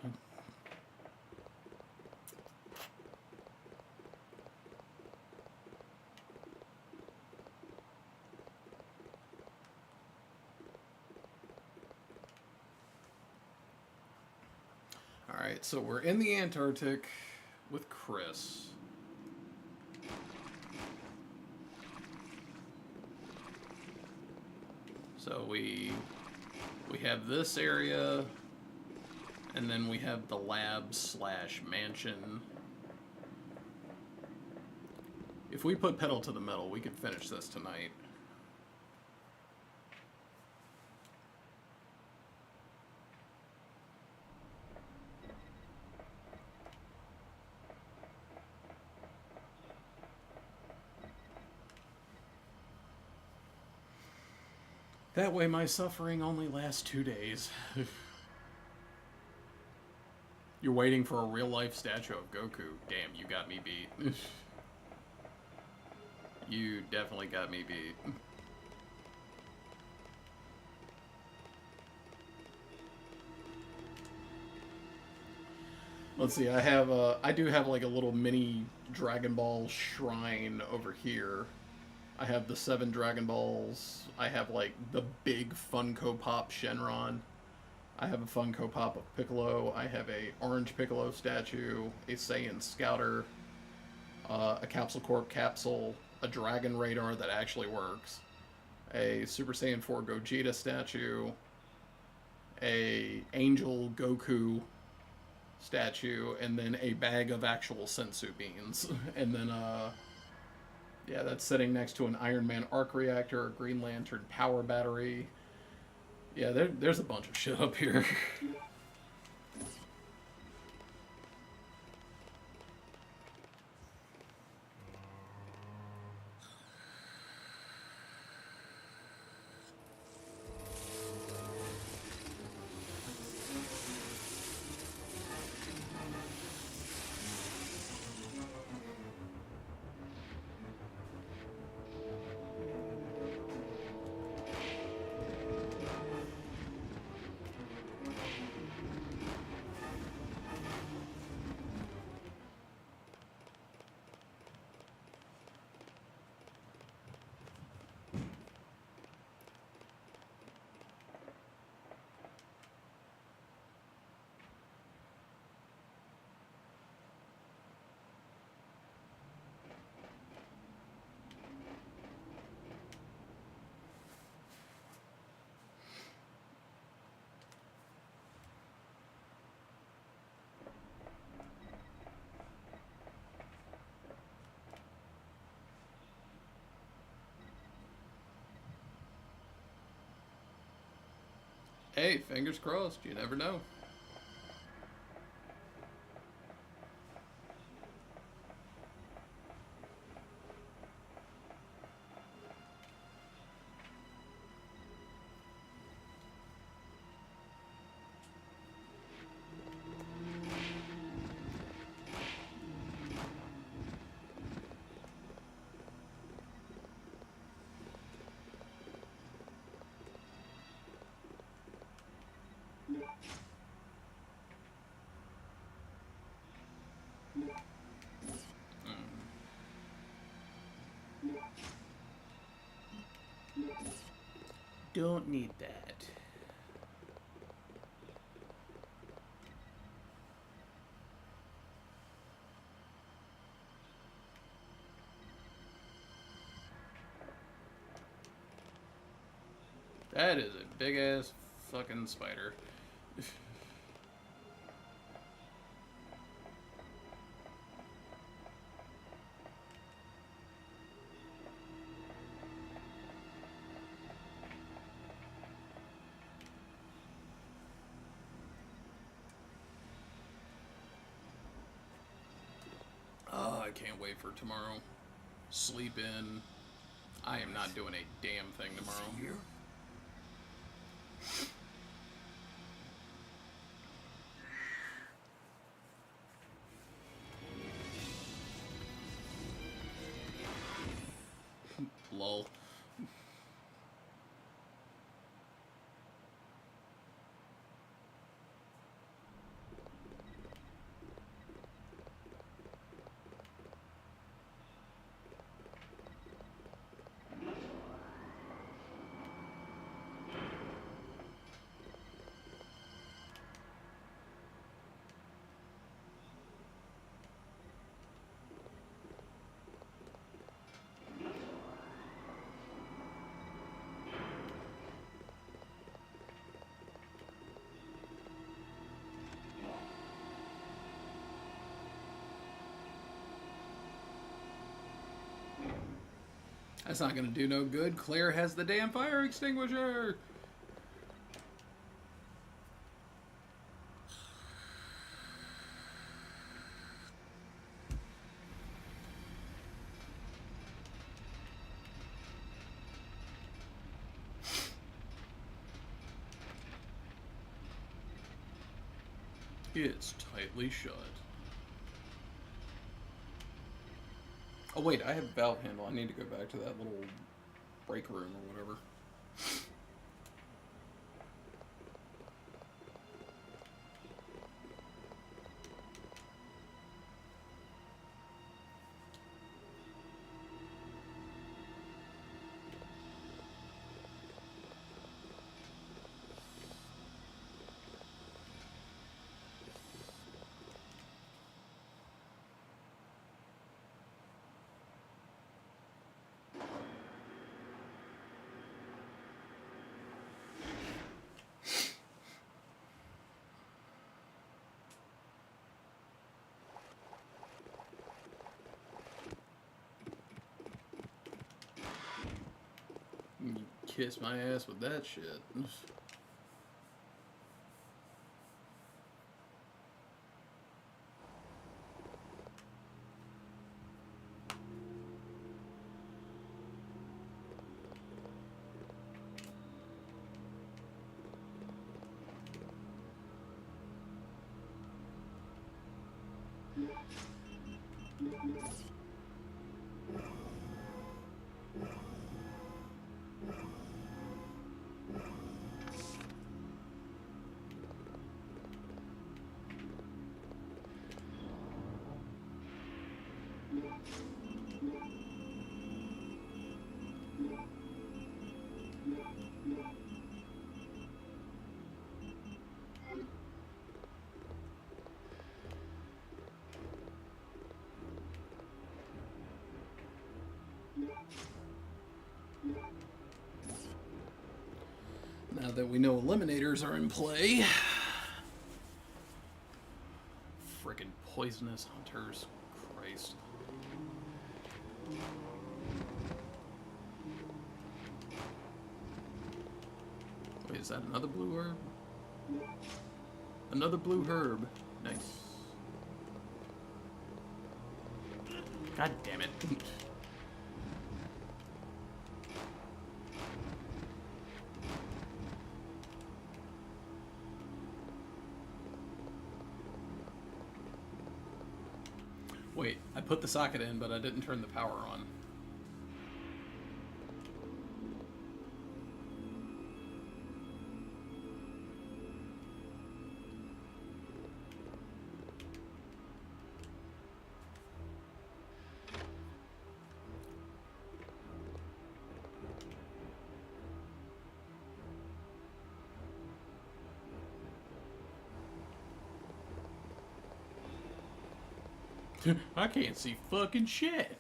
Alright, so we're in the Antarctic with Chris. So we have this area, and then we have the lab / mansion. If we put pedal to the metal, we could finish this tonight. That way my suffering only lasts 2 days. You're waiting for a real-life statue of Goku. Damn, you got me beat. You definitely got me beat. Let's see, I do have like a little mini Dragon Ball shrine over here. I have the 7 Dragon Balls. I have like the big Funko Pop Shenron. I have a Funko Pop of Piccolo. I have a Orange Piccolo statue, a Saiyan Scouter, a Capsule Corp capsule, a Dragon Radar that actually works, a Super Saiyan 4 Gogeta statue, a Angel Goku statue, and then a bag of actual sensu beans. And then yeah, that's sitting next to an Iron Man arc reactor, a Green Lantern power battery. Yeah, there's a bunch of shit up here. Hey, fingers crossed, you never know. Don't need that. That is a big ass fucking spider. can't wait for tomorrow. Sleep in. I am not doing a damn thing tomorrow. Here? Lol. That's not gonna do no good. Claire has the damn fire extinguisher! It's tightly shut. Oh wait, I have a valve handle. I need to go back to that little break room or whatever. You kiss my ass with that shit. Now that we know eliminators are in play. Frickin' poisonous hunters. Christ. Wait, is that another blue herb? Another blue herb. Nice. God damn it. Wait, I put the socket in, but I didn't turn the power on. I can't see fucking shit.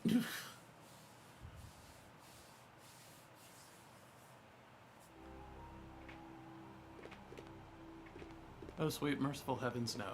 Oh, sweet merciful heavens, no.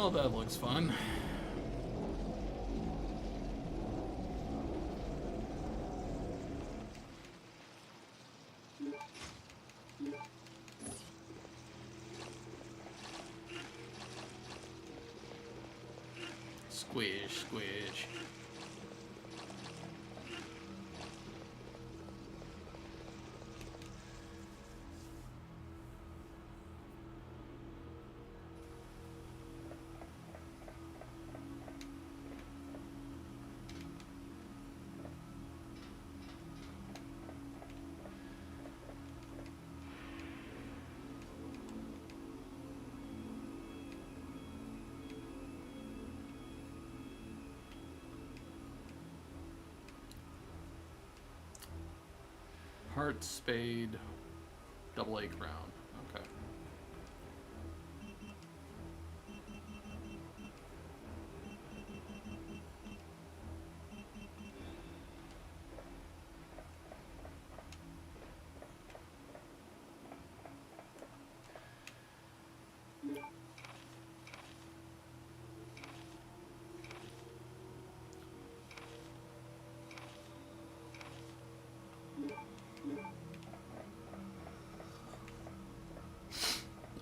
Oh, that looks fun. Squish, squish. Heart, spade, double A crown. Okay.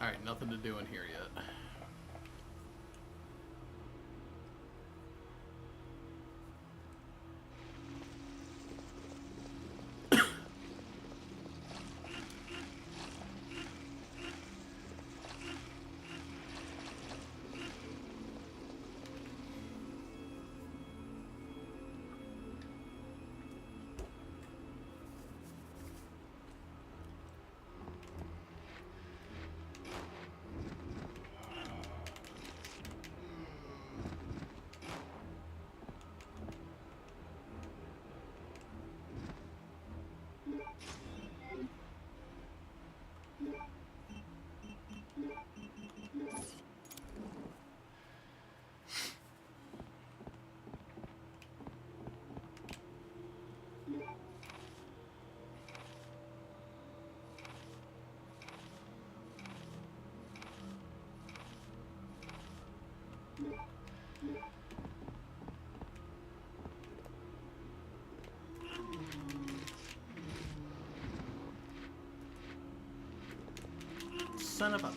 Alright, nothing to do in here yet. Son of a...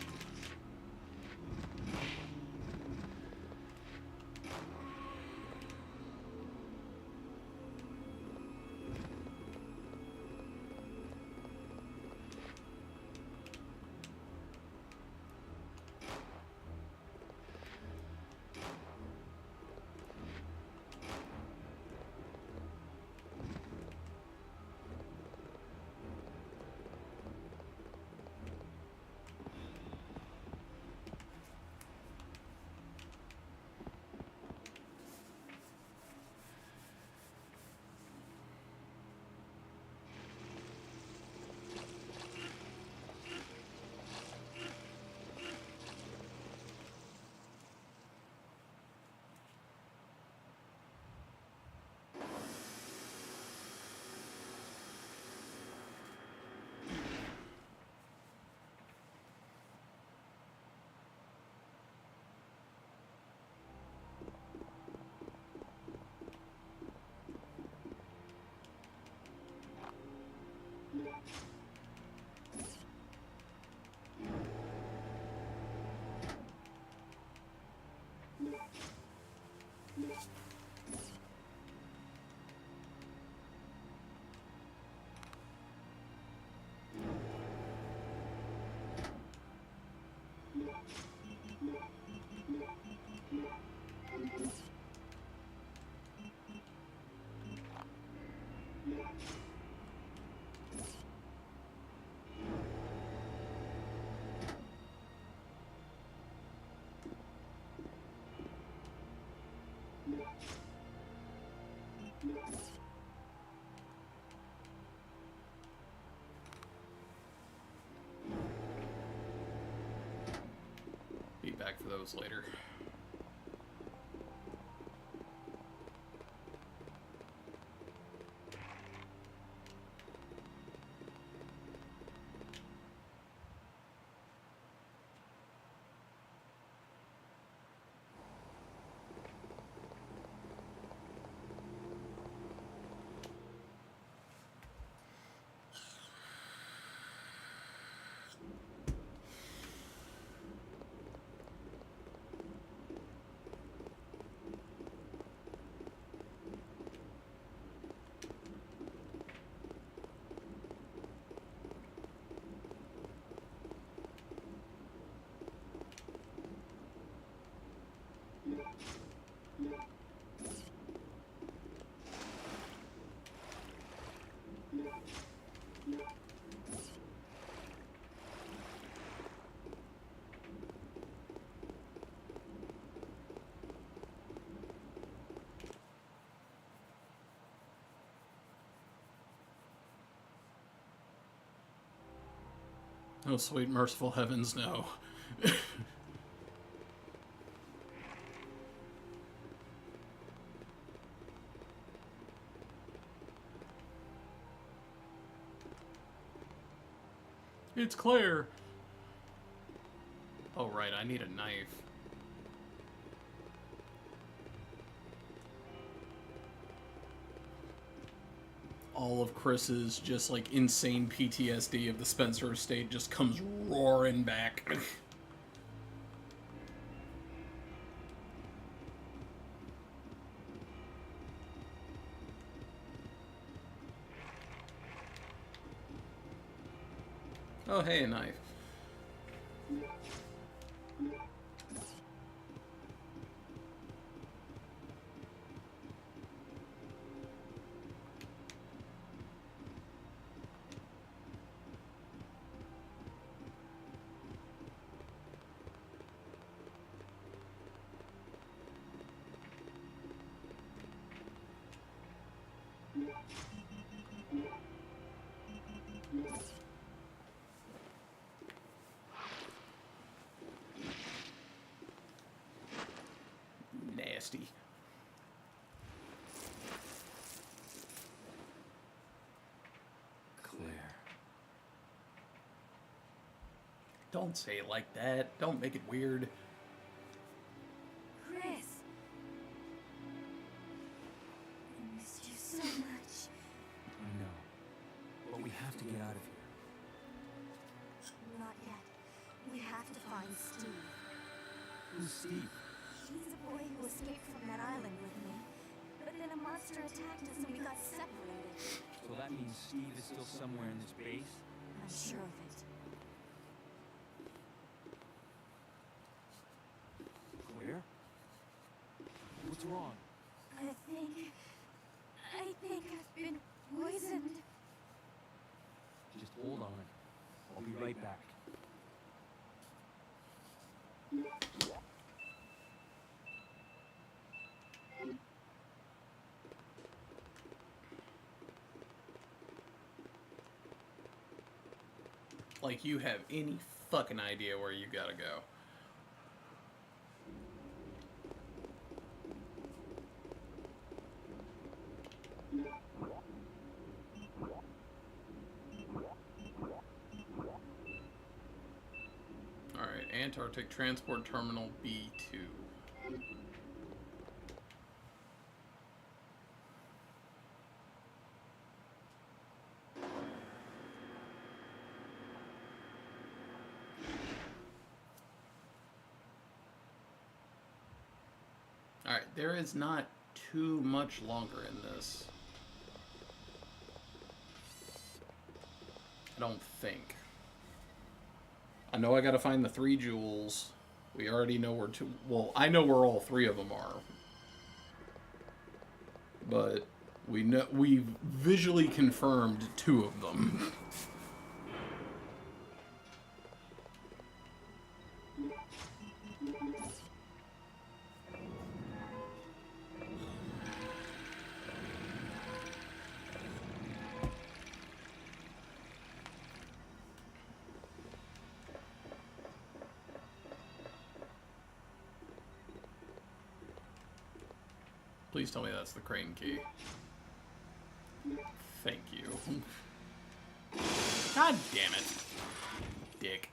Be back for those later. Oh, sweet merciful heavens, no. It's Claire. Oh, right, I need a knife. All of Chris's just like insane PTSD of the Spencer estate just comes roaring back. Oh, hey, a knife. Nasty. Claire. Don't say it like that. Don't make it weird. Chris. I missed you so much. I know. But we have to get out of here. Not yet. We have to find Steve. Who's Steve? He's a boy who escaped from that island with me. But then a monster attacked us and we got separated. So that means Steve is still somewhere in this base? I'm sure of it. Claire? What's wrong? I think I've been poisoned. Just hold on. I'll be right back. Like you have any fucking idea where you gotta go. Alright, Antarctic Transport Terminal B2. Alright, there is not too much longer in this. I don't think. I know I gotta find the 3 jewels. We already know where two. Well, I know where all 3 of them are. But we've visually confirmed 2 of them. Please tell me that's the crane key. Thank you. God damn it. Dick.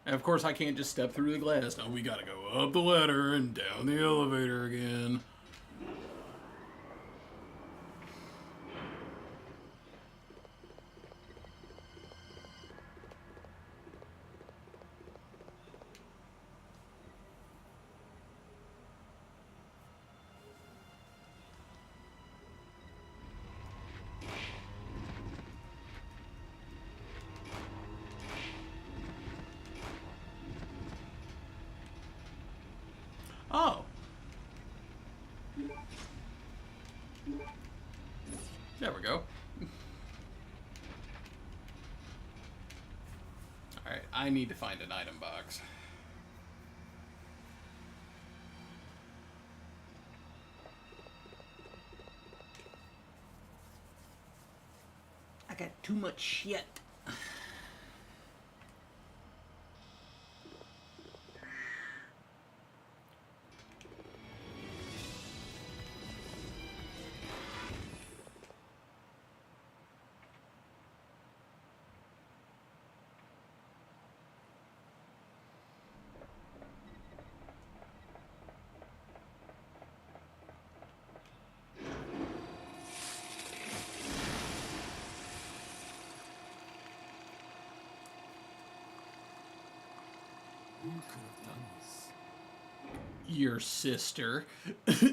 And of course I can't just step through the glass. No, we gotta go up the ladder and down the elevator again. Oh. There we go. Alright, I need to find an item box. I got too much shit. could have done this? Your sister. Alexia.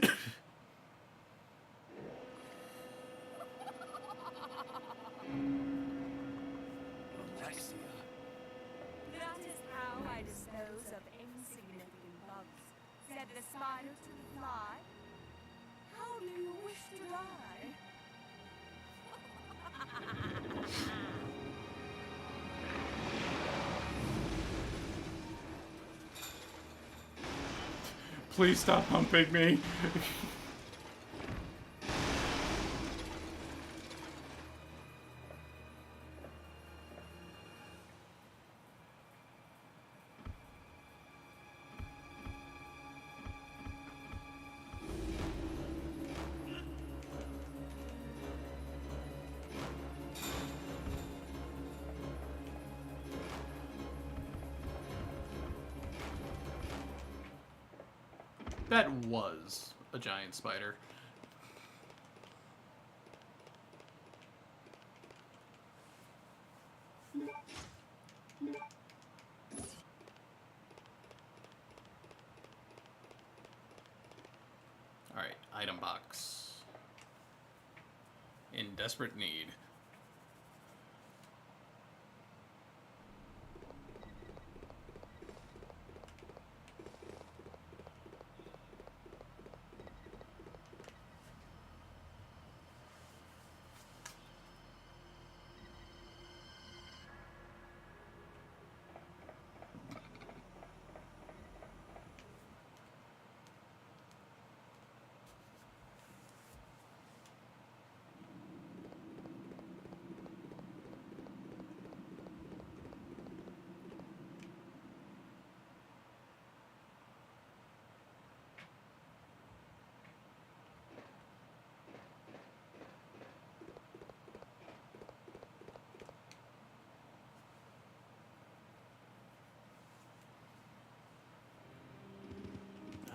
That is how I dispose of insignificant bugs, said the spider to the fly. How do you wish to die? Please stop humping me. That was a giant spider. Alright, item box. In desperate need.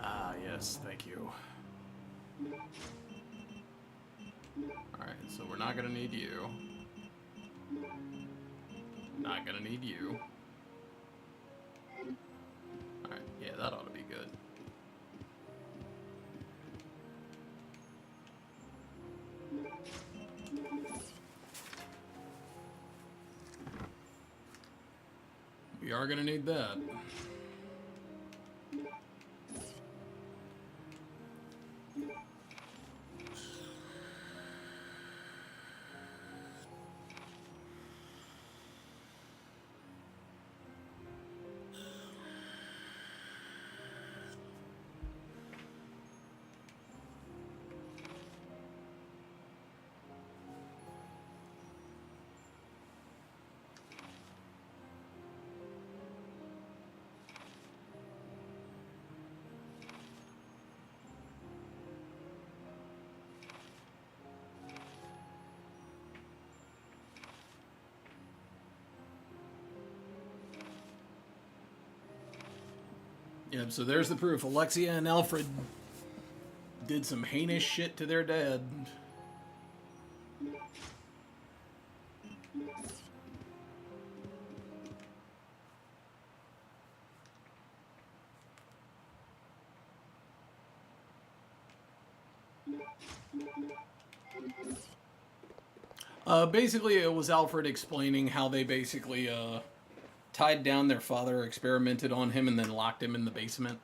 Ah, yes, thank you. Alright, so we're not gonna need you. Not gonna need you. Alright, yeah, that ought to be good. We are gonna need that. Yep, so there's the proof. Alexia and Alfred did some heinous shit to their dad. Basically, it was Alfred explaining how they basically tied down their father, experimented on him, and then locked him in the basement.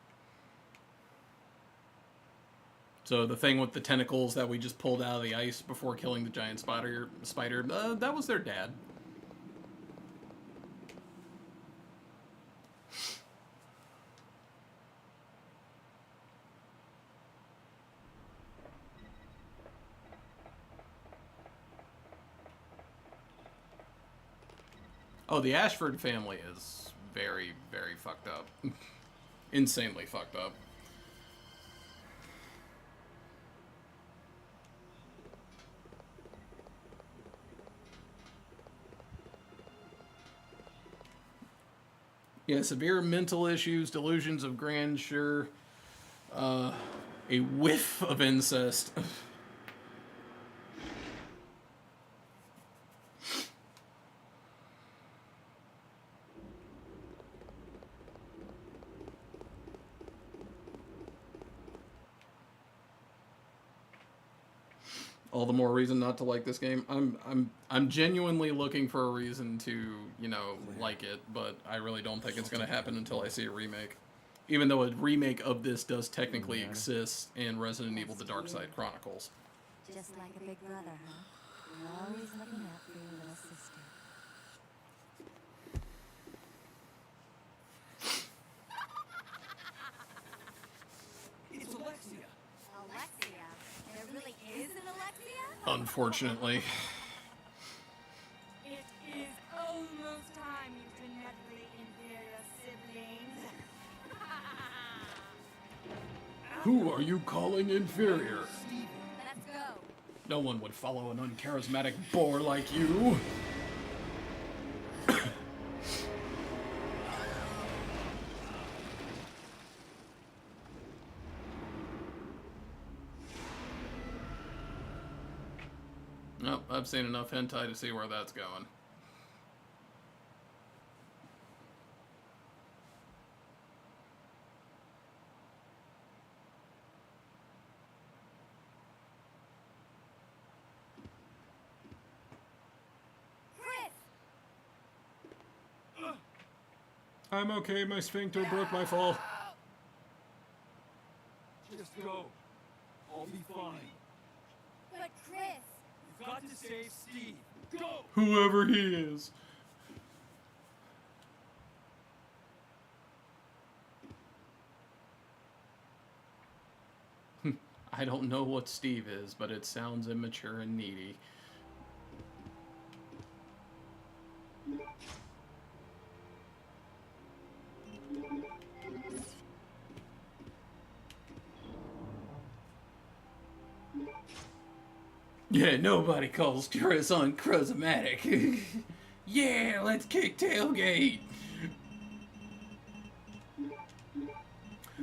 So the thing with the tentacles that we just pulled out of the ice before killing the giant spider, that was their dad. Oh, the Ashford family is very, very fucked up. Insanely fucked up. Yeah, severe mental issues, delusions of grandeur, a whiff of incest. All the more reason not to like this game. I'm genuinely looking for a reason to, you know, like it, but I really don't think it's going to happen until I see a remake. Even though a remake of this does technically exist in Resident Evil: The Dark Side Chronicles. Just like a big brother, huh? Always looking out for your little sister. It's Alexia. Alexia? There really is an Alexia? Unfortunately. It is almost time you genetically inferior siblings. Who are you calling inferior? Let's go. No one would follow an uncharismatic boar like you. Nope, I've seen enough hentai to see where that's going. I'm okay, my sphincter broke my fall. Just go. I'll be fine. But Chris! You've got to save Steve. Go! Whoever he is. I don't know what Steve is, but it sounds immature and needy. Yeah, nobody calls Chris uncharismatic. Yeah, let's kick tailgate.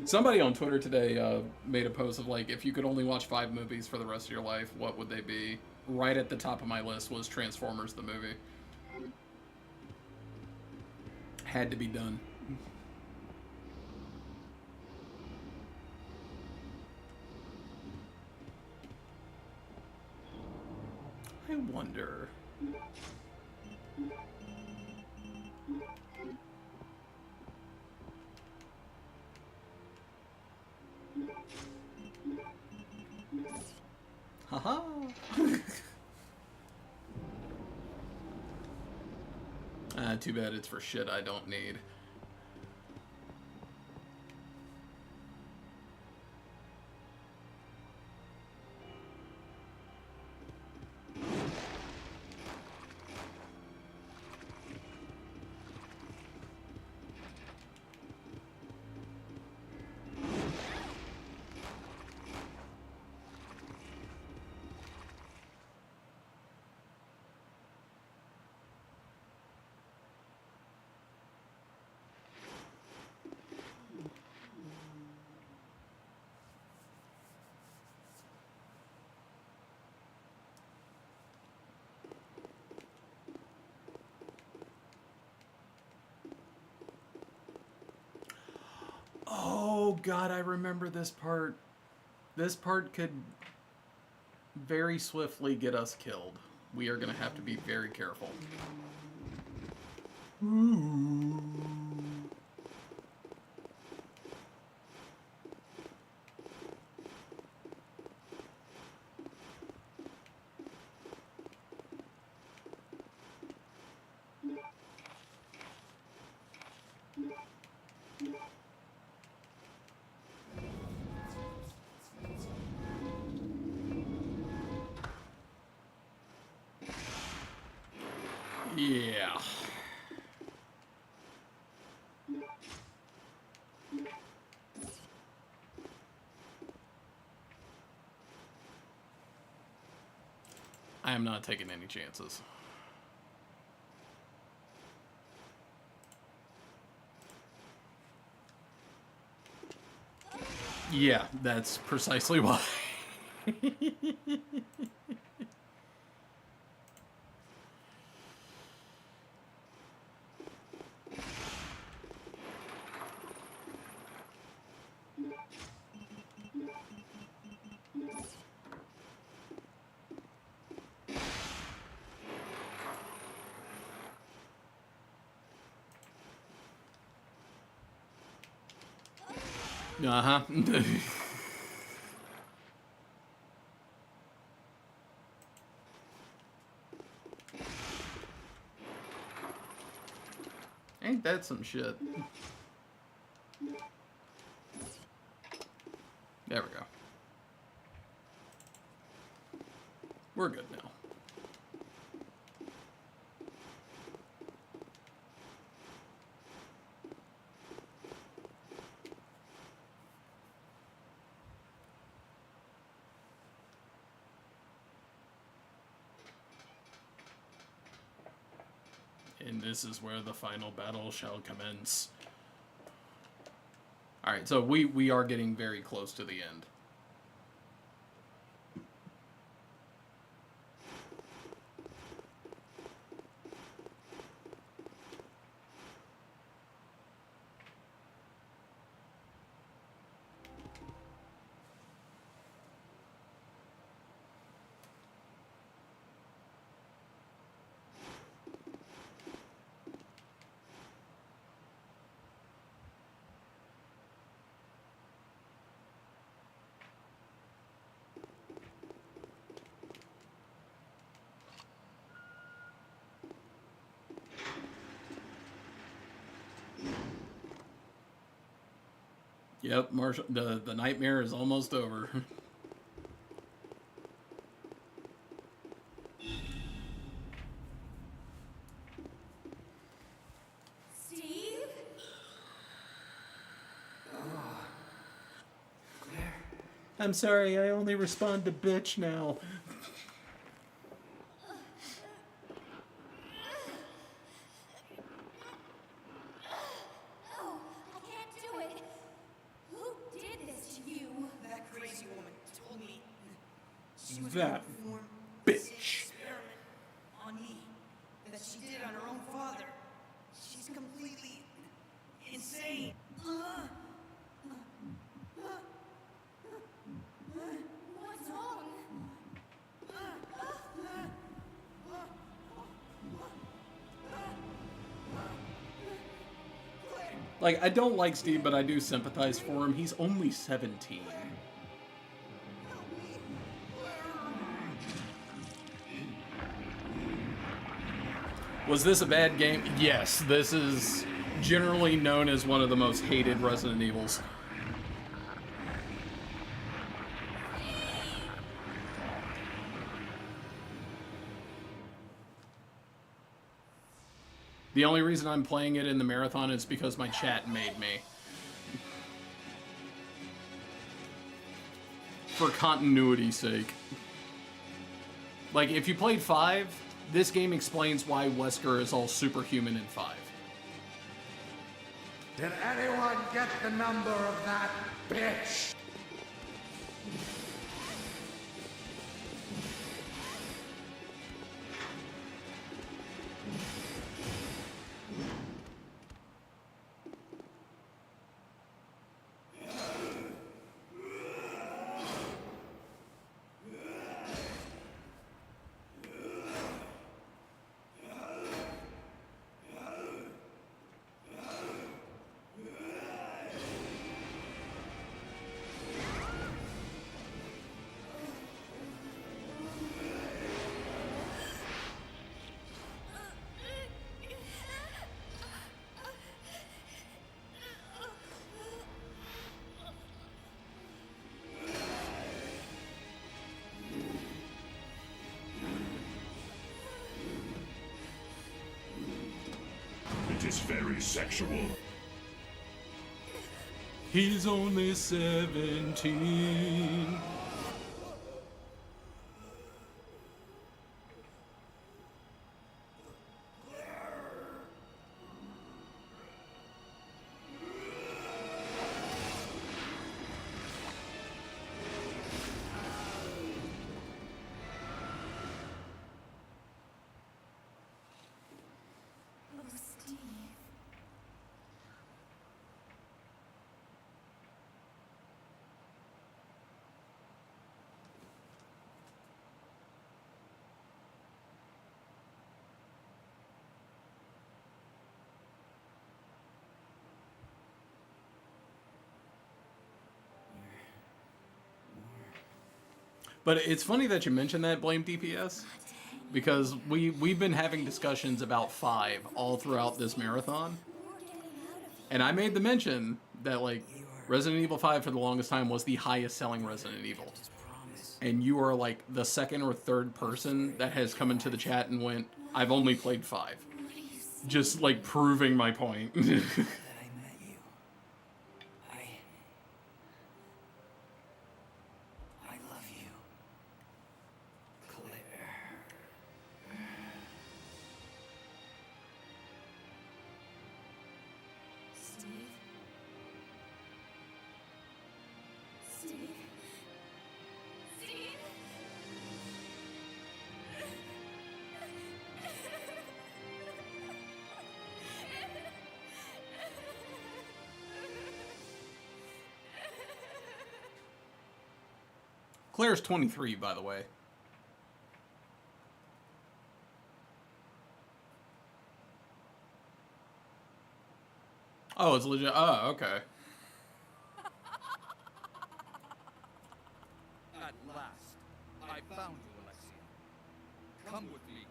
Somebody on Twitter today made a post of like, if you could only watch 5 movies for the rest of your life, what would they be? Right at the top of my list was Transformers the movie. Had to be done. I wonder. Haha. Too bad it's for shit I don't need. Oh god, I remember this part. This part could very swiftly get us killed. We are gonna have to be very careful. Yeah. I am not taking any chances. Yeah, that's precisely why. Uh-huh. Ain't that some shit? There we go. We're good now. And this is where the final battle shall commence. Alright, so we are getting very close to the end. Yep, Marshall, the nightmare is almost over. Steve? I'm sorry, I only respond to bitch now. Oh, I can't do it. Who did this to you? That crazy woman told me she was That going to perform bitch. the same experiment on me that she did on her own father. She's completely insane. What's wrong? Like, I don't like Steve, but I do sympathize for him. He's only 17. Was this a bad game? Yes, this is generally known as one of the most hated Resident Evils. The only reason I'm playing it in the marathon is because my chat made me. For continuity's sake. Like, if you played 5, this game explains why Wesker is all superhuman in 5. Did anyone get the number of that bitch? It is very sexual. He's only 17. Oh, Steve. But it's funny that you mentioned that, Blame DPS, because we've been having discussions about 5 all throughout this marathon. And I made the mention that, like, Resident Evil 5 for the longest time was the highest selling Resident Evil. And you are, like, the second or third person that has come into the chat and went, I've only played 5. Just, like, proving my point. That I met you. I love you. Claire. Steve? Steve? Steve? Claire's 23, by the way. Oh, it's legit. Oh, okay. At last, I found you, Alexia. Come with me.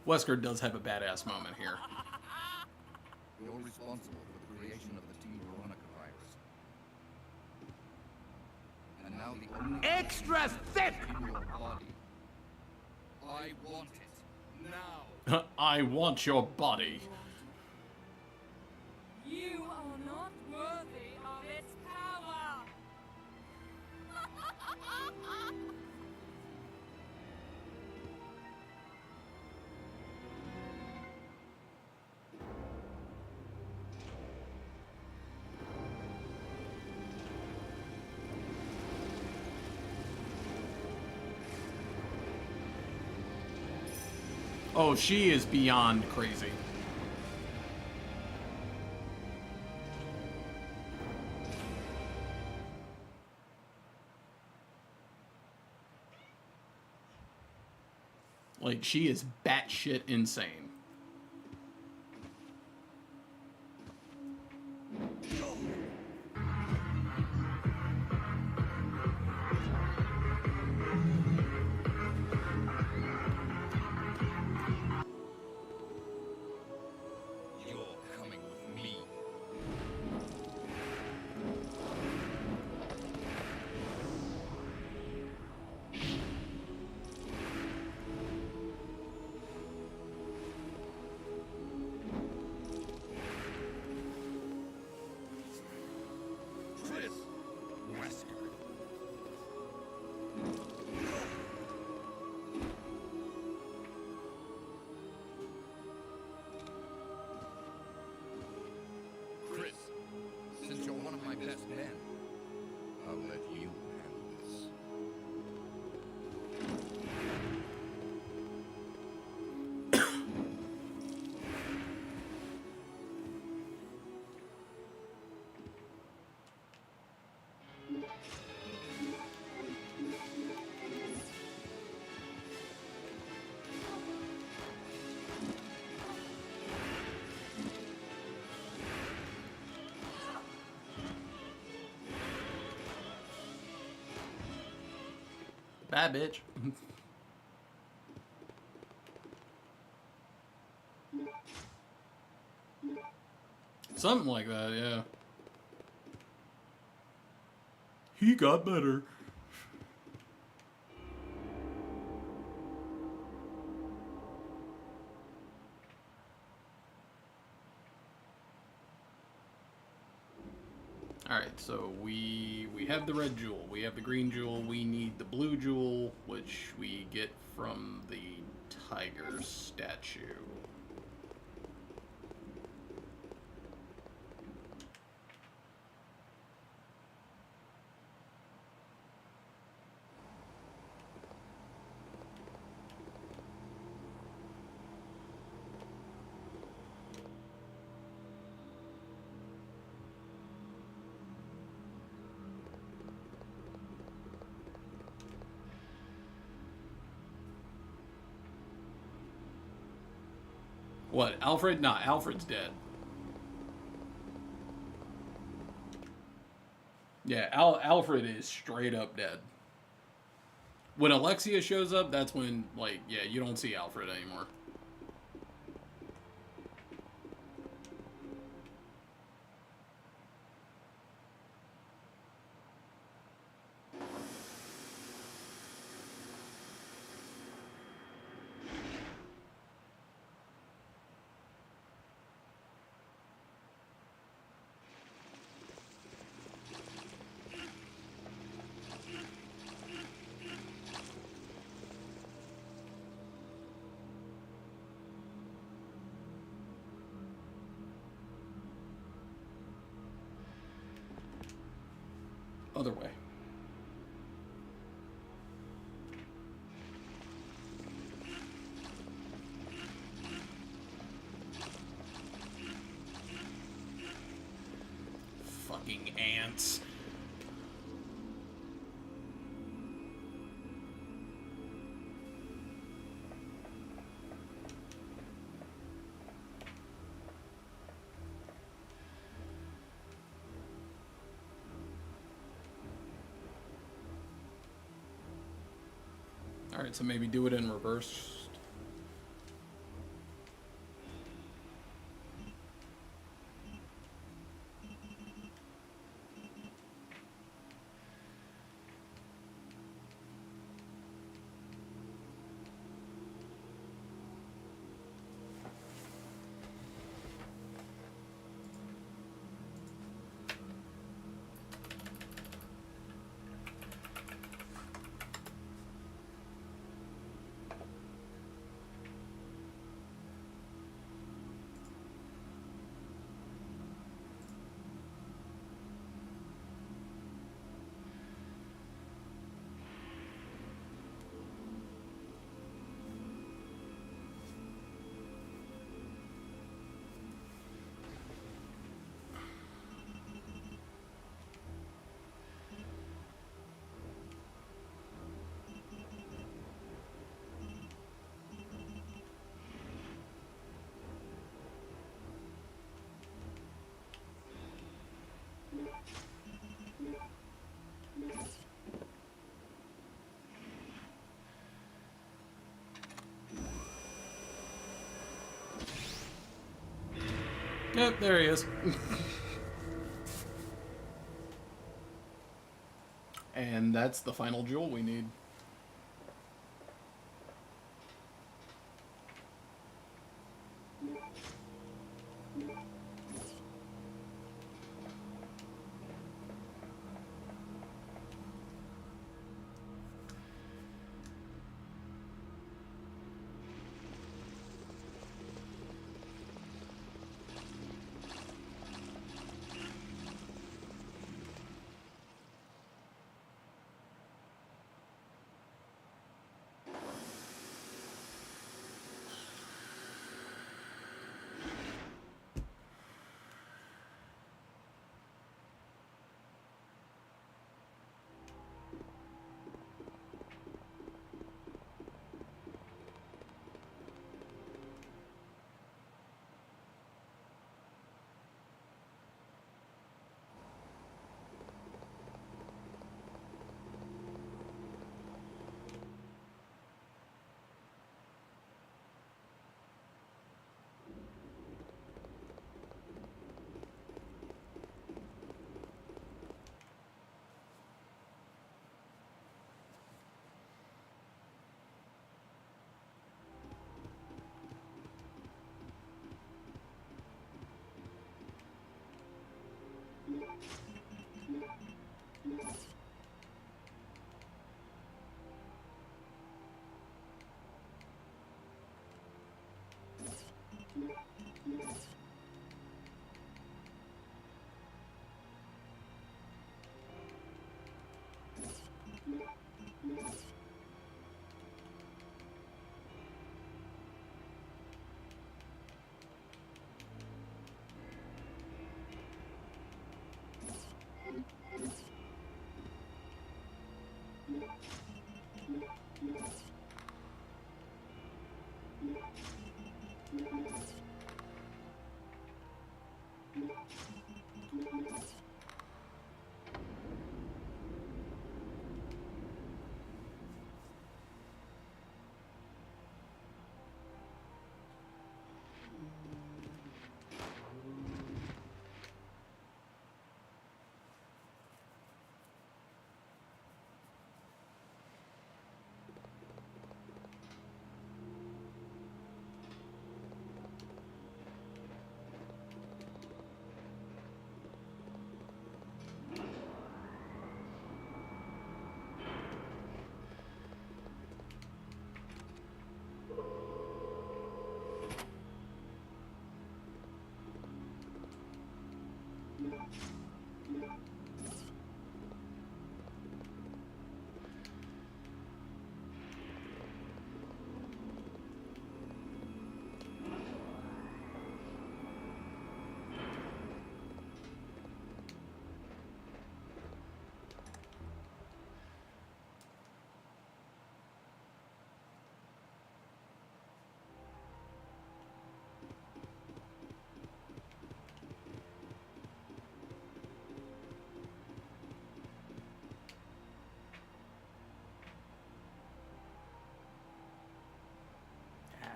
Wesker does have a badass moment here. You're responsible for the creation of the T. Veronica virus. And now the only Extra thick! in your body. I want it. Now. I want your body. You are not worthy of its power. Oh, she is beyond crazy. Like, she is batshit insane. You're coming with me. Chris. Wesker. Chris, since you're one of my best men, I'll let you handle this. Bad bitch. Something like that, yeah. He got better. Alright, so we have the red jewel, we have the green jewel, we need the blue jewel, which we get from the tiger statue. What, Alfred? Nah, Alfred's dead. Yeah, Alfred is straight up dead. When Alexia shows up, that's when, like, yeah, you don't see Alfred anymore. Other way. Fucking ants. Alright, so maybe do it in reverse. Yep, there he is. And that's the final jewel we need.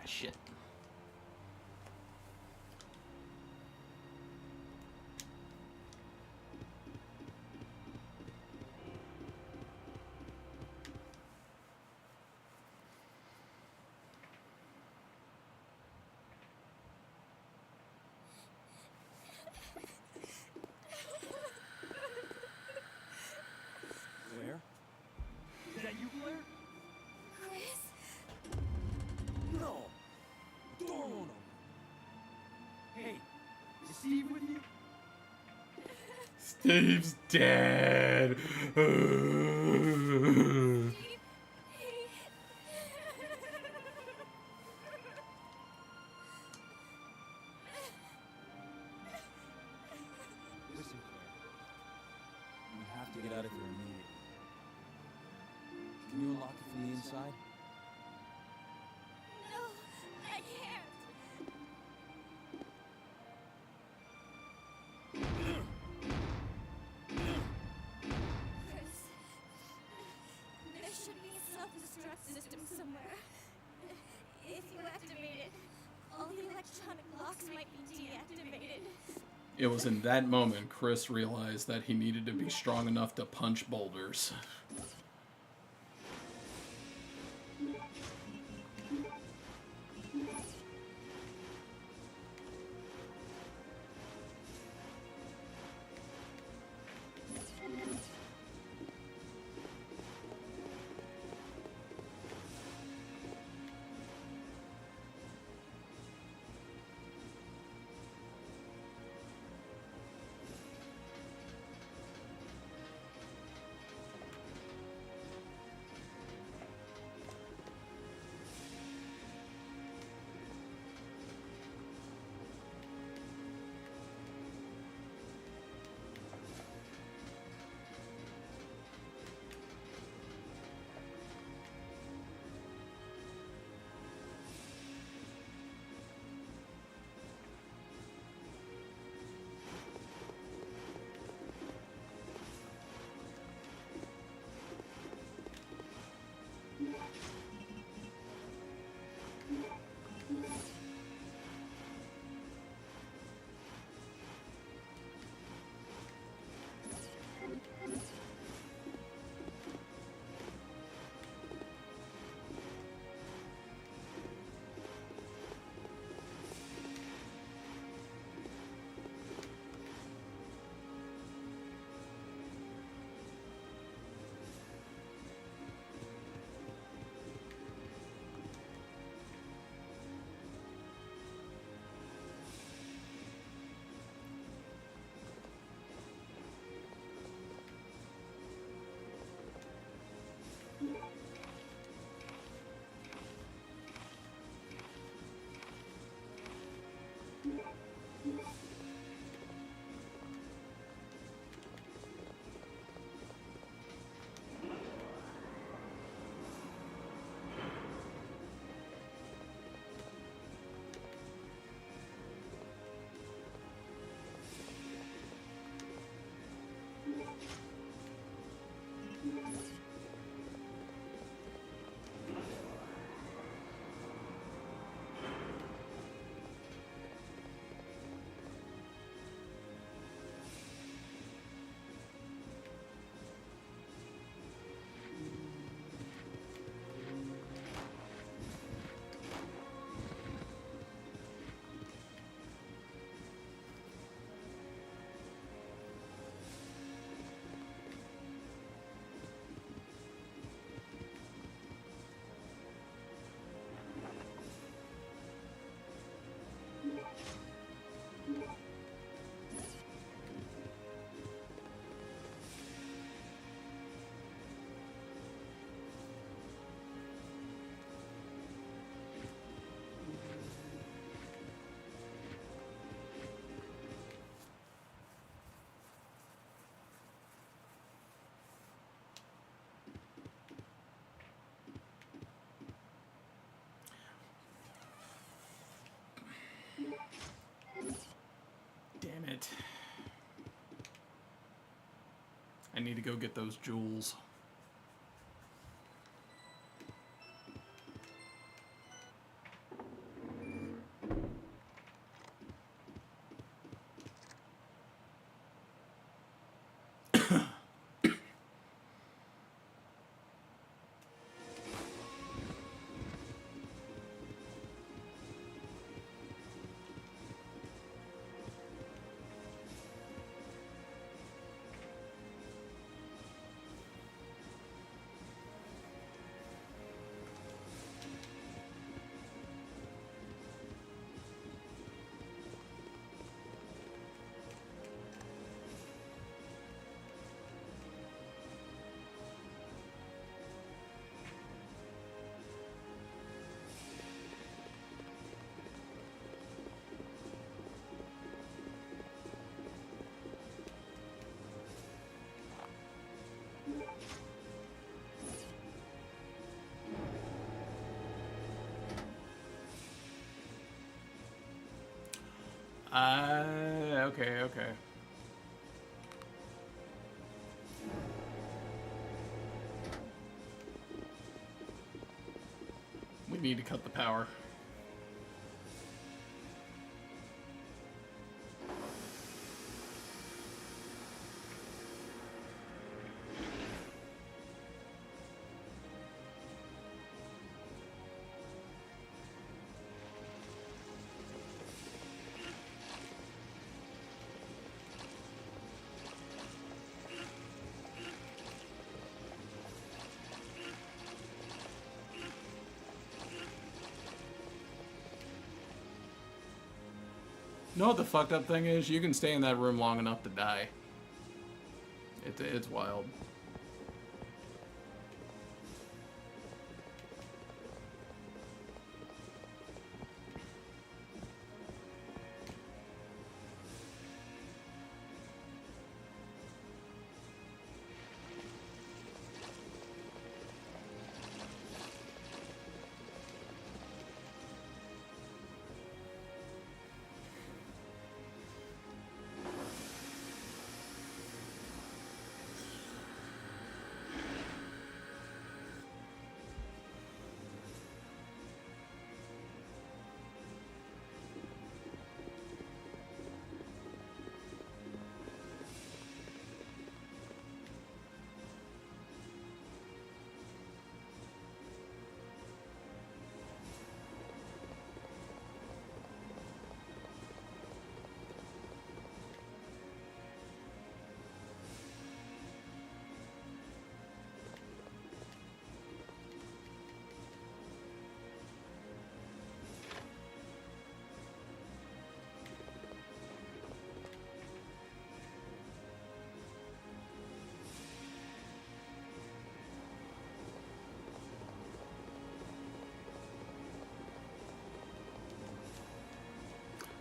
shit. Claire? Is that you, Claire? Chris? No! Door won't open. Hey, is Steve with you? Steve's dead. Listen, Claire. We have to get out of here immediately. Can you unlock it from the inside? No, I can't. Chris, there should be a self-destruct system somewhere. If you activate it, all the electronic locks might be deactivated. It was in that moment Chris realized that he needed to be strong enough to punch boulders. Damn it. I need to go get those jewels. Okay, okay. We need to cut the power. You know what the fucked up thing is? You can stay in that room long enough to die. It's wild.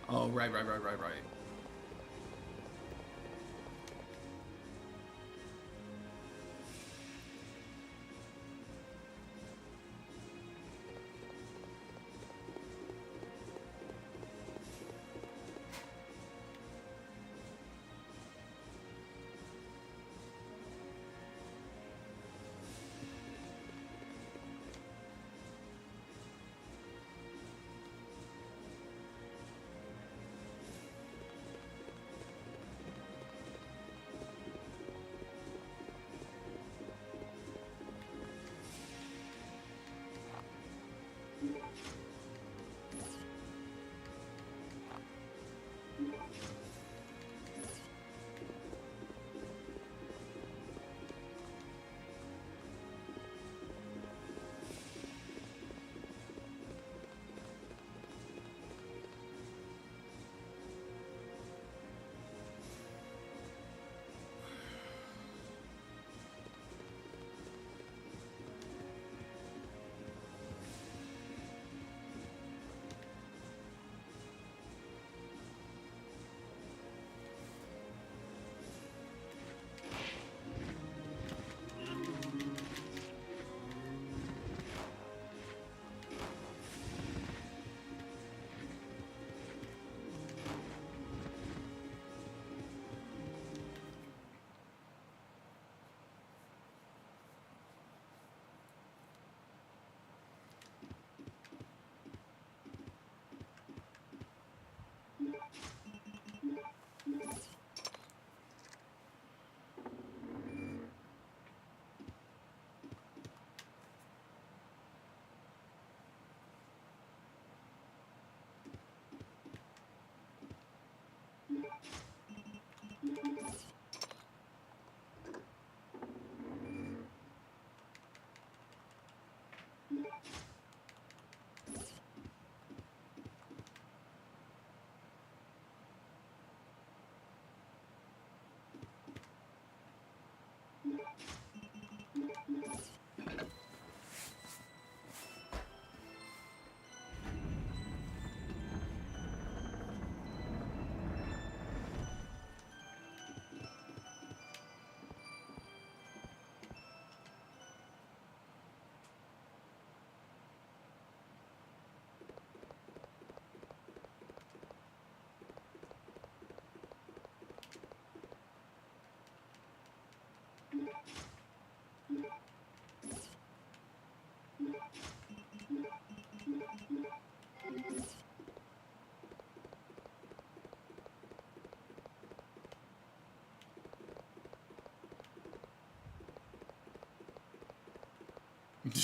Oh, right.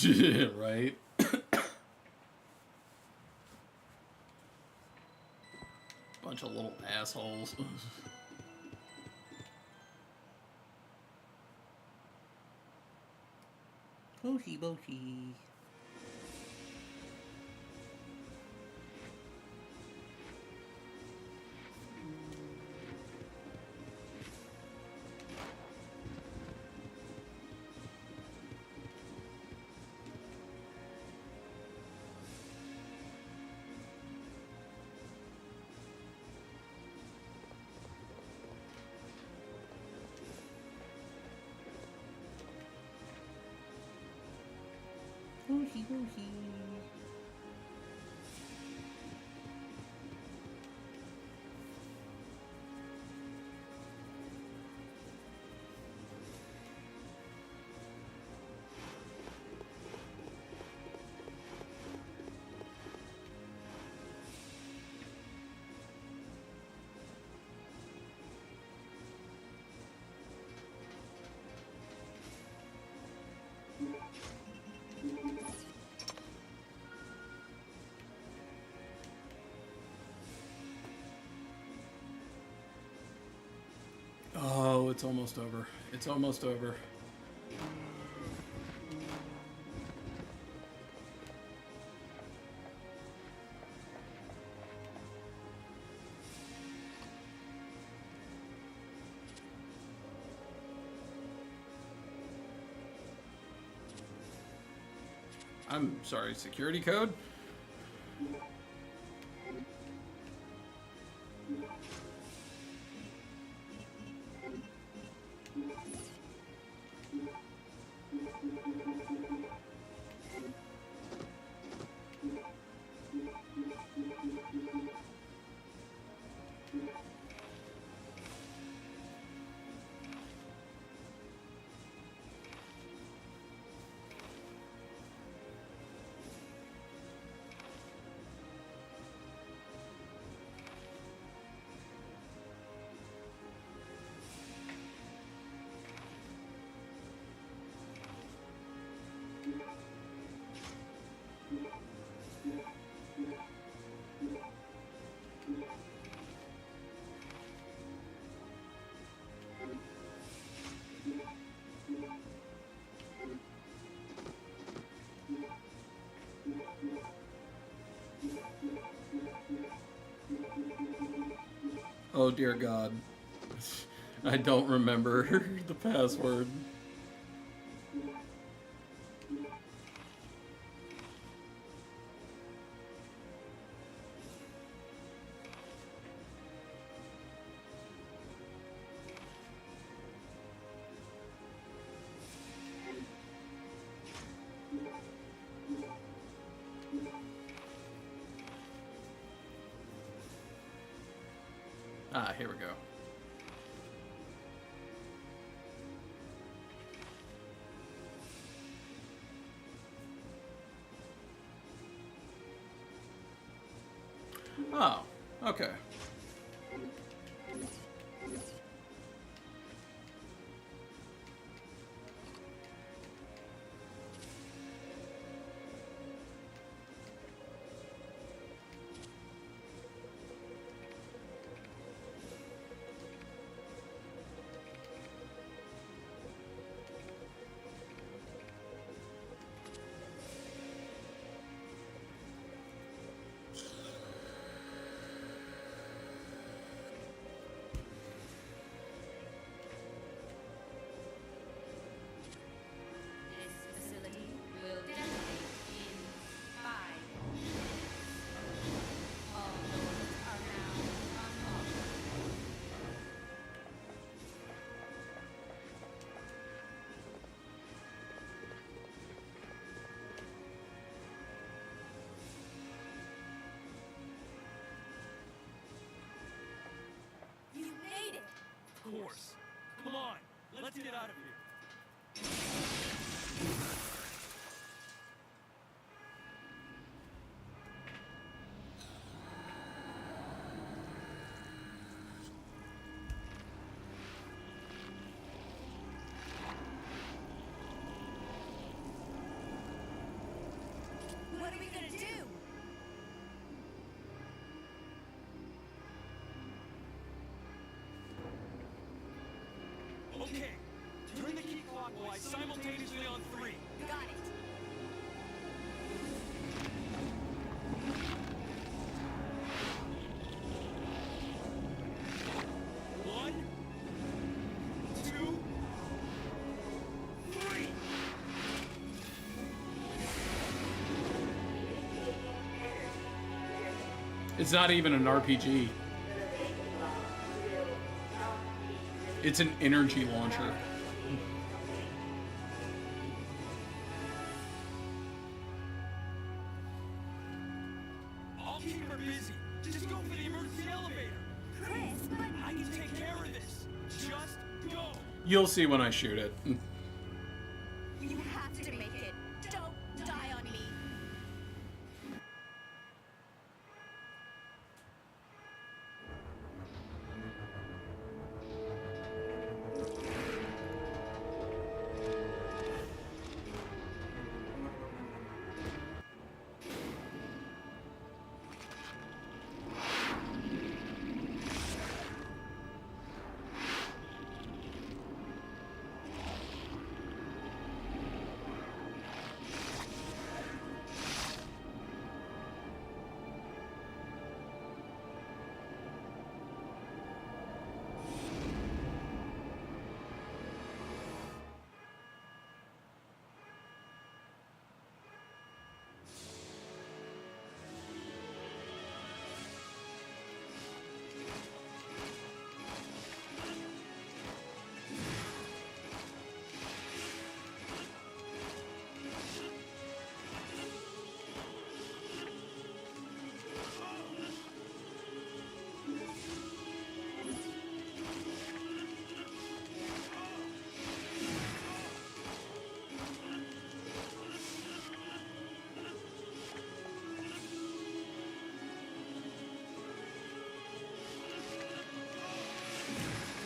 Right? Bunch of little assholes. Boshi boshi. Boshi boshi. Oh, it's almost over. It's almost over. I'm sorry, security code? Oh dear God. I don't remember the password. Ah, here we go. Oh, okay. This facility will detonate in 5 minutes. All doors are now unlocked. You made it! Of course. Come on, let's get out of here. clockwise, simultaneously on 3. Got it. One, 2, 3. It's not even an RPG. It's an energy launcher. I'll keep her busy. Just go for the emergency elevator. Chris, but I can take care of this. Just go. You'll see when I shoot it. you have to make it. Don't die on me.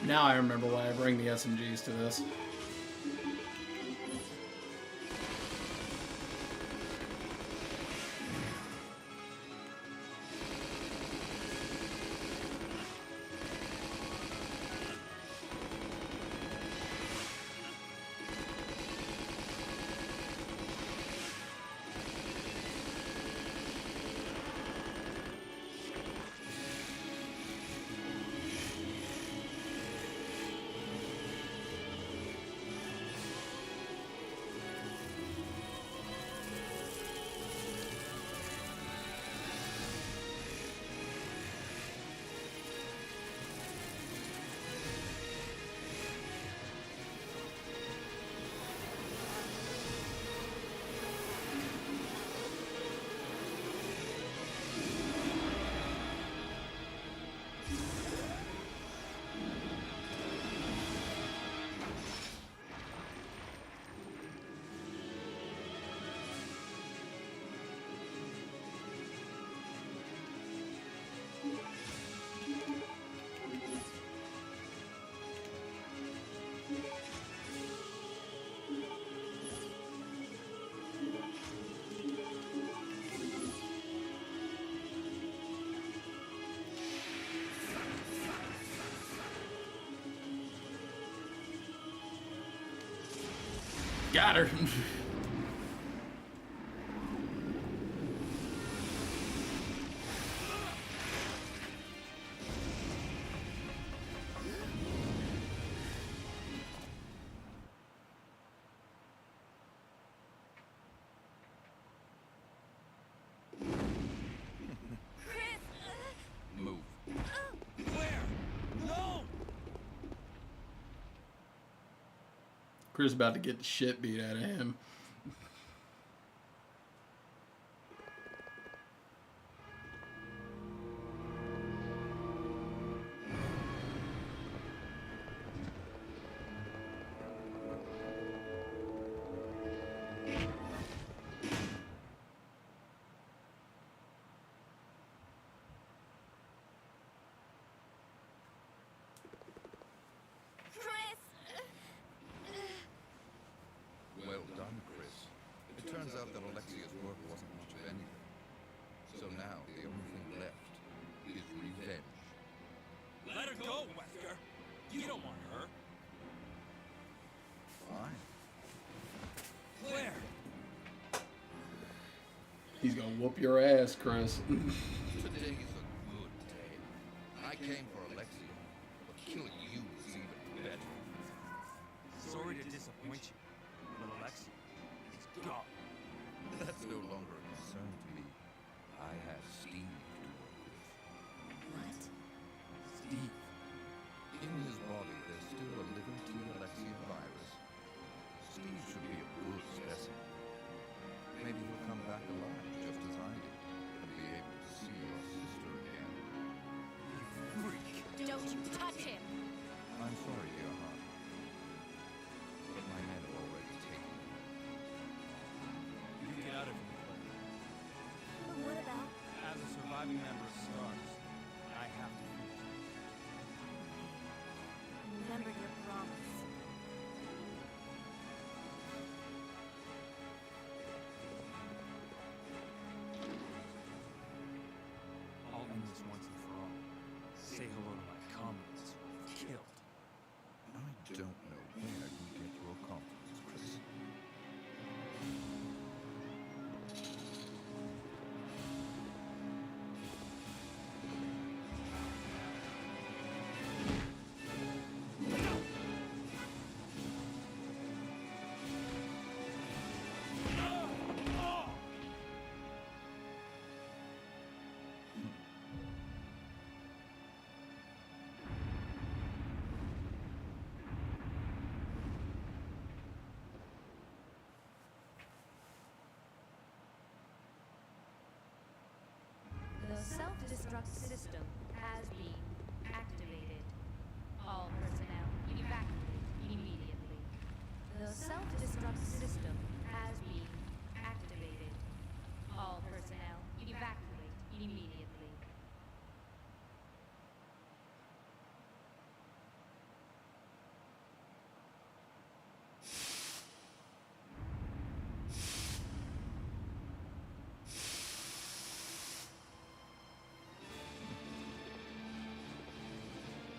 Now I remember why I bring the SMGs to this. Got her. Move. Claire! No! Chris about to get the shit beat out of him. Well done, Chris. whoop your ass, Chris. Today is a good day. I came for Alexia, but killing you is even better. Sorry to disappoint you, but Alexia is gone. That's no longer a concern to me. I have Steve to work with. What? Steve. In his body, there's still a living T. Alexia virus. Steve should be a good specimen. Maybe he'll come back alive just as I did, and be able to see your sister again. Freak. Don't you touch him! I'm sorry, dear heart. But my men have already taken him. You get out of here, Claire. But what about... As a surviving member of STARS, I have to finish this. Remember your promise. I'll end this once and for all. Say hello to my comrades who I've killed. I don't know where you get your confidence, Chris. The self-destruct system has been activated. All personnel evacuate immediately. The self-destruct system has been activated. All personnel evacuate immediately.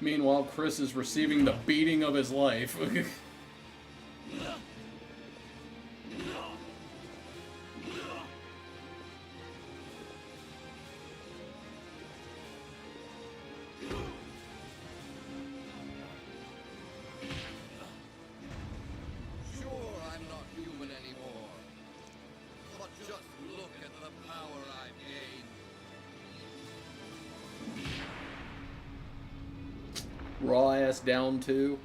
Meanwhile, Chris is receiving the beating of his life. Sure, I'm not human anymore. But just look at the power I've gained. Raw ass down too.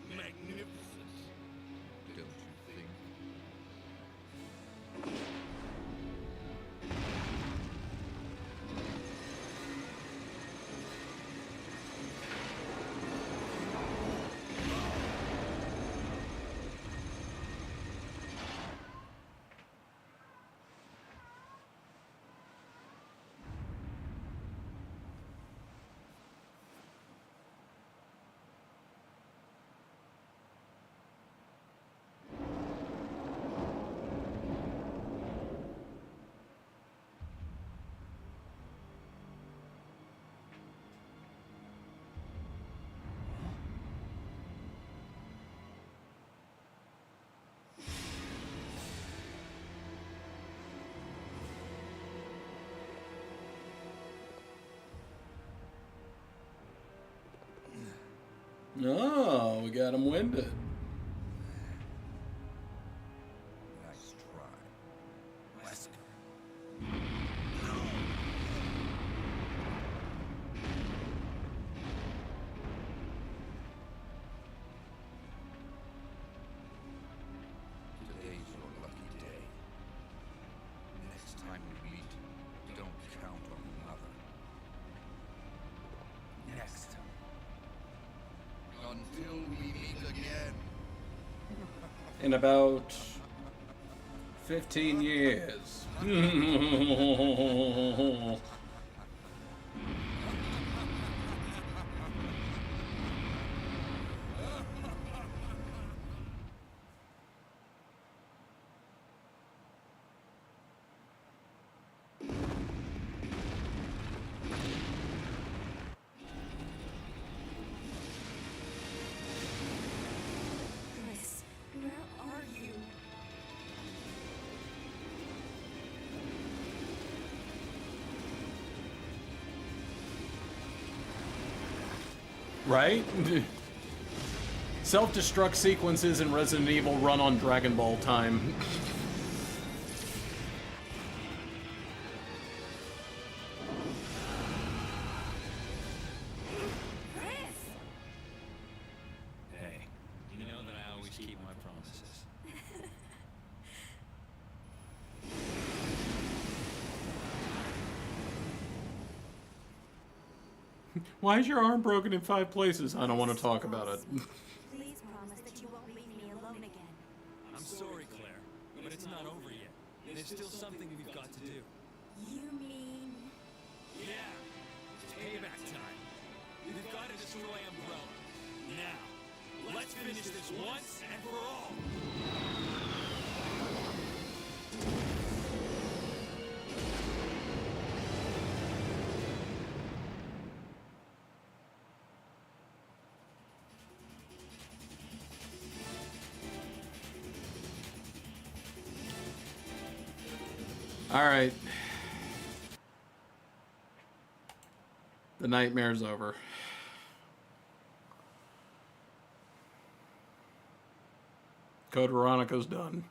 Magnificent, don't you think? Oh, we got him winded. Nice try. Wesker. Today's your lucky day. Next time we meet, don't count on another. Next time. Until we meet again. In about 15 years. Right? Self-destruct sequences in Resident Evil run on Dragon Ball time. Hey, you know that I always keep my promises. Why is your arm broken in 5 places? I don't want to talk about it. Please promise that you won't leave me alone again. I'm sorry, Claire, but it's not over yet. There's still something we've got to do. You mean... Yeah, it's payback time. We've got to destroy Umbrella. Now, let's finish this once and for all. Alright. The nightmare's over. Code Veronica's done.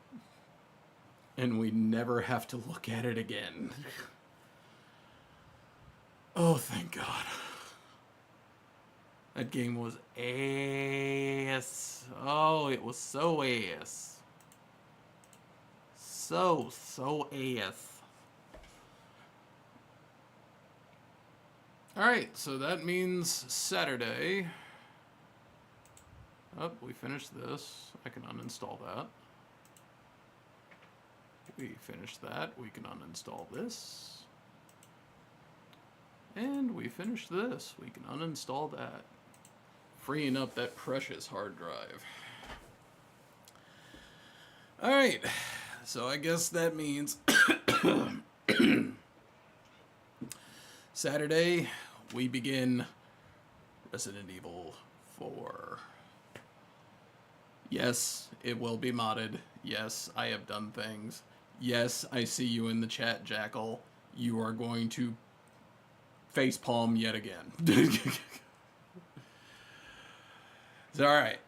And we never have to look at it again. Oh, thank God. That game was ass. Oh, it was so ass. So ass. Alright, so that means Saturday. Oh, we finished this. I can uninstall that. We finished that. We can uninstall this. And we finished this. We can uninstall that. Freeing up that precious hard drive. Alright, so I guess that means Saturday we begin Resident Evil 4. Yes, it will be modded. Yes, I have done things. Yes, I see you in the chat, Jackal. You are going to facepalm yet again. It's alright.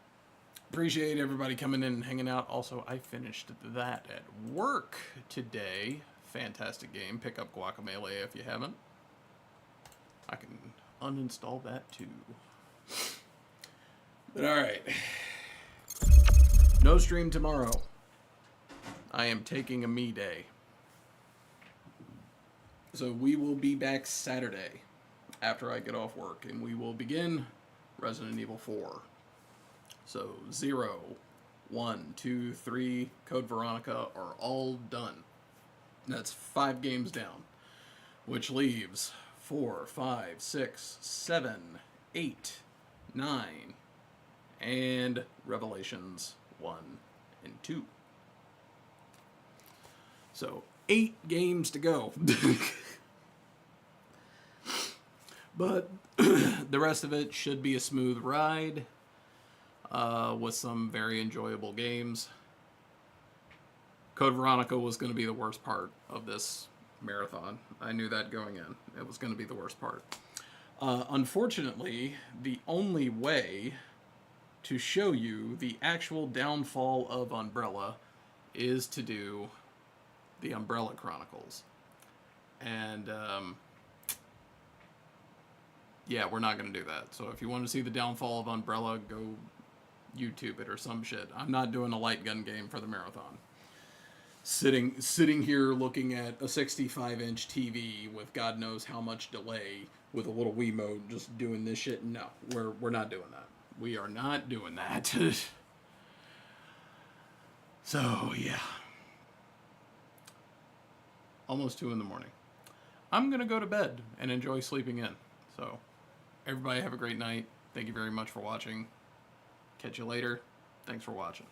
Appreciate everybody coming in and hanging out. Also, I finished that at work today. Fantastic game. Pick up Guacamelee if you haven't. I can uninstall that too. But alright. No stream tomorrow. I am taking a me day. So we will be back Saturday after I get off work, and we will begin Resident Evil 4. So 0, 1, 2, 3, Code Veronica are all done. That's 5 games down, which leaves 4, 5, 6, 7, 8, 9, and Revelations 1 and 2. So 8 games to go. But the rest of it should be a smooth ride. With some very enjoyable games. Code Veronica was going to be the worst part of this marathon. I knew that going in. It was going to be the worst part. Unfortunately, the only way to show you the actual downfall of Umbrella is to do the Umbrella Chronicles. And, yeah, we're not going to do that. So if you want to see the downfall of Umbrella, go YouTube it or some shit. I'm not doing a light gun game for the marathon. Sitting here looking at a 65-inch TV with God knows how much delay with a little Wiimote just doing this shit. No, we're not doing that. We are not doing that. So, yeah. Almost 2 in the morning. I'm going to go to bed and enjoy sleeping in. So, everybody have a great night. Thank you very much for watching. Catch you later. Thanks for watching.